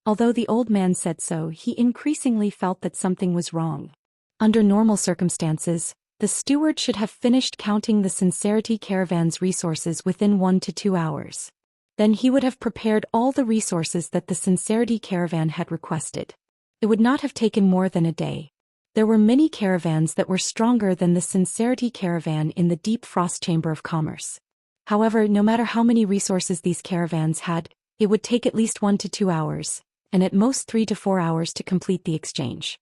Although the old man said so, he increasingly felt that something was wrong. Under normal circumstances, The steward should have finished counting the Sincerity Caravan's resources within 1 to 2 hours. Then he would have prepared all the resources that the Sincerity Caravan had requested. It would not have taken more than a day. There were many caravans that were stronger than the Sincerity Caravan in the Deep Frost Chamber of Commerce. However, no matter how many resources these caravans had, it would take at least 1 to 2 hours, and at most 3 to 4 hours to complete the exchange.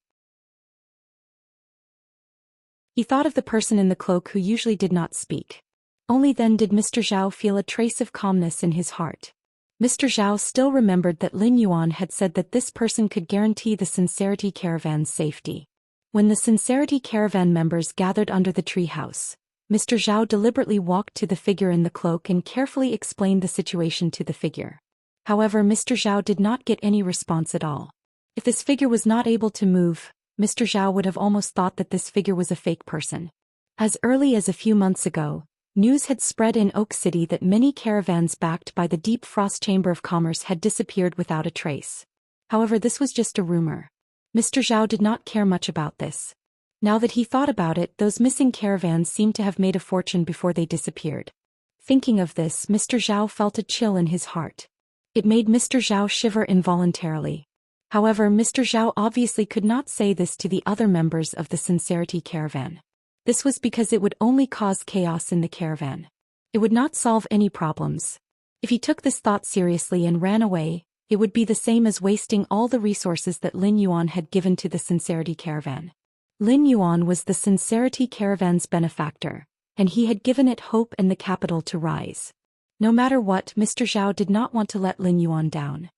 He thought of the person in the cloak who usually did not speak. Only then did Mr. Zhao feel a trace of calmness in his heart. Mr. Zhao still remembered that Lin Yuan had said that this person could guarantee the Sincerity Caravan's safety. When the Sincerity Caravan members gathered under the treehouse, Mr. Zhao deliberately walked to the figure in the cloak and carefully explained the situation to the figure. However, Mr. Zhao did not get any response at all. If this figure was not able to move, Mr. Zhao would have almost thought that this figure was a fake person. As early as a few months ago, news had spread in Oak City that many caravans backed by the Deep Frost Chamber of Commerce had disappeared without a trace. However, this was just a rumor. Mr. Zhao did not care much about this. Now that he thought about it, those missing caravans seemed to have made a fortune before they disappeared. Thinking of this, Mr. Zhao felt a chill in his heart. It made Mr. Zhao shiver involuntarily. However, Mr. Zhao obviously could not say this to the other members of the Sincerity Caravan. This was because it would only cause chaos in the caravan. It would not solve any problems. If he took this thought seriously and ran away, it would be the same as wasting all the resources that Lin Yuan had given to the Sincerity Caravan. Lin Yuan was the Sincerity Caravan's benefactor, and he had given it hope and the capital to rise. No matter what, Mr. Zhao did not want to let Lin Yuan down.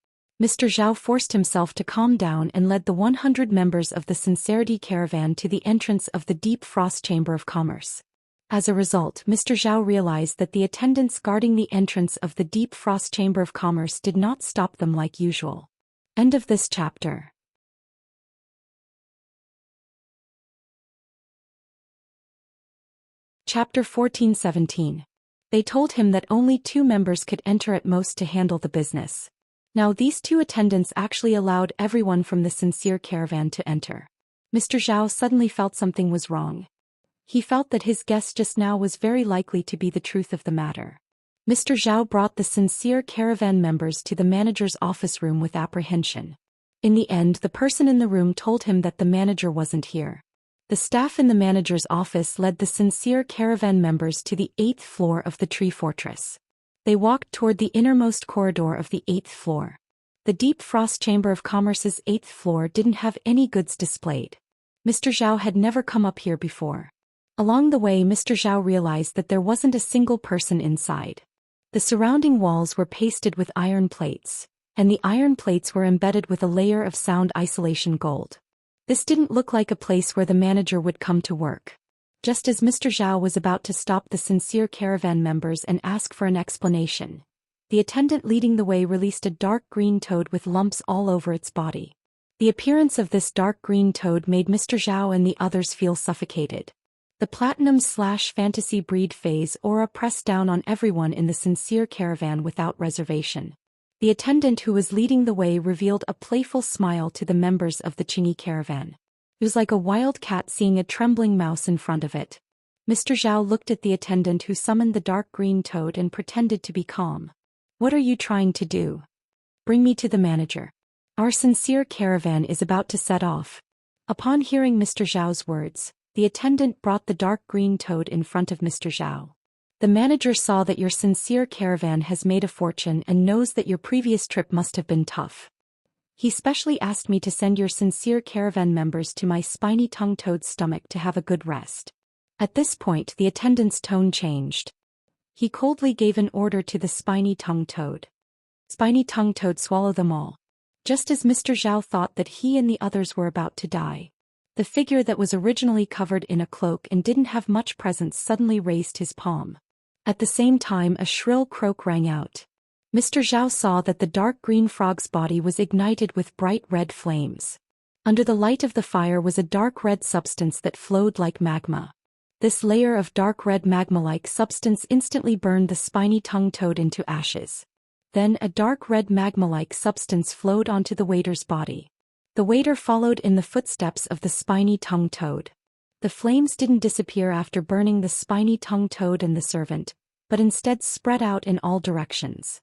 Mr. Zhao forced himself to calm down and led the 100 members of the Sincerity Caravan to the entrance of the Deep Frost Chamber of Commerce. As a result, Mr. Zhao realized that the attendants guarding the entrance of the Deep Frost Chamber of Commerce did not stop them like usual. End of this chapter. Chapter 14-17. They told him that only 2 members could enter at most to handle the business. Now these 2 attendants actually allowed everyone from the Sincere Caravan to enter. Mr. Zhao suddenly felt something was wrong. He felt that his guess just now was very likely to be the truth of the matter. Mr. Zhao brought the Sincere Caravan members to the manager's office room with apprehension. In the end, the person in the room told him that the manager wasn't here. The staff in the manager's office led the Sincere Caravan members to the 8th floor of the Tree Fortress. They walked toward the innermost corridor of the 8th floor. The Deep Frost Chamber of Commerce's 8th floor didn't have any goods displayed. Mr. Zhao had never come up here before. Along the way, Mr. Zhao realized that there wasn't a single person inside. The surrounding walls were pasted with iron plates, and the iron plates were embedded with a layer of sound isolation gold. This didn't look like a place where the manager would come to work. Just as Mr. Zhao was about to stop the Sincere Caravan members and ask for an explanation, the attendant leading the way released a dark green toad with lumps all over its body. The appearance of this dark green toad made Mr. Zhao and the others feel suffocated. The Platinum/Fantasy Breed phase aura pressed down on everyone in the Sincere Caravan without reservation. The attendant who was leading the way revealed a playful smile to the members of the Qingyi Caravan. It was like a wild cat seeing a trembling mouse in front of it. Mr. Zhao looked at the attendant who summoned the dark green toad and pretended to be calm. "What are you trying to do? Bring me to the manager. Our Sincere Caravan is about to set off." Upon hearing Mr. Zhao's words, the attendant brought the dark green toad in front of Mr. Zhao. "The manager saw that your Sincere Caravan has made a fortune and knows that your previous trip must have been tough. He specially asked me to send your Sincere Caravan members to my spiny tongue toad's stomach to have a good rest." At this point, the attendant's tone changed. He coldly gave an order to the spiny tongue toad. "Spiny tongue toad, swallow them all." Just as Mr. Zhao thought that he and the others were about to die, the figure that was originally covered in a cloak and didn't have much presence suddenly raised his palm. At the same time, a shrill croak rang out. Mr. Zhao saw that the dark green frog's body was ignited with bright red flames. Under the light of the fire was a dark red substance that flowed like magma. This layer of dark red magma-like substance instantly burned the spiny tongue toad into ashes. Then a dark red magma-like substance flowed onto the waiter's body. The waiter followed in the footsteps of the spiny tongue toad. The flames didn't disappear after burning the spiny-tongued toad and the servant, but instead spread out in all directions.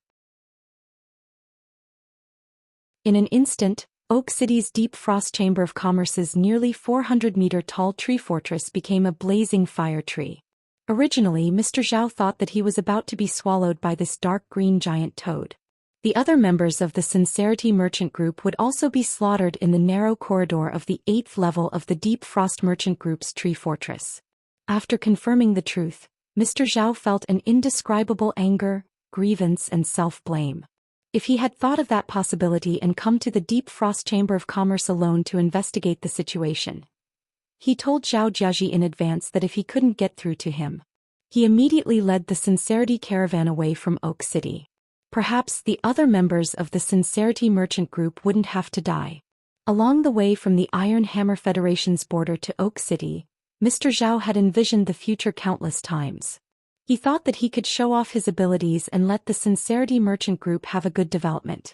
In an instant, Oak City's deep frost chamber of commerce's nearly 400-meter-tall tree fortress became a blazing fire tree. Originally, Mr. Zhou thought that he was about to be swallowed by this dark green giant toad. The other members of the Sincerity Merchant Group would also be slaughtered in the narrow corridor of the 8th level of the Deep Frost Merchant Group's tree fortress. After confirming the truth, Mr. Zhou felt an indescribable anger, grievance and self-blame. If he had thought of that possibility and come to the Deep Frost Chamber of Commerce alone to investigate the situation, he told Zhao Jiaji in advance that if he couldn't get through to him, he immediately led the Sincerity Caravan away from Oak City. Perhaps the other members of the Sincerity Merchant Group wouldn't have to die. Along the way from the Iron Hammer Federation's border to Oak City, Mr. Zhao had envisioned the future countless times. He thought that he could show off his abilities and let the Sincerity Merchant Group have a good development.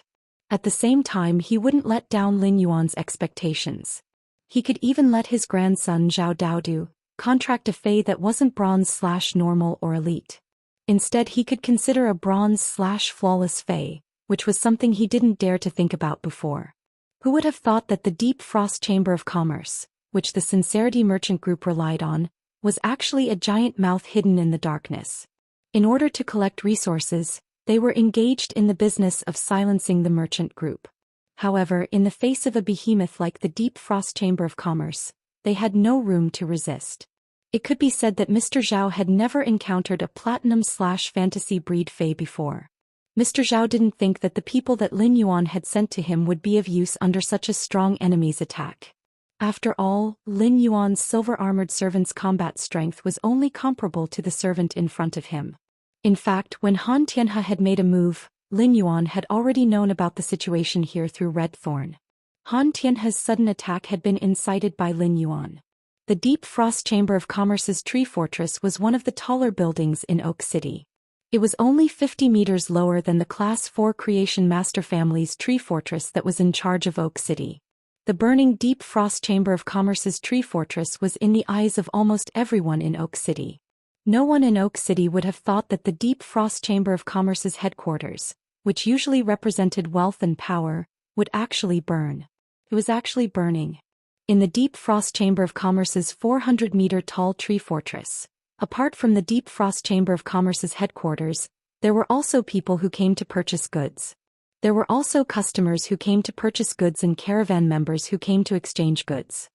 At the same time, he wouldn't let down Lin Yuan's expectations. He could even let his grandson Zhao Daodu contract a Fey that wasn't bronze/normal or elite. Instead, he could consider a bronze/flawless Fey, which was something he didn't dare to think about before. Who would have thought that the Deep Frost Chamber of Commerce, which the Sincerity Merchant Group relied on, was actually a giant mouth hidden in the darkness. In order to collect resources, they were engaged in the business of silencing the merchant group. However, in the face of a behemoth like the Deep Frost Chamber of Commerce, they had no room to resist. It could be said that Mr. Zhao had never encountered a platinum/fantasy breed Fey before. Mr. Zhao didn't think that the people that Lin Yuan had sent to him would be of use under such a strong enemy's attack. After all, Lin Yuan's silver-armored servant's combat strength was only comparable to the servant in front of him. In fact, when Han Tianhe had made a move, Lin Yuan had already known about the situation here through Red Thorn. Han Tianhe's sudden attack had been incited by Lin Yuan. The Deep Frost Chamber of Commerce's tree fortress was one of the taller buildings in Oak City. It was only 50 meters lower than the Class 4 Creation Master family's tree fortress that was in charge of Oak City. The burning Deep Frost Chamber of Commerce's tree fortress was in the eyes of almost everyone in Oak City. No one in Oak City would have thought that the Deep Frost Chamber of Commerce's headquarters, which usually represented wealth and power, would actually burn. It was actually burning. In the Deep Frost Chamber of Commerce's 400-meter-tall tree fortress, apart from the Deep Frost Chamber of Commerce's headquarters, there were also people who came to purchase goods. There were also customers who came to purchase goods and caravan members who came to exchange goods.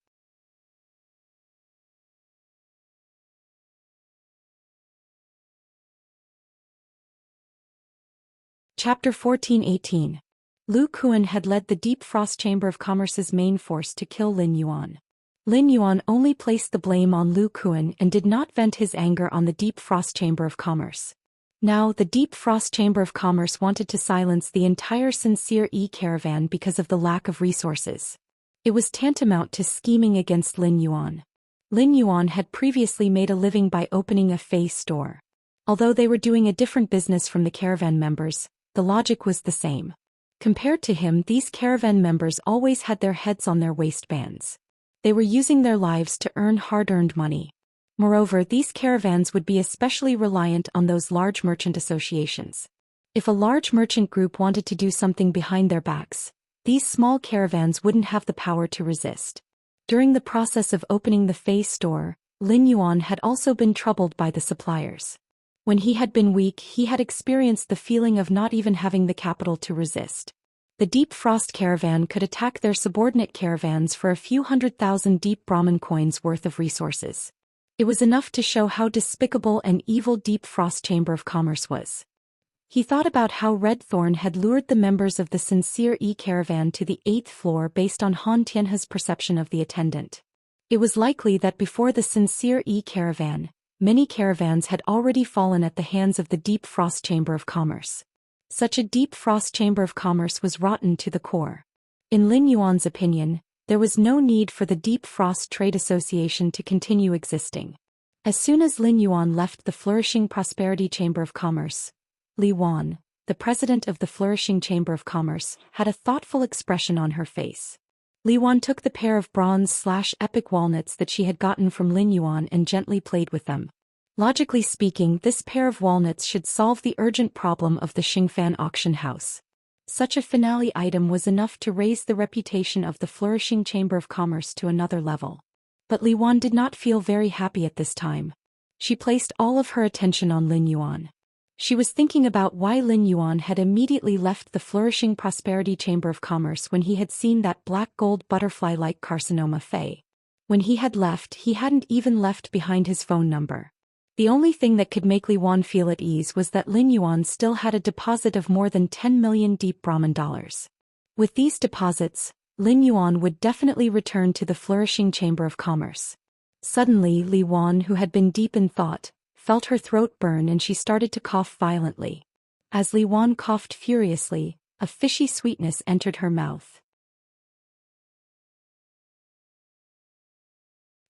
Chapter 14:18. Lu Kuan had led the Deep Frost Chamber of Commerce's main force to kill Lin Yuan. Lin Yuan only placed the blame on Lu Kuan and did not vent his anger on the Deep Frost Chamber of Commerce. Now, the Deep Frost Chamber of Commerce wanted to silence the entire Sincere caravan because of the lack of resources. It was tantamount to scheming against Lin Yuan. Lin Yuan had previously made a living by opening a Fey store. Although they were doing a different business from the caravan members, the logic was the same. Compared to him, these caravan members always had their heads on their waistbands. They were using their lives to earn hard-earned money. Moreover, these caravans would be especially reliant on those large merchant associations. If a large merchant group wanted to do something behind their backs, these small caravans wouldn't have the power to resist. During the process of opening the Fey store, Lin Yuan had also been troubled by the suppliers. When he had been weak, he had experienced the feeling of not even having the capital to resist. The Deep Frost Caravan could attack their subordinate caravans for a few 100,000 deep Brahmin coins worth of resources. It was enough to show how despicable and evil Deep Frost Chamber of Commerce was. He thought about how Red Thorn had lured the members of the Sincere caravan to the 8th floor based on Han Tianhe's perception of the attendant. It was likely that before the Sincere caravan, many caravans had already fallen at the hands of the Deep Frost Chamber of Commerce. Such a Deep Frost Chamber of Commerce was rotten to the core. In Lin Yuan's opinion, there was no need for the Deep Frost Trade Association to continue existing. As soon as Lin Yuan left the Flourishing Prosperity Chamber of Commerce, Li Wan, the president of the Flourishing Chamber of Commerce, had a thoughtful expression on her face. Li Wan took the pair of bronze/epic walnuts that she had gotten from Lin Yuan and gently played with them. Logically speaking, this pair of walnuts should solve the urgent problem of the Xingfan auction house. Such a finale item was enough to raise the reputation of the flourishing Chamber of Commerce to another level. But Li Wan did not feel very happy at this time. She placed all of her attention on Lin Yuan. She was thinking about why Lin Yuan had immediately left the flourishing Prosperity Chamber of Commerce when he had seen that black gold butterfly-like carcinoma Fei. When he had left, he hadn't even left behind his phone number. The only thing that could make Li Wan feel at ease was that Lin Yuan still had a deposit of more than 10 million deep Brahman dollars. With these deposits, Lin Yuan would definitely return to the flourishing Chamber of Commerce. Suddenly, Li Wan, who had been deep in thought, felt her throat burn and she started to cough violently. As Li Wan coughed furiously, a fishy sweetness entered her mouth.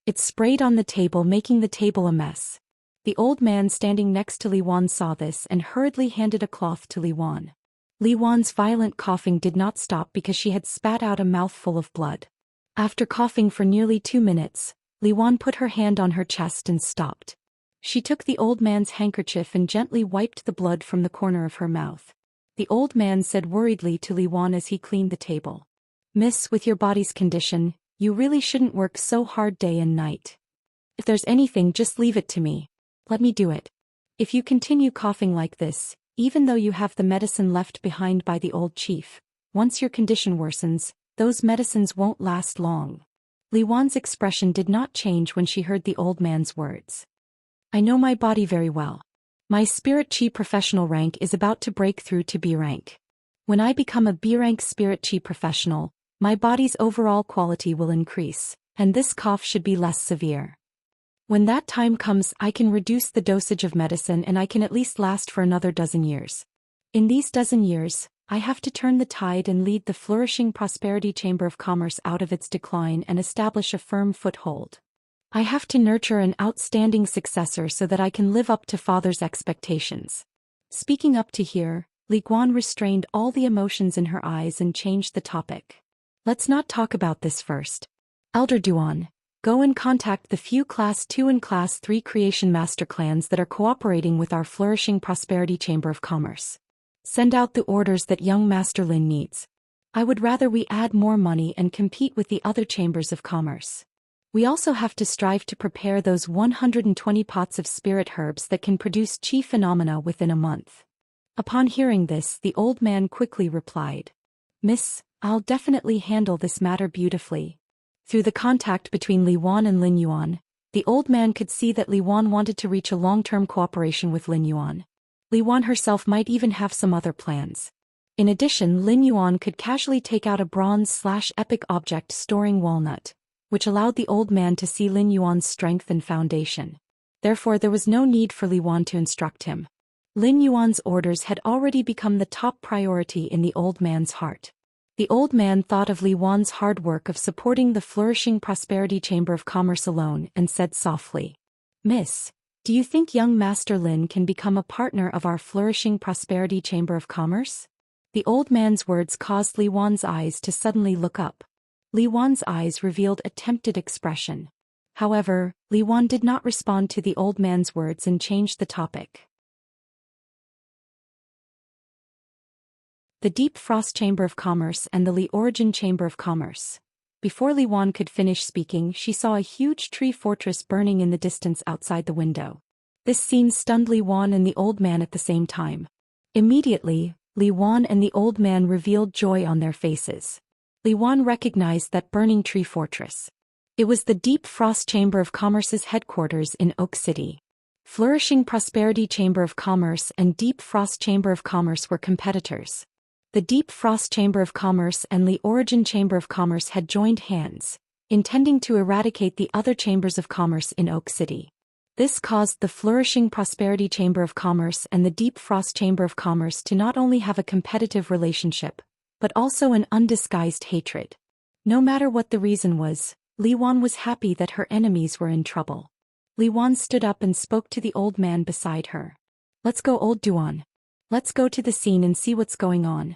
It sprayed on the table, making the table a mess. The old man standing next to Li Wan saw this and hurriedly handed a cloth to Li Wan. Li Wan's violent coughing did not stop because she had spat out a mouthful of blood. After coughing for nearly 2 minutes, Li Wan put her hand on her chest and stopped. She took the old man's handkerchief and gently wiped the blood from the corner of her mouth. The old man said worriedly to Li Wan as he cleaned the table, "Miss, with your body's condition, you really shouldn't work so hard day and night. If there's anything, just leave it to me. Let me do it. If you continue coughing like this, even though you have the medicine left behind by the old chief, once your condition worsens, those medicines won't last long." Li Wan's expression did not change when she heard the old man's words. "I know my body very well. My spirit chi professional rank is about to break through to B rank. When I become a B rank spirit chi professional, my body's overall quality will increase, and this cough should be less severe. When that time comes, I can reduce the dosage of medicine and I can at least last for another dozen years. In these dozen years, I have to turn the tide and lead the flourishing Prosperity Chamber of Commerce out of its decline and establish a firm foothold. I have to nurture an outstanding successor so that I can live up to father's expectations." Speaking up to here, Li Guan restrained all the emotions in her eyes and changed the topic. "Let's not talk about this first. Elder Duan, go and contact the few Class 2 and Class 3 Creation Master clans that are cooperating with our flourishing Prosperity Chamber of Commerce. Send out the orders that young Master Lin needs. I would rather we add more money and compete with the other chambers of commerce. We also have to strive to prepare those 120 pots of spirit herbs that can produce chi phenomena within a month." Upon hearing this, the old man quickly replied, "Miss, I'll definitely handle this matter beautifully." Through the contact between Li Wan and Lin Yuan, the old man could see that Li Wan wanted to reach a long-term cooperation with Lin Yuan. Li Wan herself might even have some other plans. In addition, Lin Yuan could casually take out a bronze/epic object storing walnut, which allowed the old man to see Lin Yuan's strength and foundation. Therefore, there was no need for Li Wan to instruct him. Lin Yuan's orders had already become the top priority in the old man's heart. The old man thought of Li Wan's hard work of supporting the flourishing Prosperity Chamber of Commerce alone and said softly, "Miss, do you think young Master Lin can become a partner of our flourishing Prosperity Chamber of Commerce?" The old man's words caused Li Wan's eyes to suddenly look up. Li Wan's eyes revealed a tempted expression. However, Li Wan did not respond to the old man's words and changed the topic. The Deep Frost Chamber of Commerce and the Li Origin Chamber of Commerce. Before Li Wan could finish speaking, she saw a huge tree fortress burning in the distance outside the window. This scene stunned Li Wan and the old man at the same time. Immediately, Li Wan and the old man revealed joy on their faces. Li Wan recognized that burning tree fortress. It was the Deep Frost Chamber of Commerce's headquarters in Oak City. Flourishing Prosperity Chamber of Commerce and Deep Frost Chamber of Commerce were competitors. The Deep Frost Chamber of Commerce and the Origin Chamber of Commerce had joined hands, intending to eradicate the other chambers of commerce in Oak City. This caused the Flourishing Prosperity Chamber of Commerce and the Deep Frost Chamber of Commerce to not only have a competitive relationship, but also an undisguised hatred. No matter what the reason was, Li Wan was happy that her enemies were in trouble. Li Wan stood up and spoke to the old man beside her. "Let's go, old Duan. Let's go to the scene and see what's going on."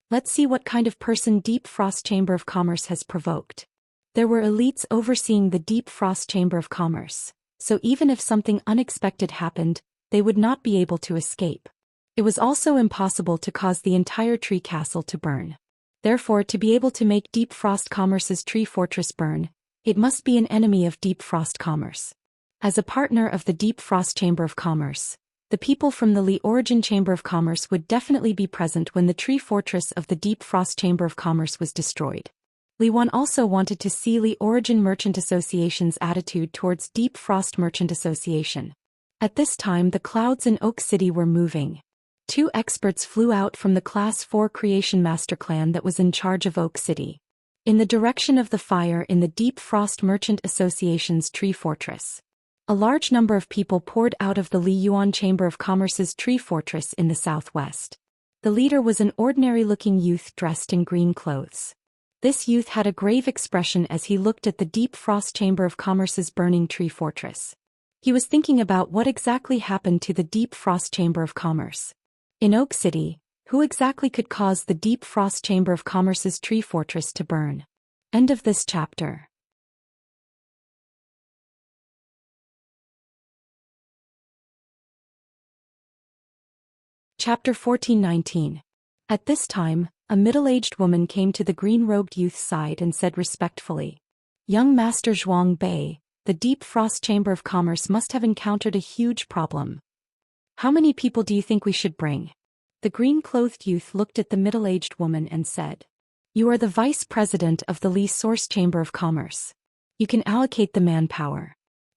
Let's see what kind of person Deep Frost Chamber of Commerce has provoked. There were elites overseeing the Deep Frost Chamber of Commerce, so even if something unexpected happened, they would not be able to escape. It was also impossible to cause the entire tree castle to burn. Therefore, to be able to make Deep Frost Commerce's tree fortress burn, it must be an enemy of Deep Frost Commerce. As a partner of the Deep Frost Chamber of Commerce, the people from the Li Origin Chamber of Commerce would definitely be present when the tree fortress of the Deep Frost Chamber of Commerce was destroyed. Li Wan also wanted to see Li Origin Merchant Association's attitude towards Deep Frost Merchant Association. At this time, the clouds in Oak City were moving. 2 experts flew out from the Class 4 Creation Master Clan that was in charge of Oak City, in the direction of the fire in the Deep Frost Merchant Association's tree fortress. A large number of people poured out of the Li Yuan Chamber of Commerce's tree fortress in the southwest. The leader was an ordinary-looking youth dressed in green clothes. This youth had a grave expression as he looked at the Deep Frost Chamber of Commerce's burning tree fortress. He was thinking about what exactly happened to the Deep Frost Chamber of Commerce. In Oak City, who exactly could cause the Deep Frost Chamber of Commerce's tree fortress to burn? End of this chapter. Chapter 14-19. At this time, a middle-aged woman came to the green-robed youth's side and said respectfully, "Young Master Zhuang Bei, the Deep Frost Chamber of Commerce must have encountered a huge problem. How many people do you think we should bring?" The green-clothed youth looked at the middle-aged woman and said, "You are the vice president of the Li Source Chamber of Commerce. You can allocate the manpower.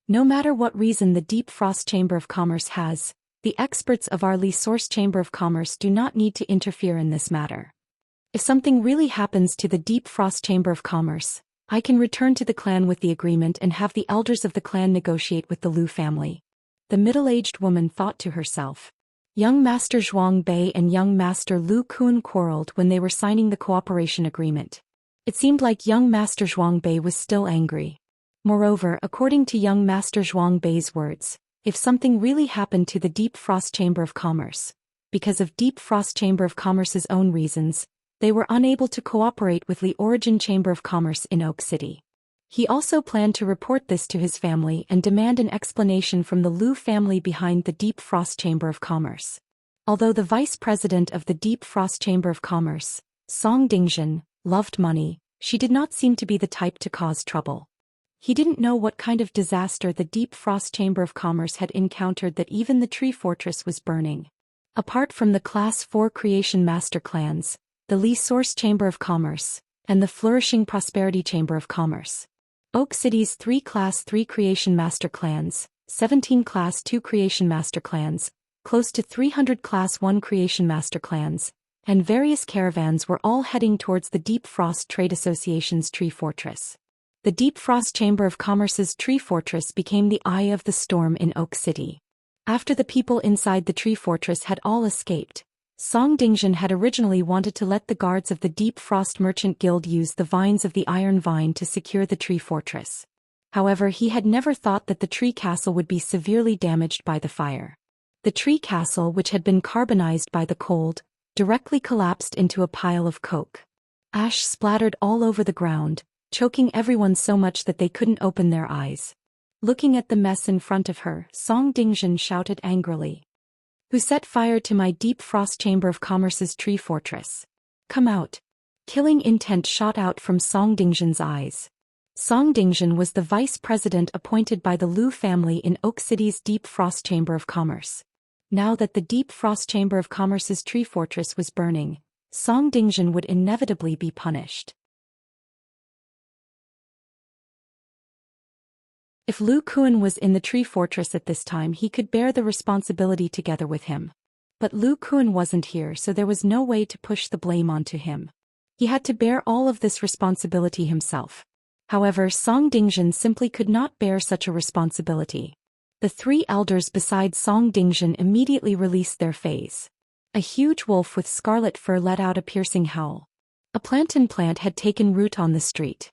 No matter what reason the Deep Frost Chamber of Commerce has, the experts of our Li Source Chamber of Commerce do not need to interfere in this matter. If something really happens to the Deep Frost Chamber of Commerce, I can return to the clan with the agreement and have the elders of the clan negotiate with the Lu family." The middle-aged woman thought to herself. Young Master Zhuang Bei and young Master Lu Kun quarreled when they were signing the cooperation agreement. It seemed like young Master Zhuang Bei was still angry. Moreover, according to young Master Zhuang Bei's words, if something really happened to the Deep Frost Chamber of Commerce, because of Deep Frost Chamber of Commerce's own reasons, they were unable to cooperate with Li Origin Chamber of Commerce in Oak City. He also planned to report this to his family and demand an explanation from the Lu family behind the Deep Frost Chamber of Commerce. Although the vice president of the Deep Frost Chamber of Commerce, Song Dingjin, loved money, she did not seem to be the type to cause trouble. He didn't know what kind of disaster the Deep Frost Chamber of Commerce had encountered that even the tree fortress was burning. Apart from the Class 4 Creation Master Clans, the Li Source Chamber of Commerce, and the Flourishing Prosperity Chamber of Commerce, Oak City's 3 Class 3 Creation Master Clans, 17 Class 2 Creation Master Clans, close to 300 Class 1 Creation Master Clans, and various caravans were all heading towards the Deep Frost Trade Association's tree fortress. The Deep Frost Chamber of Commerce's tree fortress became the eye of the storm in Oak City. After the people inside the tree fortress had all escaped, Song Dingjin had originally wanted to let the guards of the Deep Frost Merchant Guild use the vines of the Iron Vine to secure the tree fortress. However, he had never thought that the tree castle would be severely damaged by the fire. The tree castle, which had been carbonized by the cold, directly collapsed into a pile of coke. Ash splattered all over the ground, choking everyone so much that they couldn't open their eyes. Looking at the mess in front of her, Song Dingjin shouted angrily, "Who set fire to my Deep Frost Chamber of Commerce's tree fortress? Come out." Killing intent shot out from Song Dingjin's eyes. Song Dingjin was the vice president appointed by the Lu family in Oak City's Deep Frost Chamber of Commerce. Now that the Deep Frost Chamber of Commerce's tree fortress was burning, Song Dingjin would inevitably be punished. If Lu Kun was in the tree fortress at this time, he could bear the responsibility together with him. But Lu Kun wasn't here, so there was no way to push the blame onto him. He had to bear all of this responsibility himself. However, Song Dingjin simply could not bear such a responsibility. The 3 elders beside Song Dingjin immediately released their fays. A huge wolf with scarlet fur let out a piercing howl. A plantain plant had taken root on the street.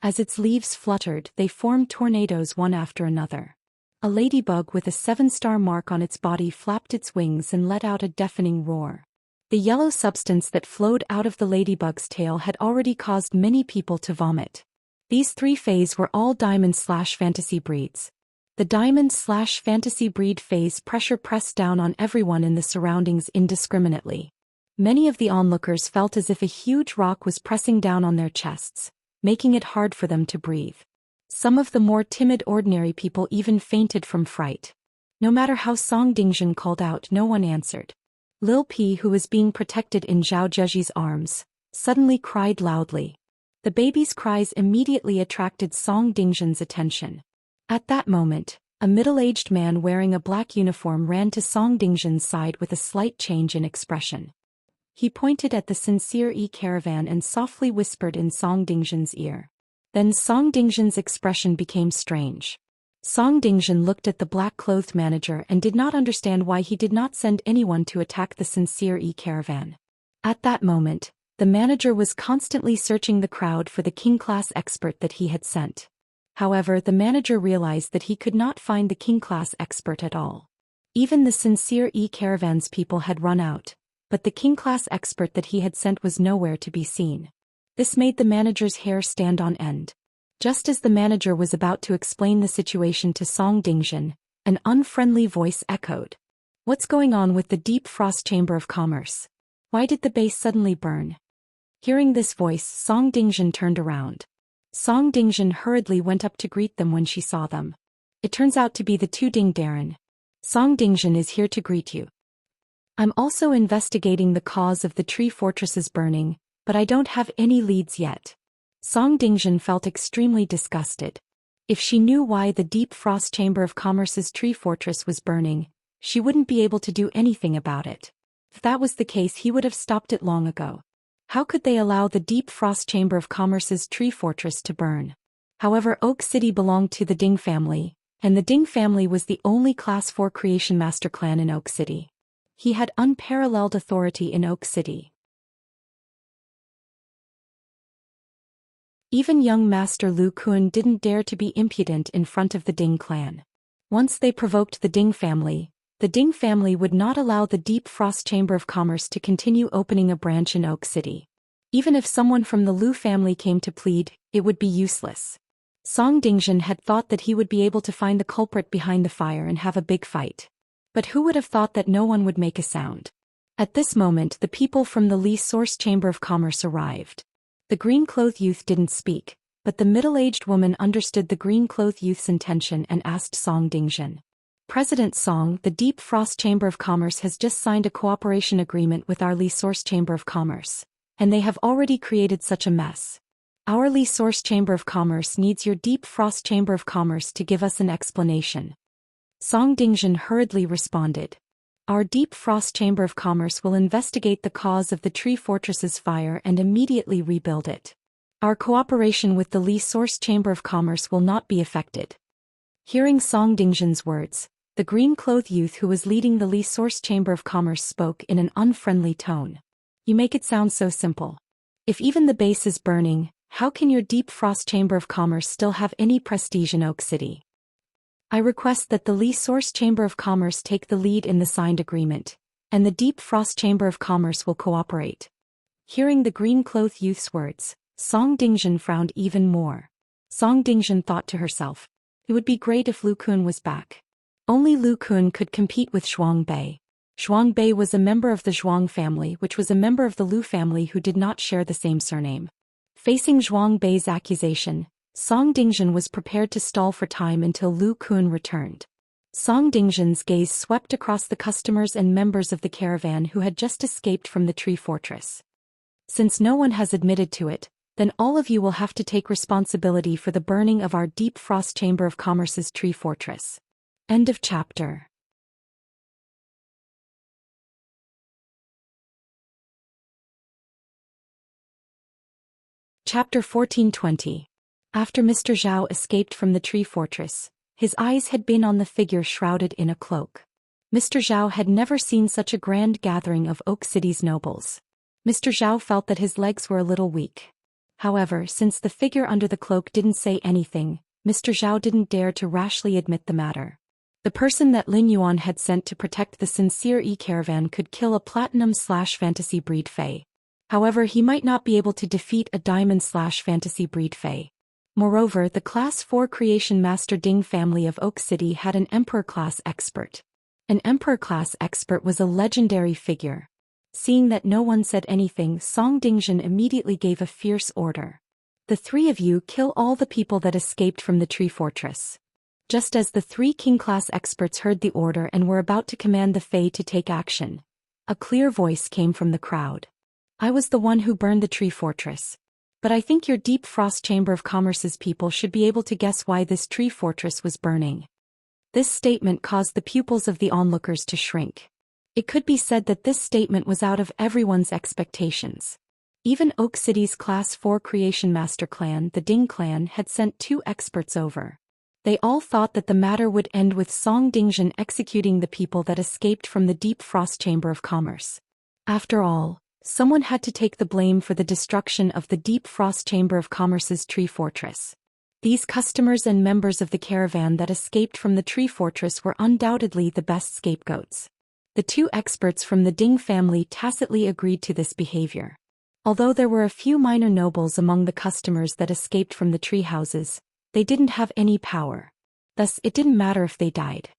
As its leaves fluttered, they formed tornadoes one after another. A ladybug with a 7-star mark on its body flapped its wings and let out a deafening roar. The yellow substance that flowed out of the ladybug's tail had already caused many people to vomit. These 3 fays were all diamond/fantasy breeds. The diamond/fantasy breed fays pressure pressed down on everyone in the surroundings indiscriminately. Many of the onlookers felt as if a huge rock was pressing down on their chests, making it hard for them to breathe. Some of the more timid ordinary people even fainted from fright. No matter how Song Dingjun called out, no one answered. Lil P, who was being protected in Zhao Zheji's arms, suddenly cried loudly. The baby's cries immediately attracted Song Dingjun's attention. At that moment, a middle-aged man wearing a black uniform ran to Song Dingjun's side with a slight change in expression. He pointed at the Xianxia caravan and softly whispered in Song Dingjun's ear. Then Song Dingjun's expression became strange. Song Dingjun looked at the black-clothed manager and did not understand why he did not send anyone to attack the Xianxia caravan. At that moment, the manager was constantly searching the crowd for the king-class expert that he had sent. However, the manager realized that he could not find the king-class expert at all. Even the Xianxia caravan's people had run out, but the king-class expert that he had sent was nowhere to be seen. This made the manager's hair stand on end. Just as the manager was about to explain the situation to Song Dingjun, an unfriendly voice echoed. "What's going on with the Deep Frost Chamber of Commerce? Why did the base suddenly burn?" Hearing this voice, Song Dingjun turned around. Song Dingjun hurriedly went up to greet them when she saw them. It turns out to be the 2 Ding Darren. "Song Dingjun is here to greet you. I'm also investigating the cause of the tree fortress's burning, but I don't have any leads yet." Song Dingjun felt extremely disgusted. If she knew why the Deep Frost Chamber of Commerce's tree fortress was burning, she wouldn't be able to do anything about it. If that was the case, he would have stopped it long ago. How could they allow the Deep Frost Chamber of Commerce's tree fortress to burn? However, Oak City belonged to the Ding family, and the Ding family was the only Class 4 Creation Master clan in Oak City. He had unparalleled authority in Oak City. Even young Master Lu Kun didn't dare to be impudent in front of the Ding clan. Once they provoked the Ding family would not allow the Deep Frost Chamber of Commerce to continue opening a branch in Oak City. Even if someone from the Lu family came to plead, it would be useless. Song Dingjun had thought that he would be able to find the culprit behind the fire and have a big fight. But who would have thought that no one would make a sound? At this moment, the people from the Li Source Chamber of Commerce arrived. The green-clothed youth didn't speak, but the middle-aged woman understood the green-clothed youth's intention and asked Song Dingjun. "President Song, the Deep Frost Chamber of Commerce has just signed a cooperation agreement with our Li Source Chamber of Commerce, and they have already created such a mess. Our Li Source Chamber of Commerce needs your Deep Frost Chamber of Commerce to give us an explanation." Song Dingjun hurriedly responded. "Our Deep Frost Chamber of Commerce will investigate the cause of the tree fortress's fire and immediately rebuild it. Our cooperation with the Li Source Chamber of Commerce will not be affected." Hearing Song Dingjun's words, the green-clothed youth who was leading the Li Source Chamber of Commerce spoke in an unfriendly tone. "You make it sound so simple. If even the base is burning, how can your Deep Frost Chamber of Commerce still have any prestige in Oak City? I request that the Li Source Chamber of Commerce take the lead in the signed agreement, and the Deep Frost Chamber of Commerce will cooperate." Hearing the green-clothed youth's words, Song Dingjun frowned even more. Song Dingjun thought to herself, it would be great if Lu Kun was back. Only Lu Kun could compete with Zhuang Bei. Zhuang Bei was a member of the Zhuang family, which was a member of the Lu family who did not share the same surname. Facing Zhuang Bei's accusation, Song Dingjun was prepared to stall for time until Lu Kun returned. Song Dingjun's gaze swept across the customers and members of the caravan who had just escaped from the tree fortress. "Since no one has admitted to it, then all of you will have to take responsibility for the burning of our Deep Frost Chamber of Commerce's tree fortress." End of chapter. Chapter 1420. After Mr. Zhao escaped from the tree fortress, his eyes had been on the figure shrouded in a cloak. Mr. Zhao had never seen such a grand gathering of Oak City's nobles. Mr. Zhao felt that his legs were a little weak. However, since the figure under the cloak didn't say anything, Mr. Zhao didn't dare to rashly admit the matter. The person that Lin Yuan had sent to protect the sincere E-caravan could kill a platinum/fantasy breed fae. However, he might not be able to defeat a diamond/fantasy breed fae. Moreover, the Class 4 Creation Master Ding family of Oak City had an Emperor-class expert. An Emperor-class expert was a legendary figure. Seeing that no one said anything, Song Dingjin immediately gave a fierce order. The three of you kill all the people that escaped from the tree fortress. Just as the three king-class experts heard the order and were about to command the Fae to take action, a clear voice came from the crowd. I was the one who burned the tree fortress. But I think your Deep Frost Chamber of Commerce's people should be able to guess why this tree fortress was burning. This statement caused the pupils of the onlookers to shrink. It could be said that this statement was out of everyone's expectations. Even Oak City's Class 4 Creation Master clan, the Ding clan, had sent 2 experts over. They all thought that the matter would end with Song Dingjin executing the people that escaped from the Deep Frost Chamber of Commerce. After all, someone had to take the blame for the destruction of the Deep Frost Chamber of Commerce's tree fortress. These customers and members of the caravan that escaped from the tree fortress were undoubtedly the best scapegoats. The 2 experts from the Ding family tacitly agreed to this behavior. Although there were a few minor nobles among the customers that escaped from the tree houses, they didn't have any power. Thus, it didn't matter if they died.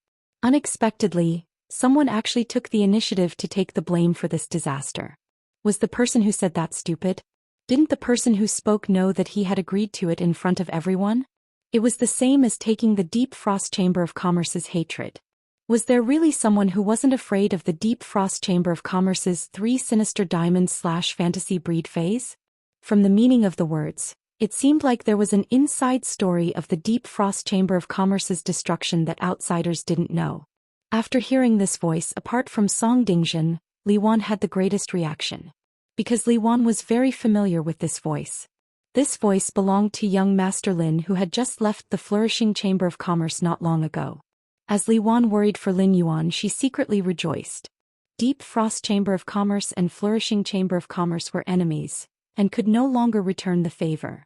Unexpectedly, someone actually took the initiative to take the blame for this disaster. Was the person who said that stupid? Didn't the person who spoke know that he had agreed to it in front of everyone? It was the same as taking the Deep Frost Chamber of Commerce's hatred. Was there really someone who wasn't afraid of the Deep Frost Chamber of Commerce's 3 sinister diamond/fantasy breed fays? From the meaning of the words, it seemed like there was an inside story of the Deep Frost Chamber of Commerce's destruction that outsiders didn't know. After hearing this voice, apart from Song Dingjin, Li Wan had the greatest reaction. Because Li Wan was very familiar with this voice. This voice belonged to young Master Lin, who had just left the Flourishing Chamber of Commerce not long ago. As Li Wan worried for Lin Yuan, she secretly rejoiced. Deep Frost Chamber of Commerce and Flourishing Chamber of Commerce were enemies, and could no longer return the favor.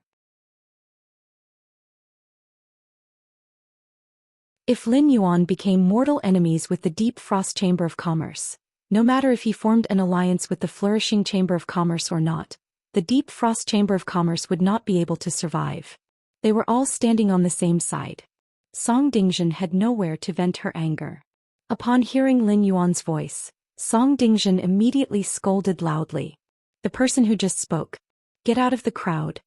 If Lin Yuan became mortal enemies with the Deep Frost Chamber of Commerce, no matter if he formed an alliance with the Flourishing Chamber of Commerce or not, the Deep Frost Chamber of Commerce would not be able to survive. They were all standing on the same side. Song Dingjin had nowhere to vent her anger. Upon hearing Lin Yuan's voice, Song Dingjin immediately scolded loudly. The person who just spoke. Get out of the crowd.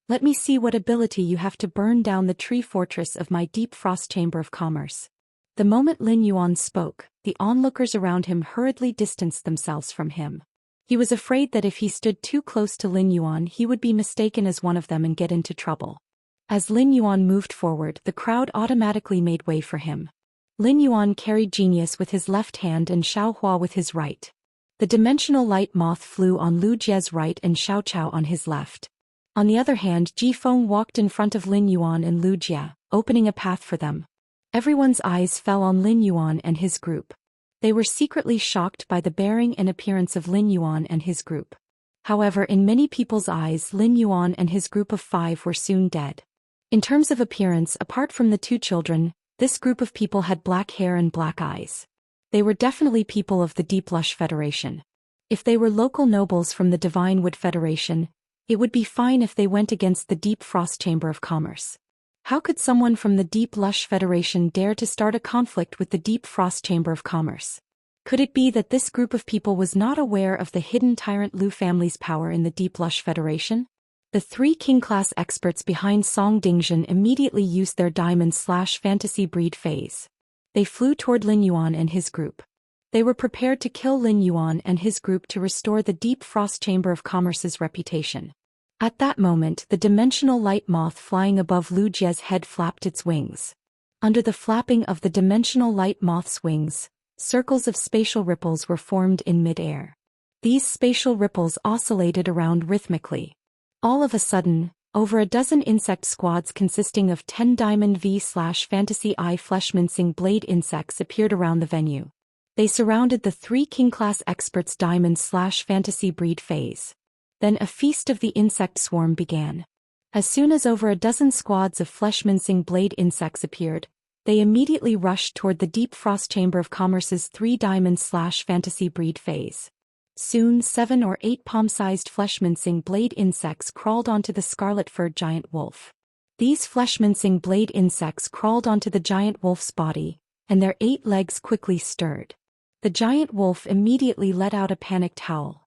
Let me see what ability you have to burn down the tree fortress of my Deep Frost Chamber of Commerce. The moment Lin Yuan spoke, the onlookers around him hurriedly distanced themselves from him. He was afraid that if he stood too close to Lin Yuan, he would be mistaken as one of them and get into trouble. As Lin Yuan moved forward, the crowd automatically made way for him. Lin Yuan carried Genius with his left hand and Xiaohua with his right. The dimensional light moth flew on Lu Jie's right and Xiaochao on his left. On the other hand, Ji Feng walked in front of Lin Yuan and Lu Jie, opening a path for them. Everyone's eyes fell on Lin Yuan and his group. They were secretly shocked by the bearing and appearance of Lin Yuan and his group. However, in many people's eyes, Lin Yuan and his group of 5 were soon dead. In terms of appearance, apart from the 2 children, this group of people had black hair and black eyes. They were definitely people of the Deep Lush Federation. If they were local nobles from the Divine Wood Federation, it would be fine if they went against the Deep Frost Chamber of Commerce. How could someone from the Deep Lush Federation dare to start a conflict with the Deep Frost Chamber of Commerce? Could it be that this group of people was not aware of the hidden Tyrant Lu family's power in the Deep Lush Federation? The 3 king-class experts behind Song Dingjin immediately used their diamond/fantasy breed phase. They flew toward Lin Yuan and his group. They were prepared to kill Lin Yuan and his group to restore the Deep Frost Chamber of Commerce's reputation. At that moment, the dimensional light moth flying above Lu Jie's head flapped its wings. Under the flapping of the dimensional light moth's wings, circles of spatial ripples were formed in mid-air. These spatial ripples oscillated around rhythmically. All of a sudden, over a dozen insect squads consisting of 10 diamond V/fantasy eye flesh-mincing blade insects appeared around the venue. They surrounded the 3 king-class experts' diamond/fantasy breed phase. Then a feast of the insect swarm began. As soon as over a dozen squads of flesh-mincing blade insects appeared, They immediately rushed toward the Deep Frost Chamber of Commerce's 3-diamond/fantasy breed phase. Soon 7 or 8 palm-sized flesh-mincing blade insects crawled onto the scarlet-furred giant wolf. These flesh-mincing blade insects crawled onto the giant wolf's body, and their 8 legs quickly stirred. The giant wolf immediately let out a panicked howl.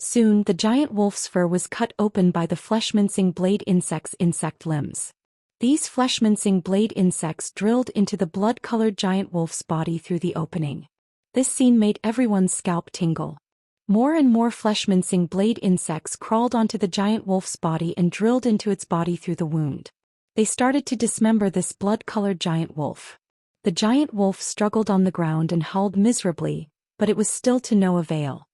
Soon the giant wolf's fur was cut open by the flesh-mincing blade insects' insect limbs. These flesh-mincing blade insects drilled into the blood-colored giant wolf's body through the opening. This scene made everyone's scalp tingle. More and more flesh-mincing blade insects crawled onto the giant wolf's body and drilled into its body through the wound. They started to dismember this blood-colored giant wolf. The giant wolf struggled on the ground and howled miserably, but it was still to no avail.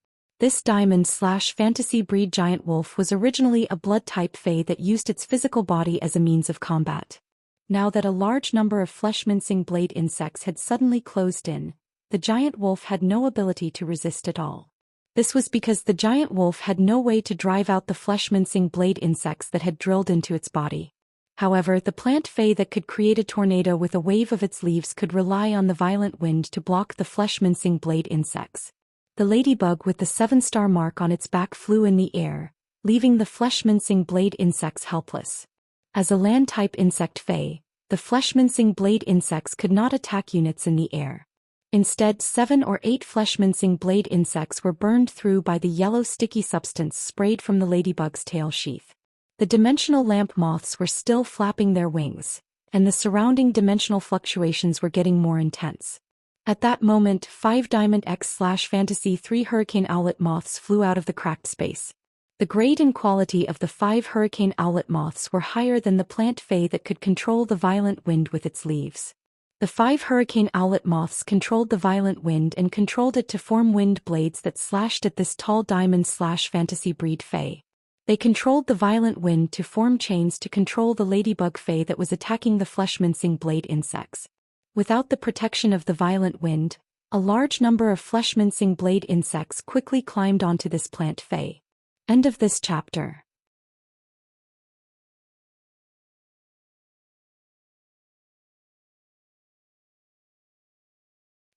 This diamond/fantasy breed giant wolf was originally a blood-type fae that used its physical body as a means of combat. Now that a large number of flesh-mincing blade insects had suddenly closed in, the giant wolf had no ability to resist at all. This was because the giant wolf had no way to drive out the flesh-mincing blade insects that had drilled into its body. However, the plant fae that could create a tornado with a wave of its leaves could rely on the violent wind to block the flesh-mincing blade insects. The ladybug with the 7-star mark on its back flew in the air, leaving the flesh-mincing blade insects helpless. As a land-type insect fae, the flesh-mincing blade insects could not attack units in the air. Instead, 7 or 8 flesh-mincing blade insects were burned through by the yellow sticky substance sprayed from the ladybug's tail sheath. The dimensional lamp moths were still flapping their wings, and the surrounding dimensional fluctuations were getting more intense. At that moment, 5 Diamond X/Fantasy 3 Hurricane Owlet moths flew out of the cracked space. The grade and quality of the 5 Hurricane Owlet moths were higher than the plant fae that could control the violent wind with its leaves. The 5 Hurricane Owlet moths controlled the violent wind and controlled it to form wind blades that slashed at this tall diamond/fantasy breed fae. They controlled the violent wind to form chains to control the ladybug fae that was attacking the flesh-mincing blade insects. Without the protection of the violent wind, a large number of flesh-mincing blade insects quickly climbed onto this plant fae. End of this chapter.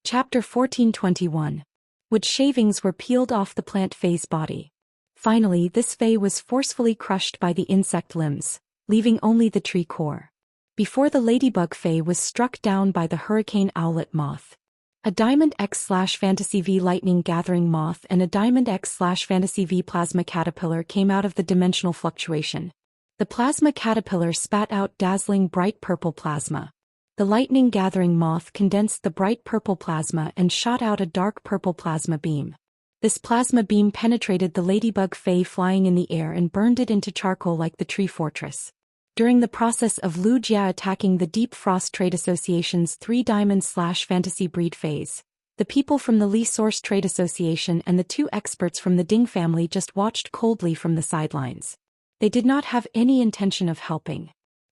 Chapter 1421. Wood shavings were peeled off the plant fae's body. Finally, this fae was forcefully crushed by the insect limbs, leaving only the tree core. Before the ladybug fae was struck down by the hurricane owlet moth. A Diamond X/Fantasy V lightning gathering moth and a Diamond X/Fantasy V plasma caterpillar came out of the dimensional fluctuation. The plasma caterpillar spat out dazzling bright purple plasma. The lightning gathering moth condensed the bright purple plasma and shot out a dark purple plasma beam. This plasma beam penetrated the ladybug fae flying in the air and burned it into charcoal like the tree fortress. During the process of Wuxia attacking the Deep Frost Trade Association's 3 Diamond/Fantasy breed phase, the people from the Lee Source Trade Association and the 2 experts from the Ding family just watched coldly from the sidelines. They did not have any intention of helping.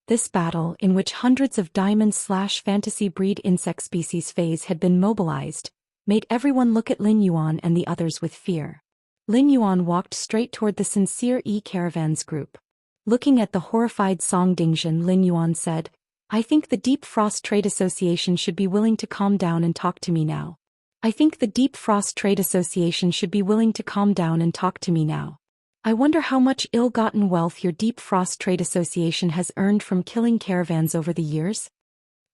This battle, in which hundreds of Diamond/Fantasy breed insect species phase had been mobilized, made everyone look at Lin Yuan and the others with fear. Lin Yuan walked straight toward the Sincere Caravans group. Looking at the horrified Song Dingjin, Lin Yuan said, "I think the Deep Frost Trade Association should be willing to calm down and talk to me now. I think the Deep Frost Trade Association should be willing to calm down and talk to me now. I wonder how much ill-gotten wealth your Deep Frost Trade Association has earned from killing caravans over the years?"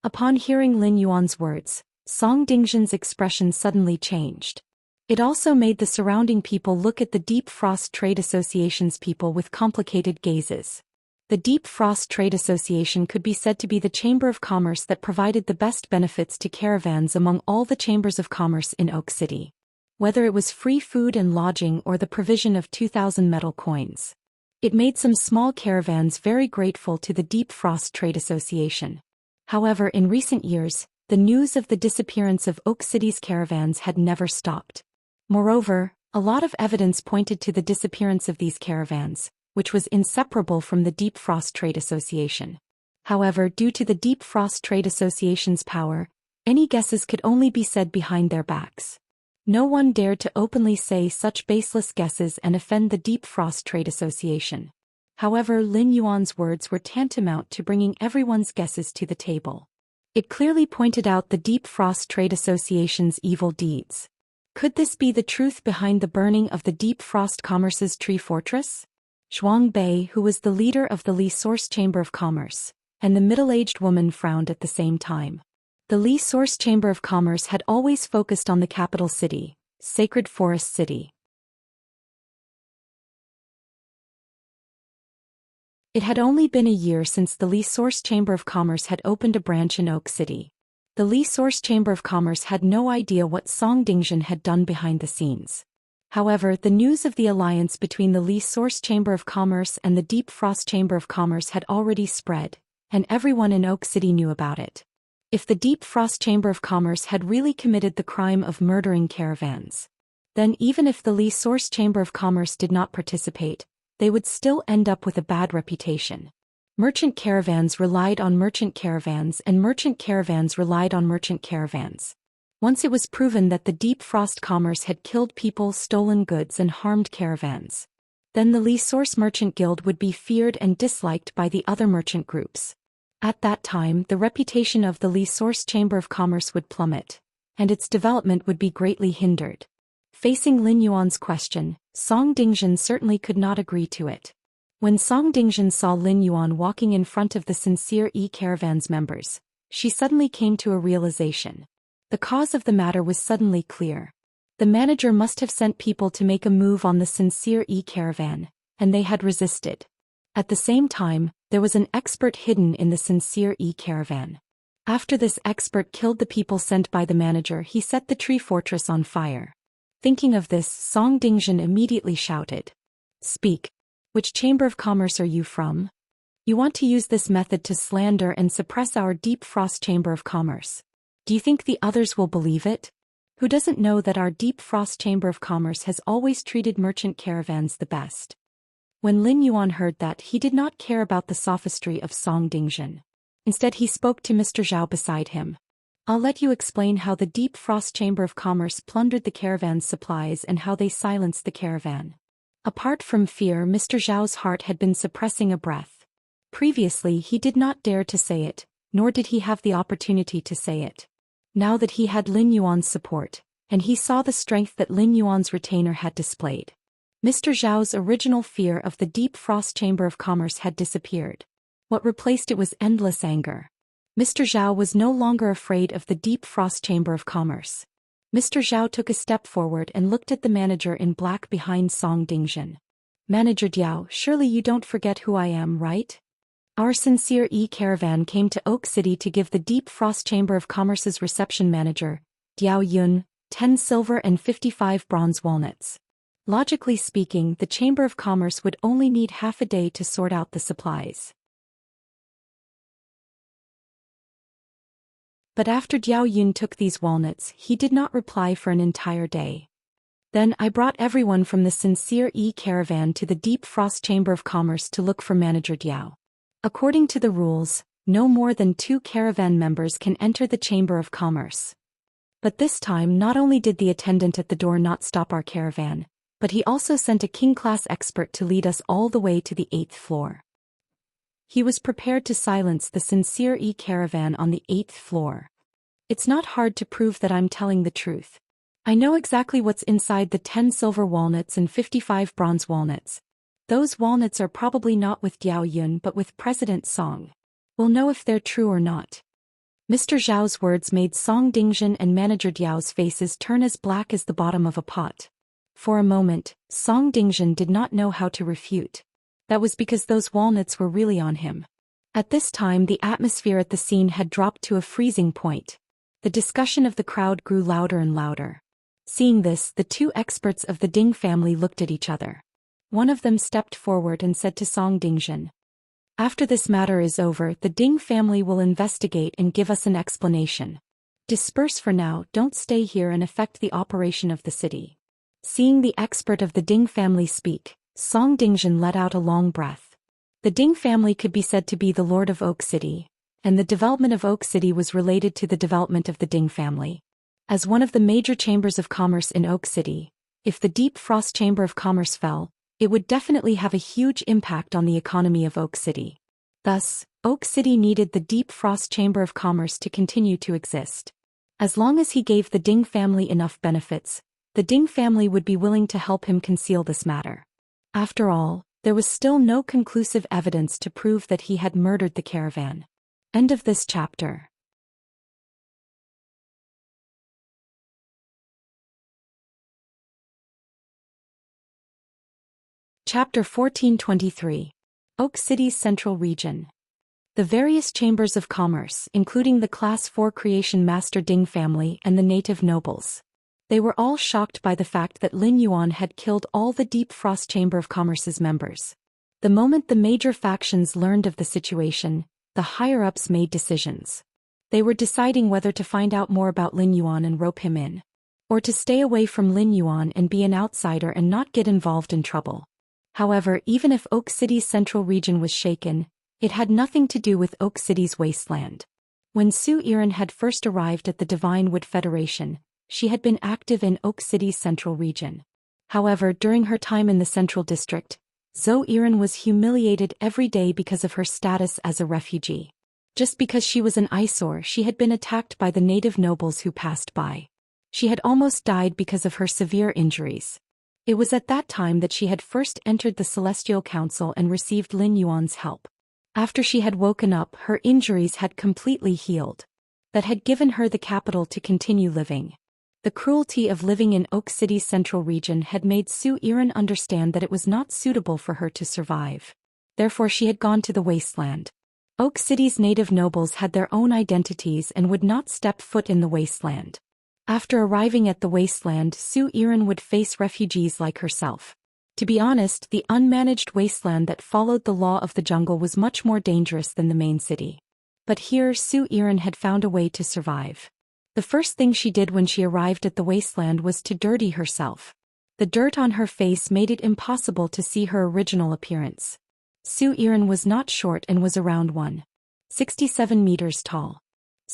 Upon hearing Lin Yuan's words, Song Dingjin's expression suddenly changed. It also made the surrounding people look at the Deep Frost Trade Association's people with complicated gazes. The Deep Frost Trade Association could be said to be the chamber of commerce that provided the best benefits to caravans among all the chambers of commerce in Oak City. Whether it was free food and lodging or the provision of 2,000 metal coins. It made some small caravans very grateful to the Deep Frost Trade Association. However, in recent years, the news of the disappearance of Oak City's caravans had never stopped. Moreover, a lot of evidence pointed to the disappearance of these caravans, which was inseparable from the Deep Frost Trade Association. However, due to the Deep Frost Trade Association's power, any guesses could only be said behind their backs. No one dared to openly say such baseless guesses and offend the Deep Frost Trade Association. However, Lin Yuan's words were tantamount to bringing everyone's guesses to the table. It clearly pointed out the Deep Frost Trade Association's evil deeds. Could this be the truth behind the burning of the Deep Frost Commerce's tree fortress? Zhuang Bei, who was the leader of the Li Source Chamber of Commerce, and the middle-aged woman frowned at the same time. The Li Source Chamber of Commerce had always focused on the capital city, Sacred Forest City. It had only been a year since the Li Source Chamber of Commerce had opened a branch in Oak City. The Li Source Chamber of Commerce had no idea what Song Dingjun had done behind the scenes. However, the news of the alliance between the Li Source Chamber of Commerce and the Deep Frost Chamber of Commerce had already spread, and everyone in Oak City knew about it. If the Deep Frost Chamber of Commerce had really committed the crime of murdering caravans, then even if the Li Source Chamber of Commerce did not participate, they would still end up with a bad reputation. Merchant caravans relied on merchant caravans and merchant caravans relied on merchant caravans. Once it was proven that the Deep Frost Commerce had killed people, stolen goods and harmed caravans, then the Li Source Merchant Guild would be feared and disliked by the other merchant groups. At that time, the reputation of the Li Source Chamber of Commerce would plummet, and its development would be greatly hindered. Facing Lin Yuan's question, Song Dingjun certainly could not agree to it. When Song Dingjun saw Lin Yuan walking in front of the Sincere E-Caravan's members, she suddenly came to a realization. The cause of the matter was suddenly clear. The manager must have sent people to make a move on the Sincere E-Caravan, and they had resisted. At the same time, there was an expert hidden in the Sincere E-Caravan. After this expert killed the people sent by the manager, he set the tree fortress on fire. Thinking of this, Song Dingjun immediately shouted, "Speak! Which Chamber of Commerce are you from? You want to use this method to slander and suppress our Deep Frost Chamber of Commerce. Do you think the others will believe it? Who doesn't know that our Deep Frost Chamber of Commerce has always treated merchant caravans the best?" When Lin Yuan heard that, he did not care about the sophistry of Song Dingjun. Instead, he spoke to Mr. Zhao beside him. "I'll let you explain how the Deep Frost Chamber of Commerce plundered the caravan's supplies and how they silenced the caravan." Apart from fear, Mr. Zhao's heart had been suppressing a breath. Previously, he did not dare to say it, nor did he have the opportunity to say it. Now that he had Lin Yuan's support, and he saw the strength that Lin Yuan's retainer had displayed, Mr. Zhao's original fear of the Deep Frost Chamber of Commerce had disappeared. What replaced it was endless anger. Mr. Zhao was no longer afraid of the Deep Frost Chamber of Commerce. Mr. Zhao took a step forward and looked at the manager in black behind Song Dingjun. "Manager Diao, surely you don't forget who I am, right? Our Sincere E-Caravan came to Oak City to give the Deep Frost Chamber of Commerce's reception manager, Diao Yun, 10 silver and 55 bronze walnuts. Logically speaking, the Chamber of Commerce would only need half a day to sort out the supplies. But after Diao Yun took these walnuts, he did not reply for an entire day. Then I brought everyone from the Sincere E-Caravan to the Deep Frost Chamber of Commerce to look for Manager Diao. According to the rules, no more than 2 caravan members can enter the Chamber of Commerce. But this time not only did the attendant at the door not stop our caravan, but he also sent a king-class expert to lead us all the way to the 8th floor. He was prepared to silence the Sincere E-Caravan on the 8th floor. It's not hard to prove that I'm telling the truth. I know exactly what's inside the 10 silver walnuts and 55 bronze walnuts. Those walnuts are probably not with Diao Yun but with President Song. We'll know if they're true or not." Mr. Zhao's words made Song Dingjun and Manager Diao's faces turn as black as the bottom of a pot. For a moment, Song Dingjun did not know how to refute. That was because those walnuts were really on him. At this time, the atmosphere at the scene had dropped to a freezing point. The discussion of the crowd grew louder and louder. Seeing this, the 2 experts of the Ding family looked at each other. One of them stepped forward and said to Song Dingjun, "After this matter is over, the Ding family will investigate and give us an explanation. Disperse for now, don't stay here and affect the operation of the city." Seeing the expert of the Ding family speak, Song Dingjun let out a long breath. The Ding family could be said to be the Lord of Oak City, and the development of Oak City was related to the development of the Ding family. As one of the major chambers of commerce in Oak City, if the Deep Frost Chamber of Commerce fell, it would definitely have a huge impact on the economy of Oak City. Thus, Oak City needed the Deep Frost Chamber of Commerce to continue to exist. As long as he gave the Ding family enough benefits, the Ding family would be willing to help him conceal this matter. After all, there was still no conclusive evidence to prove that he had murdered the caravan. End of this chapter. Chapter 1423. Oak City's Central Region. The various chambers of commerce, including the Class 4 Creation Master Ding family and the native nobles. They were all shocked by the fact that Lin Yuan had killed all the Deep Frost Chamber of Commerce's members. The moment the major factions learned of the situation, the higher-ups made decisions. They were deciding whether to find out more about Lin Yuan and rope him in, or to stay away from Lin Yuan and be an outsider and not get involved in trouble. However, even if Oak City's central region was shaken, it had nothing to do with Oak City's wasteland. When Su Yiren had first arrived at the Divine Wood Federation, she had been active in Oak City's central region. However, during her time in the Central District, Zhou Xian was humiliated every day because of her status as a refugee. Just because she was an eyesore, she had been attacked by the native nobles who passed by. She had almost died because of her severe injuries. It was at that time that she had first entered the Celestial Council and received Lin Yuan's help. After she had woken up, her injuries had completely healed. That had given her the capital to continue living. The cruelty of living in Oak City's central region had made Su Yiren understand that it was not suitable for her to survive. Therefore she had gone to the wasteland. Oak City's native nobles had their own identities and would not step foot in the wasteland. After arriving at the wasteland, Su Yiren would face refugees like herself. To be honest, the unmanaged wasteland that followed the law of the jungle was much more dangerous than the main city. But here Su Yiren had found a way to survive. The first thing she did when she arrived at the wasteland was to dirty herself. The dirt on her face made it impossible to see her original appearance. Su Yiren was not short and was around 1.67 meters tall.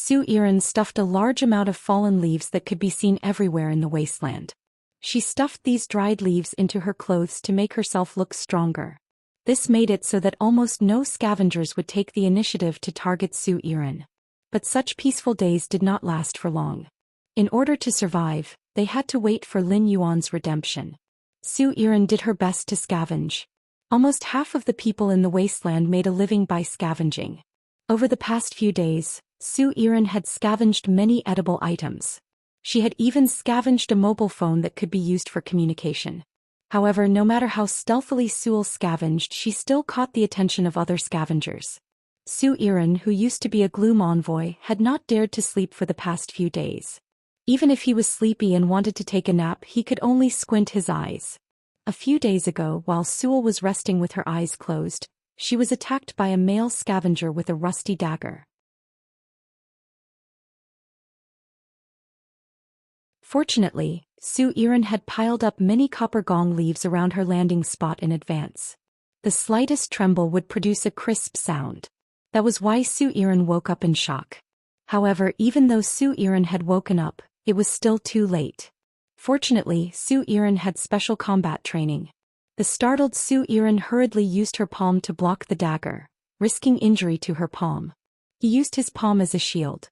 Su Yiren stuffed a large amount of fallen leaves that could be seen everywhere in the wasteland. She stuffed these dried leaves into her clothes to make herself look stronger. This made it so that almost no scavengers would take the initiative to target Su Yiren. But such peaceful days did not last for long. In order to survive, they had to wait for Lin Yuan's redemption. Su Yiren did her best to scavenge. Almost half of the people in the wasteland made a living by scavenging. Over the past few days, Su Yiren had scavenged many edible items. She had even scavenged a mobile phone that could be used for communication. However, no matter how stealthily Su'el scavenged, she still caught the attention of other scavengers. Su Yiren, who used to be a gloom envoy, had not dared to sleep for the past few days. Even if he was sleepy and wanted to take a nap, he could only squint his eyes. A few days ago, while Su'el was resting with her eyes closed, she was attacked by a male scavenger with a rusty dagger. Fortunately, Su Yiren had piled up many copper gong leaves around her landing spot in advance. The slightest tremble would produce a crisp sound. That was why Su Yiren woke up in shock. However, even though Su Yiren had woken up, it was still too late. Fortunately, Su Yiren had special combat training. The startled Su Yiren hurriedly used her palm to block the dagger, risking injury to her palm. He used his palm as a shield.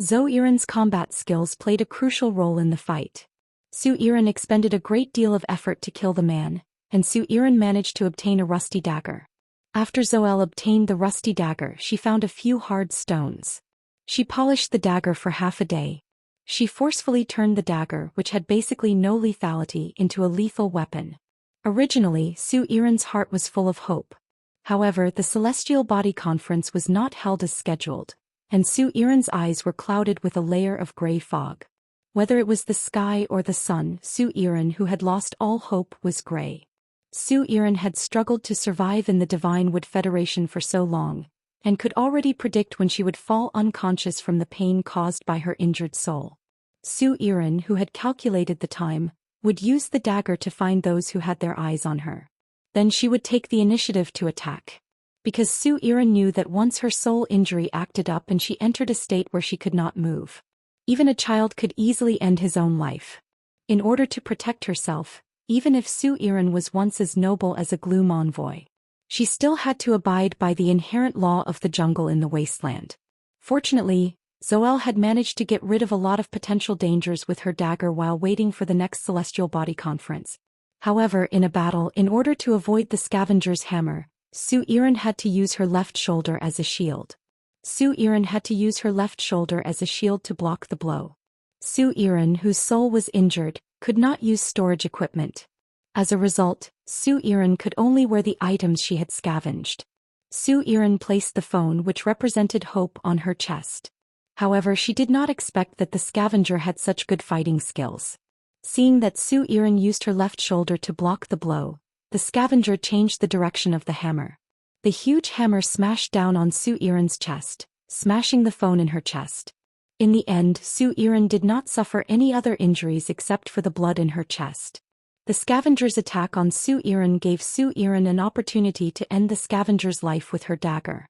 Zhou Yiren's combat skills played a crucial role in the fight. Su Yiren expended a great deal of effort to kill the man, and Su Yiren managed to obtain a rusty dagger. After Zoel obtained the rusty dagger, she found a few hard stones. She polished the dagger for half a day. She forcefully turned the dagger, which had basically no lethality, into a lethal weapon. Originally, Su Yiren's heart was full of hope. However, the Celestial Body Conference was not held as scheduled, and Su Yiren's eyes were clouded with a layer of gray fog. Whether it was the sky or the sun, Su Yiren, who had lost all hope, was gray. Su Yiren had struggled to survive in the Divine Wood Federation for so long, and could already predict when she would fall unconscious from the pain caused by her injured soul. Su Yiren, who had calculated the time, would use the dagger to find those who had their eyes on her. Then she would take the initiative to attack. Because Su Yiren knew that once her soul injury acted up and she entered a state where she could not move. Even a child could easily end his own life. In order to protect herself, even if Su Yiren was once as noble as a gloom envoy. She still had to abide by the inherent law of the jungle in the wasteland. Fortunately, Zoel had managed to get rid of a lot of potential dangers with her dagger while waiting for the next Celestial Body Conference. However, in a battle, in order to avoid the scavenger's hammer, Su Yiren had to use her left shoulder as a shield. Su Yiren had to use her left shoulder as a shield to block the blow. Su Yiren, whose soul was injured, could not use storage equipment. As a result, Su Yiren could only wear the items she had scavenged. Su Yiren placed the phone, which represented hope, on her chest. However, she did not expect that the scavenger had such good fighting skills. Seeing that Su Yiren used her left shoulder to block the blow, the scavenger changed the direction of the hammer. The huge hammer smashed down on Su Yiren's chest, smashing the phone in her chest. In the end, Su Yiren did not suffer any other injuries except for the blood in her chest. The scavenger's attack on Su Yiren gave Su Yiren an opportunity to end the scavenger's life with her dagger.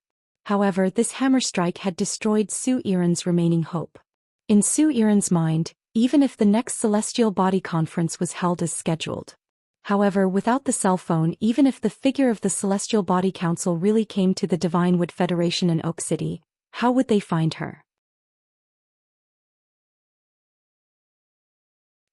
However, this hammer strike had destroyed Su Yiren's remaining hope. In Su Yiren's mind, even if the next Celestial Body Conference was held as scheduled. However, without the cell phone, even if the figure of the Celestial Body Council really came to the Divine Wood Federation in Oak City, how would they find her?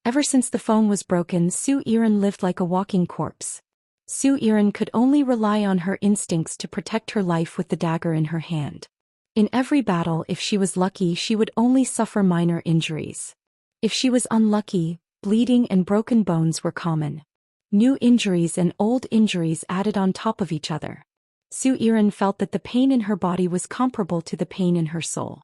Ever since the phone was broken, Su Yiren lived like a walking corpse. Su Yiren could only rely on her instincts to protect her life with the dagger in her hand. In every battle, if she was lucky, she would only suffer minor injuries. If she was unlucky, bleeding and broken bones were common. New injuries and old injuries added on top of each other. Su Yiren felt that the pain in her body was comparable to the pain in her soul.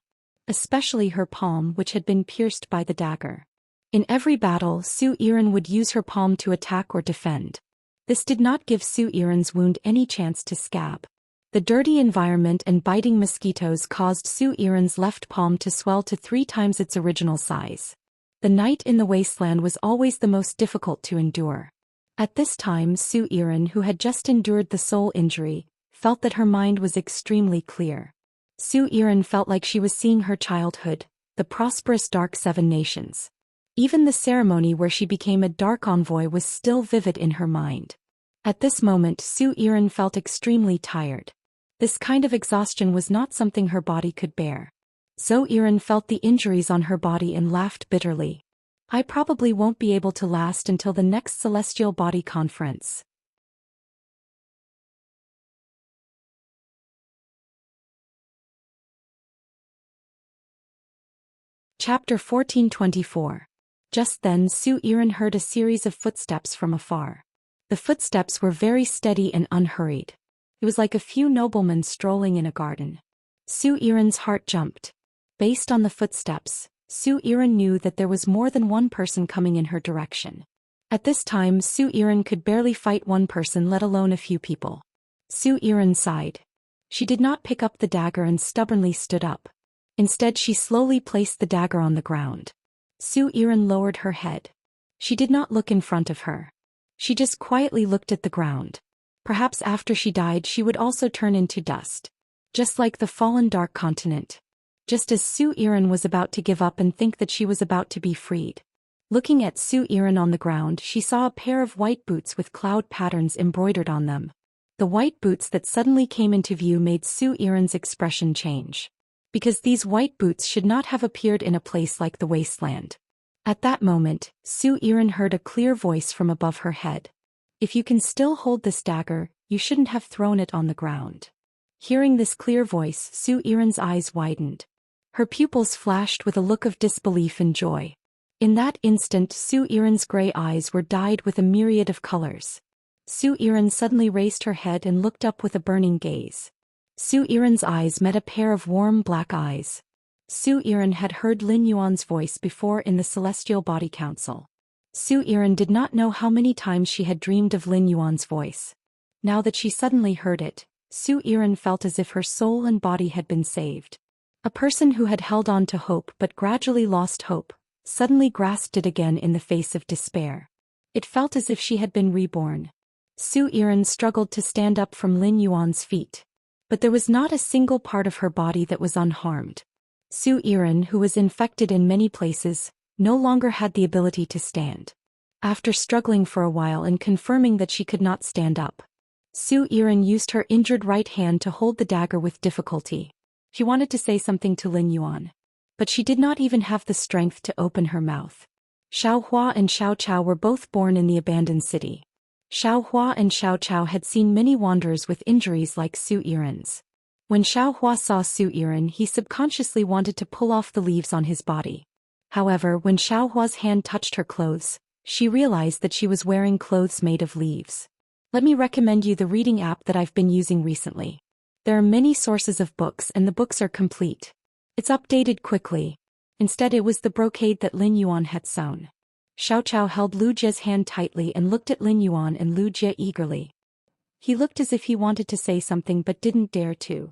Especially her palm, which had been pierced by the dagger. In every battle, Su Yiren would use her palm to attack or defend. This did not give Su Yiren's wound any chance to scab. The dirty environment and biting mosquitoes caused Su Yiren's left palm to swell to 3 times its original size. The night in the wasteland was always the most difficult to endure. At this time, Su Yiren, who had just endured the soul injury, felt that her mind was extremely clear. Su Yiren felt like she was seeing her childhood, the prosperous Dark Seven Nations. Even the ceremony where she became a Dark Envoy was still vivid in her mind. At this moment, Su Yiren felt extremely tired. This kind of exhaustion was not something her body could bear. Zhou Yiren felt the injuries on her body and laughed bitterly. I probably won't be able to last until the next Celestial Body Conference. Chapter 1424. Just then Su Yiren heard a series of footsteps from afar. The footsteps were very steady and unhurried. It was like a few noblemen strolling in a garden. Su Yiren's heart jumped. Based on the footsteps, Su Yiren knew that there was more than one person coming in her direction. At this time, Su Yiren could barely fight one person, let alone a few people. Su Yiren sighed. She did not pick up the dagger and stubbornly stood up. Instead, she slowly placed the dagger on the ground. Su Yiren lowered her head. She did not look in front of her. She just quietly looked at the ground. Perhaps after she died she would also turn into dust. Just like the fallen Dark Continent. Just as Su Yiren was about to give up and think that she was about to be freed. Looking at Su Yiren on the ground, she saw a pair of white boots with cloud patterns embroidered on them. The white boots that suddenly came into view made Su Yiren's expression change. Because these white boots should not have appeared in a place like the wasteland. At that moment, Su Yiren heard a clear voice from above her head. If you can still hold this dagger, you shouldn't have thrown it on the ground. Hearing this clear voice, Su Yiren's eyes widened. Her pupils flashed with a look of disbelief and joy. In that instant, Su Yiren's gray eyes were dyed with a myriad of colors. Su Yiren suddenly raised her head and looked up with a burning gaze. Su Yiren's eyes met a pair of warm black eyes. Su Yiren had heard Lin Yuan's voice before in the Celestial Body Council. Su Yiren did not know how many times she had dreamed of Lin Yuan's voice. Now that she suddenly heard it, Su Yiren felt as if her soul and body had been saved. A person who had held on to hope but gradually lost hope, suddenly grasped it again in the face of despair. It felt as if she had been reborn. Su Yiren struggled to stand up from Lin Yuan's feet. But there was not a single part of her body that was unharmed. Su Yiren, who was infected in many places, no longer had the ability to stand. After struggling for a while and confirming that she could not stand up, Zhou Xian used her injured right hand to hold the dagger with difficulty. She wanted to say something to Lin Yuan, but she did not even have the strength to open her mouth. Xiao Hua and Xiao Chao were both born in the abandoned city. Xiao Hua and Xiao Chao had seen many wanderers with injuries like Zhou Xian's. When Xiao Hua saw Zhou Xian, he subconsciously wanted to pull off the leaves on his body. However, when Xiao Hua's hand touched her clothes, she realized that she was wearing clothes made of leaves. Let me recommend you the reading app that I've been using recently. There are many sources of books and the books are complete. It's updated quickly. Instead, it was the brocade that Lin Yuan had sewn. Xiao Chao held Lu Jie's hand tightly and looked at Lin Yuan and Lu Jie eagerly. He looked as if he wanted to say something but didn't dare to.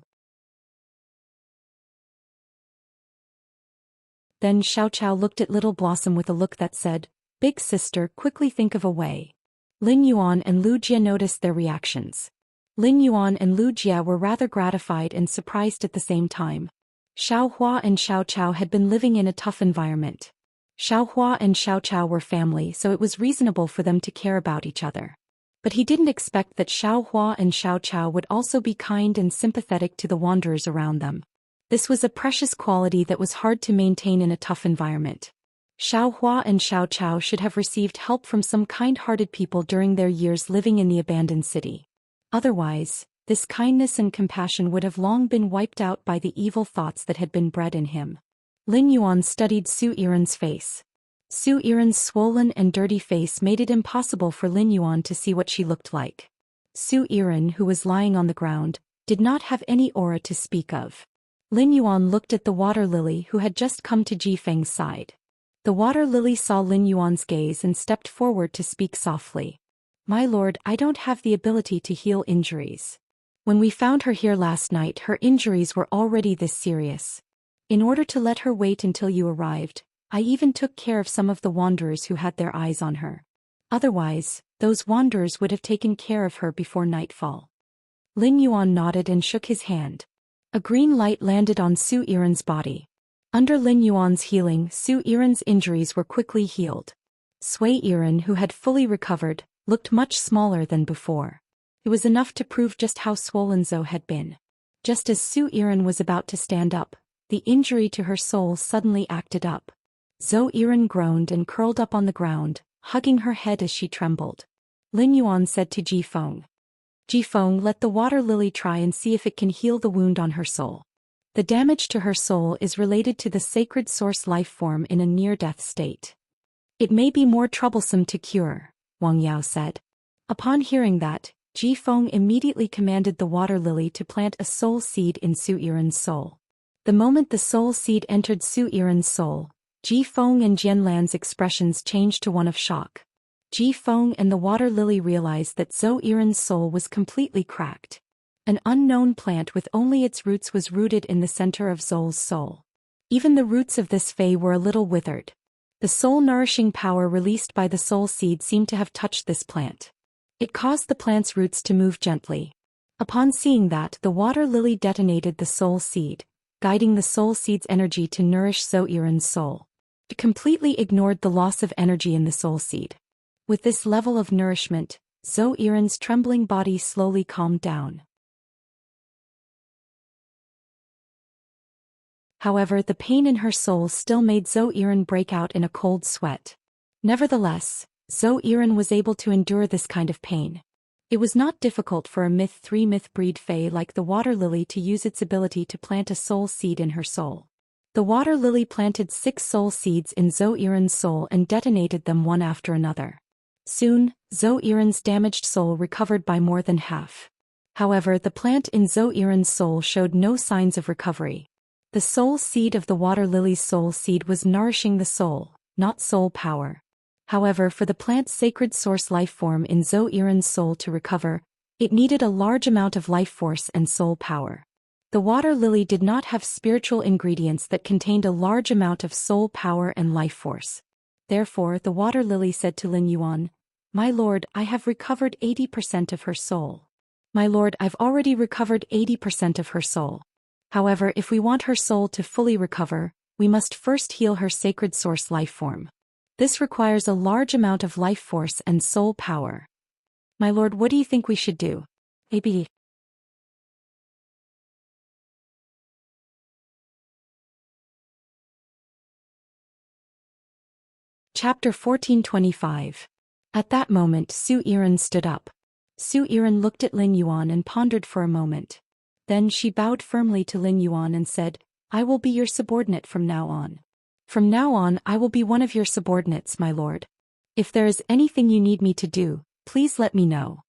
Then Xiao Chao looked at Little Blossom with a look that said, "Big sister, quickly think of a way." Lin Yuan and Lu Jie noticed their reactions. Lin Yuan and Lu Jie were rather gratified and surprised at the same time. Xiao Hua and Xiao Chao had been living in a tough environment. Xiao Hua and Xiao Chao were family, so it was reasonable for them to care about each other. But he didn't expect that Xiao Hua and Xiao Chao would also be kind and sympathetic to the wanderers around them. This was a precious quality that was hard to maintain in a tough environment. Xiao Hua and Xiao Chao should have received help from some kind-hearted people during their years living in the abandoned city. Otherwise, this kindness and compassion would have long been wiped out by the evil thoughts that had been bred in him. Lin Yuan studied Zhou Xian's face. Zhou Xian's swollen and dirty face made it impossible for Lin Yuan to see what she looked like. Zhou Xian, who was lying on the ground, did not have any aura to speak of. Lin Yuan looked at the water lily who had just come to Ji Feng's side. The water lily saw Lin Yuan's gaze and stepped forward to speak softly. "My lord, I don't have the ability to heal injuries. When we found her here last night, her injuries were already this serious. In order to let her wait until you arrived, I even took care of some of the wanderers who had their eyes on her. Otherwise, those wanderers would have taken care of her before nightfall." Lin Yuan nodded and shook his hand. A green light landed on Zhou Xian's body. Under Lin Yuan's healing, Zhou Xian's injuries were quickly healed. Zhou Xian, who had fully recovered, looked much smaller than before. It was enough to prove just how swollen Zhou had been. Just as Zhou Xian was about to stand up, the injury to her soul suddenly acted up. Zhou Xian groaned and curled up on the ground, hugging her head as she trembled. Lin Yuan said to Ji Feng, "Ji Feng, let the water lily try and see if it can heal the wound on her soul. The damage to her soul is related to the sacred source life form in a near-death state. It may be more troublesome to cure," Wang Yao said. Upon hearing that, Ji Feng immediately commanded the water lily to plant a soul seed in Zhou Xian's soul. The moment the soul seed entered Zhou Xian's soul, Ji Feng and Jianlan's expressions changed to one of shock. Ji Feng and the water lily realized that Zhou Xian's soul was completely cracked. An unknown plant with only its roots was rooted in the center of Zhou's soul. Even the roots of this fei were a little withered. The soul-nourishing power released by the soul seed seemed to have touched this plant. It caused the plant's roots to move gently. Upon seeing that, the water lily detonated the soul seed, guiding the soul seed's energy to nourish Zhou Xian's soul. It completely ignored the loss of energy in the soul seed. With this level of nourishment, Zhou Xian's trembling body slowly calmed down. However, the pain in her soul still made Zhou Xian break out in a cold sweat. Nevertheless, Zhou Xian was able to endure this kind of pain. It was not difficult for a myth breed fei like the water lily to use its ability to plant a soul seed in her soul. The water lily planted 6 soul seeds in Zhou Xian's soul and detonated them one after another. Soon, Zhou Xian's damaged soul recovered by more than half. However, the plant in Zhou Xian's soul showed no signs of recovery. The soul seed of the water lily's soul seed was nourishing the soul, not soul power. However, for the plant's sacred source life form in Zhou Xian's soul to recover, it needed a large amount of life force and soul power. The water lily did not have spiritual ingredients that contained a large amount of soul power and life force. Therefore, the water lily said to Lin Yuan, "My lord, I have recovered 80% of her soul." "My lord, I've already recovered 80% of her soul. However, if we want her soul to fully recover, we must first heal her sacred source life form." This requires a large amount of life force and soul power. My lord, what do you think we should do? AB. Chapter 1425. At that moment Zhou Xian stood up. Zhou Xian looked at Lin Yuan and pondered for a moment. Then she bowed firmly to Lin Yuan and said, I will be your subordinate from now on. From now on I will be one of your subordinates, my lord. If there is anything you need me to do, please let me know.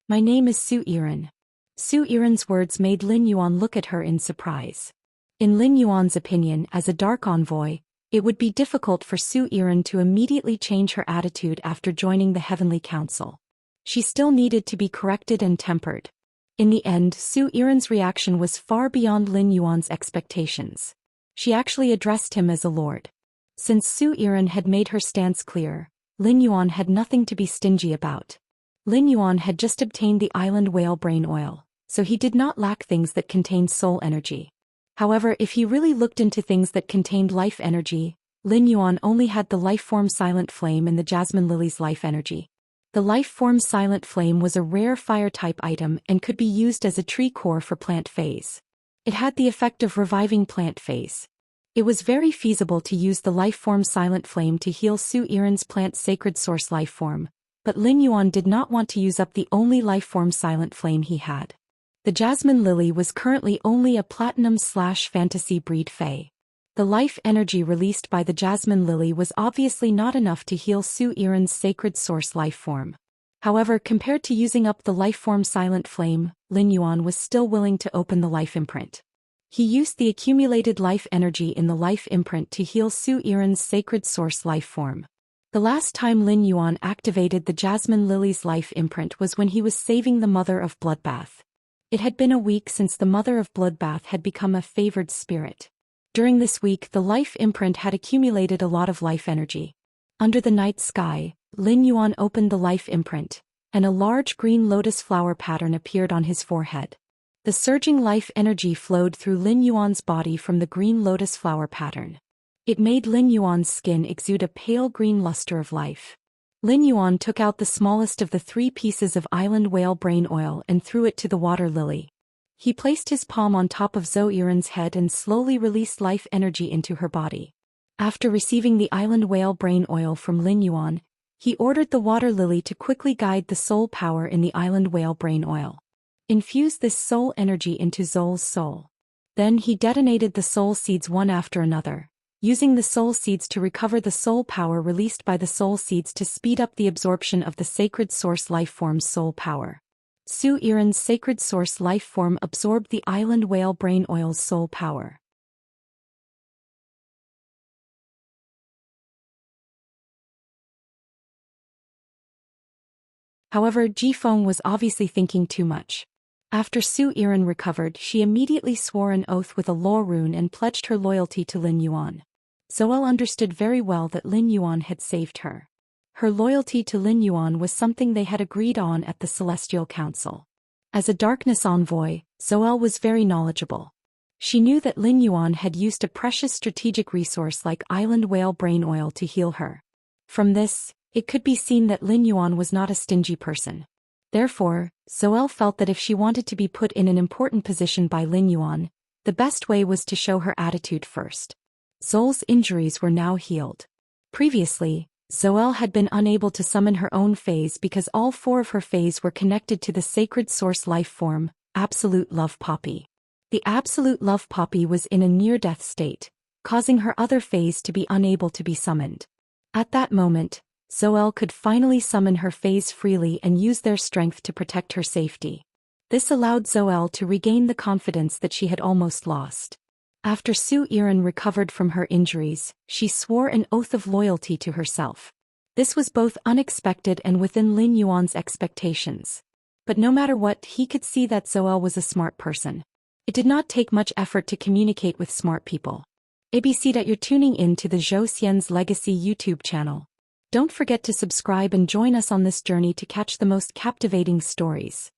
My name is Zhou Xian. Zhou Xian's words made Lin Yuan look at her in surprise. In Lin Yuan's opinion, as a dark envoy, it would be difficult for Zhou Xian to immediately change her attitude after joining the Heavenly Council. She still needed to be corrected and tempered. In the end, Zhou Xian's reaction was far beyond Lin Yuan's expectations. She actually addressed him as a lord. Since Zhou Xian had made her stance clear, Lin Yuan had nothing to be stingy about. Lin Yuan had just obtained the island whale brain oil, so he did not lack things that contained soul energy. However, if he really looked into things that contained life energy, Lin Yuan only had the life form Silent Flame and the Jasmine Lily's life energy. The life form Silent Flame was a rare fire-type item and could be used as a tree core for plant phase. It had the effect of reviving plant phase. It was very feasible to use the life form Silent Flame to heal Zhou Xian's plant sacred source life form, but Lin Yuan did not want to use up the only life form Silent Flame he had. The Jasmine Lily was currently only a platinum/fantasy breed fae. The life energy released by the Jasmine Lily was obviously not enough to heal Zhou Xian's sacred source life form. However, compared to using up the life form Silent Flame, Lin Yuan was still willing to open the life imprint. He used the accumulated life energy in the life imprint to heal Zhou Xian's sacred source life form. The last time Lin Yuan activated the Jasmine Lily's life imprint was when he was saving the Mother of Bloodbath. It had been a week since the Mother of Bloodbath had become a favored spirit. During this week the life imprint had accumulated a lot of life energy. Under the night sky, Lin Yuan opened the life imprint, and a large green lotus flower pattern appeared on his forehead. The surging life energy flowed through Lin Yuan's body from the green lotus flower pattern. It made Lin Yuan's skin exude a pale green luster of life. Lin Yuan took out the smallest of the 3 pieces of island whale brain oil and threw it to the water lily. He placed his palm on top of Zhou Xian's head and slowly released life energy into her body. After receiving the island whale brain oil from Lin Yuan, he ordered the water lily to quickly guide the soul power in the island whale brain oil. Infuse this soul energy into Zhou's soul. Then he detonated the soul seeds one after another, using the soul seeds to recover the soul power released by the soul seeds to speed up the absorption of the sacred source life form's soul power. Zhou Xian's sacred source life form absorbed the island whale brain oil's soul power. However, Jifeng was obviously thinking too much. After Zhou Xian recovered, she immediately swore an oath with a law rune and pledged her loyalty to Lin Yuan. Zhou understood very well that Lin Yuan had saved her. Her loyalty to Lin Yuan was something they had agreed on at the Celestial Council. As a darkness envoy, Zhou was very knowledgeable. She knew that Lin Yuan had used a precious strategic resource like island whale brain oil to heal her. From this, it could be seen that Lin Yuan was not a stingy person. Therefore, Zhou felt that if she wanted to be put in an important position by Lin Yuan, the best way was to show her attitude first. Zhou's injuries were now healed. Previously, Zhou had been unable to summon her own phase because all 4 of her phase were connected to the sacred source life form, Absolute Love Poppy. The Absolute Love Poppy was in a near-death state, causing her other phase to be unable to be summoned. At that moment, Zhou could finally summon her phase freely and use their strength to protect her safety. This allowed Zhou to regain the confidence that she had almost lost. After Zhou Xian recovered from her injuries, she swore an oath of loyalty to herself. This was both unexpected and within Lin Yuan's expectations. But no matter what, he could see that Zhou was a smart person. It did not take much effort to communicate with smart people. ABC that you're tuning in to the Zhou Xian's Legacy YouTube channel. Don't forget to subscribe and join us on this journey to catch the most captivating stories.